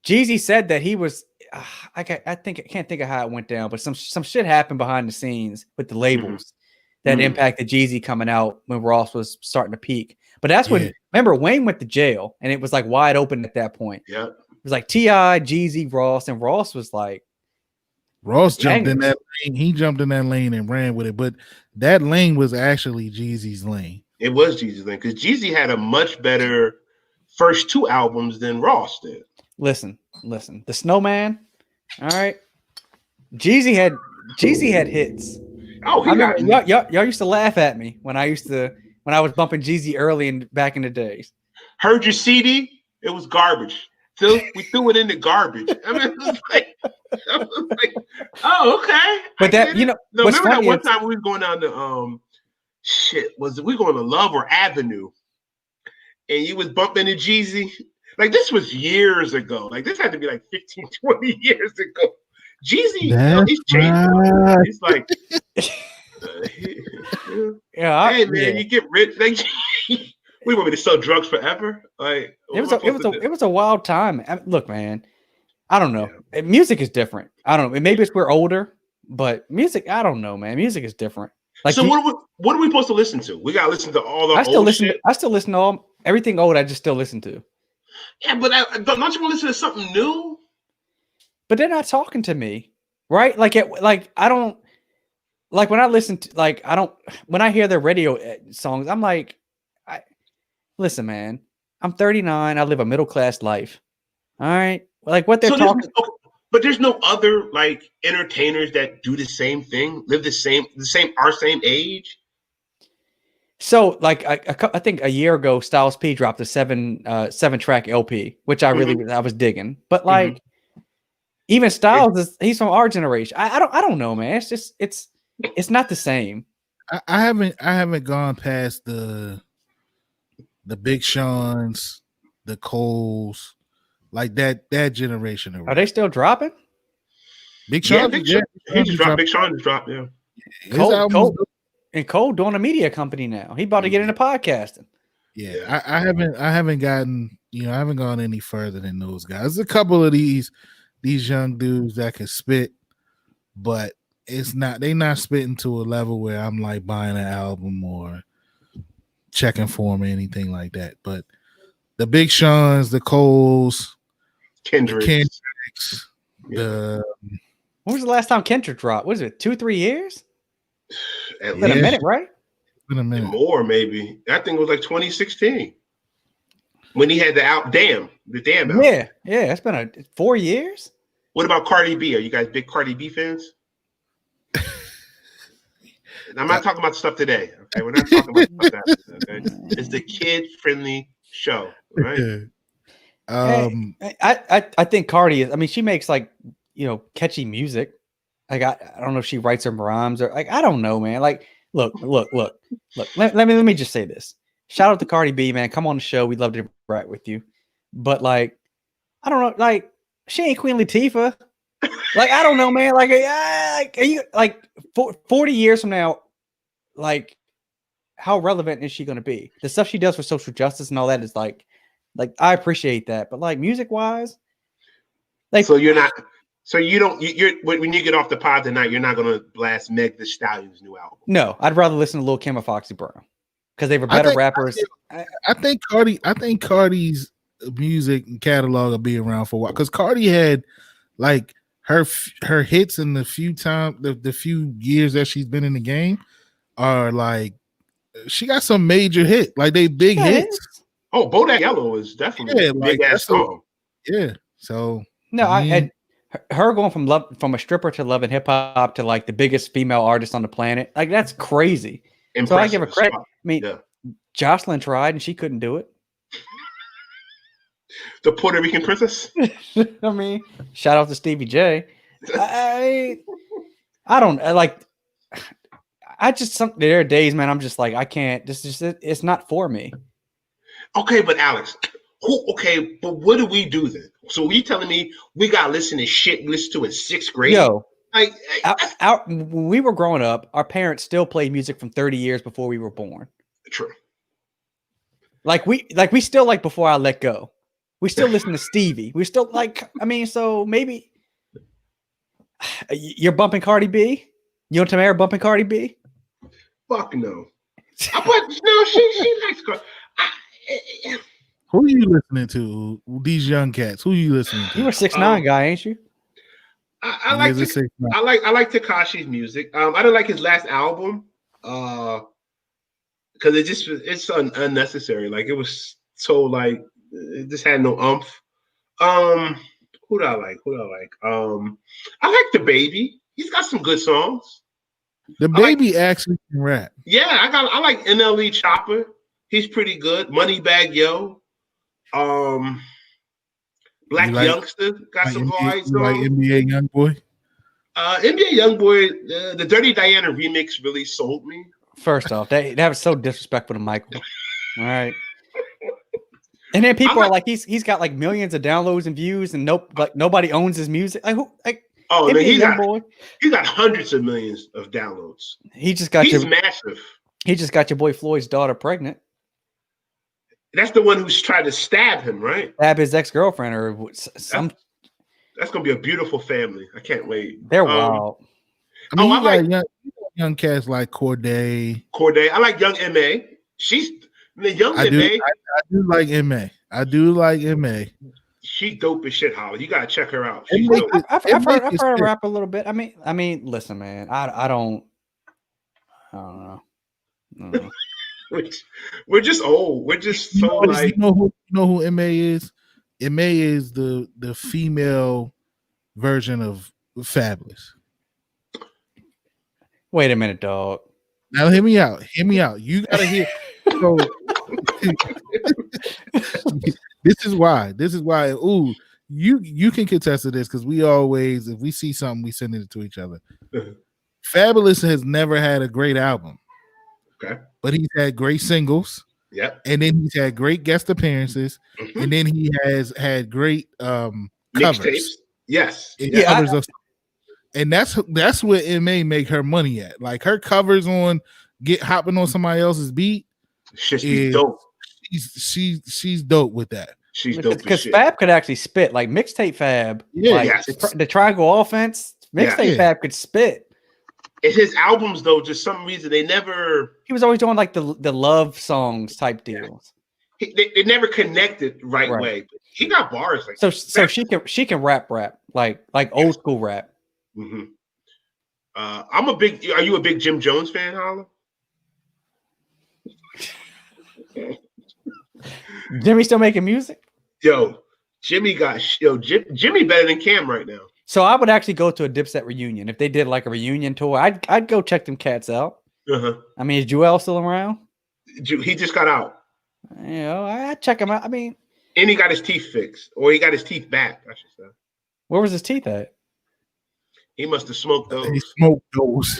Jeezy said that he was I can't think of how it went down, but some shit happened behind the scenes with the labels that impacted Jeezy coming out when Ross was starting to peak. But that's when remember Wayne went to jail and it was like wide open at that point. Yeah. It was like T.I., Jeezy, Ross, and Ross was like jumped in that lane. He jumped in that lane and ran with it, but that lane was actually Jeezy's lane. It was Jeezy's lane because Jeezy had a much better first two albums than Ross did. Listen. The Snowman. All right. Jeezy had hits. Oh, y'all used to laugh at me when I was bumping Jeezy early and back in the days. Heard your CD? It was garbage. We threw it in the garbage. I mean, it was like, oh, okay. But that no, remember that one time we was going down to we going to Love or Avenue, and you was bumping into Jeezy. Like this was years ago. Like this had to be like 15, 20 years ago. Jeezy, he's changed. Right. He's like, hey man, you get rich. Like, we want me to sell drugs forever. Like it was a wild time. I mean, look, man, I don't know. Yeah. Music is different. I don't know. Maybe it's we're older, but music, I don't know, man. Music is different. Like, so what are we supposed to listen to? We gotta listen to all the old shit. I still listen to everything old. I just still listen to. Yeah, but don't you want to listen to something new? But they're not talking to me, right? Like I don't like when I listen to when I hear their radio songs, I'm like, listen, man, I'm 39. I live a middle class life. All right, like what they're So talking. but there's no other like entertainers that do the same thing, live our same age. So like I think a year ago, Styles P dropped a 7-track LP, which I was digging. But like even Styles he's from our generation. I don't know, man. It's just it's not the same. I haven't gone past the Big Sean's, the Coles, like that generation. Are they still dropping? Big Sean, Big Sean just dropped. Yeah, Cole doing a media company now. He about to get into podcasting. Yeah, I haven't gotten, I haven't gone any further than those guys. There's a couple of these young dudes that can spit, but they not spitting to a level where I'm like buying an album or checking for them or anything like that. But the Big Sean's, the Coles, Kendricks. When was the last time Kendrick dropped? Was it 2-3 years? It's been a minute, right? It's been a minute. More, maybe. I think it was like 2016 when he had the album. The Damn album. Yeah. It's been 4 years. What about Cardi B? Are you guys big Cardi B fans? I'm not talking about stuff today. Okay, we're not talking about that. Okay, it's the kid-friendly show, right? I think Cardi is. I mean, she makes like catchy music. Like I don't know if she writes her rhymes or like I don't know, man. Like look. Let me just say this. Shout out to Cardi B, man. Come on the show. We'd love to interact with you. But like, I don't know. Like she ain't Queen Latifah. Like I don't know, man. Like are you like 40 years from now? Like how relevant is she going to be? The stuff she does for social justice and all that is like I appreciate that, but like music wise, like so you're not. So you're when you get off the pod tonight, you're not gonna blast Meg Thee Stallion's new album. No, I'd rather listen to Lil Kim or Foxy Brown because they were better rappers. I think Cardi's music and catalog will be around for a while because Cardi had like her hits in the few years that she's been in the game are like she got some major hit, like they big hits. Oh, Bodak Yellow is definitely a big ass song. So no, I had her going from a stripper to love and hip hop to like the biggest female artist on the planet. Like that's crazy. Impressive. So I give her credit. I mean, Jocelyn tried and she couldn't do it. The Puerto Rican princess. I mean, shout out to Stevie J. I don't like. There are days, man. I'm just like I can't. It's not for me. Okay, but Alex, but what do we do then? So you telling me we got to listen to shit we listened to in 6th grade? Yo, when we were growing up, our parents still played music from 30 years before we were born. True. Like we still like Before I Let Go. We still listen to Stevie. We still like. I mean, so maybe you're bumping Cardi B. You and Tamara bumping Cardi B? Fuck no. But no, she likes Cardi. Who are you listening to? These young cats. Who are you listening to? You were 6ix9ine guy, ain't you? I like Tekashi's music. I didn't like his last album because it's unnecessary. Like it was so like it just had no umph. Who do I like? I like the Baby. He's got some good songs. The Baby actually can rap. Yeah, I like NLE Chopper. He's pretty good. Moneybag Yo. Black Youngster got some alright songs. Like NBA Youngboy? NBA Youngboy, the Dirty Diana remix really sold me. First off, that was so disrespectful to Michael. All right. And then people are like, he's got like millions of downloads and views, and nobody owns his music. Like who? Like he's got hundreds of millions of downloads. He's massive. He just got your boy Floyd's daughter pregnant. That's the one who's trying to stab him, right? Stab his ex-girlfriend or some. That's gonna be a beautiful family. I can't wait. They're wild. I mean, I like young cats like Corday. I like Young M.A. She's the young M.A. I do like M.A. I do like MA. She dope as shit, Holly. You gotta check her out. It She's make dope. I've heard it her sick. rap a little bit. I mean, listen, man. I don't know. I don't know. We're just old. We're just so like. You know who MA is? MA is the female version of Fabulous. Wait a minute, dog. Now hear me out. Hear me out. You gotta hear. So this is why. Ooh, you can contest to this because we always, if we see something, we send it to each other. Fabulous has never had a great album. Okay. But he's had great singles. Yep. And then he's had great guest appearances. Mhm. And then he has had great covers. Mixtapes. Yes. Covers of, and that's where MA make her money at. Like her covers on hopping on somebody else's beat. She's dope. She's dope with that. She's dope because Fab could actually spit like mixtape Fab. Yeah, like, yes. the triangle offense. Mixtape Fab could spit. And his albums though, just some reason they never. He was always doing like the love songs type deals. They never connected right way. He got bars like so she can rap like old school rap. Mm-hmm. Are you a big Jim Jones fan, Holla? Jimmy still making music? Jimmy better than Cam right now. So I would actually go to a Dipset reunion if they did like a reunion tour. I'd go check them cats out. Uh-huh. I mean, is Joel still around? He just got out. You know, I'd check him out. I mean, and he got his teeth fixed, or he got his teeth back, I should say. Where was his teeth at? He must have smoked those. He smoked those.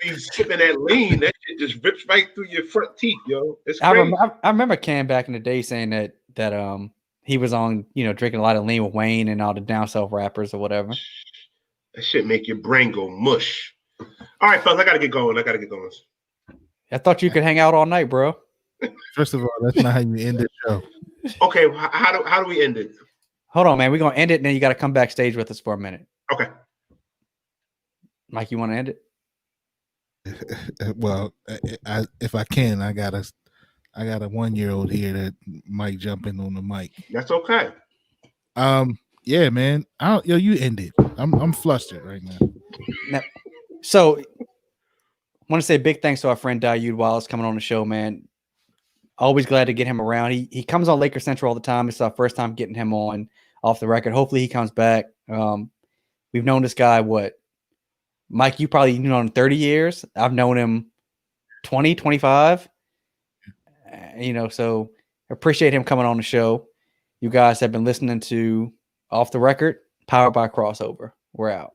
He's sipping that lean. That shit just rips right through your front teeth, yo. It's I crazy. remember Cam back in the day saying that he was on, drinking a lot of lean with Wayne and all the down south rappers or whatever. That shit make your brain go mush. All right, fellas, I gotta get going. I thought you could hang out all night, bro. First of all, that's not how you end the show. Okay, how do we end it? Hold on, man. We're gonna end it, and then you got to come backstage with us for a minute. Okay. Mike, you want to end it? Well, if I can, I got a 1-year-old here that might jump in on the mic. That's okay. Yeah, man. You end it. I'm flustered right now. So, I want to say big thanks to our friend Daoud Wallace coming on the show, man. Always glad to get him around. He comes on Laker Central all the time. It's our first time getting him on off the record. Hopefully he comes back. We've known this guy, Mike, you probably known him 30 years. I've known him 20, 25. So appreciate him coming on the show. You guys have been listening to Off the Record, powered by Crossover. We're out.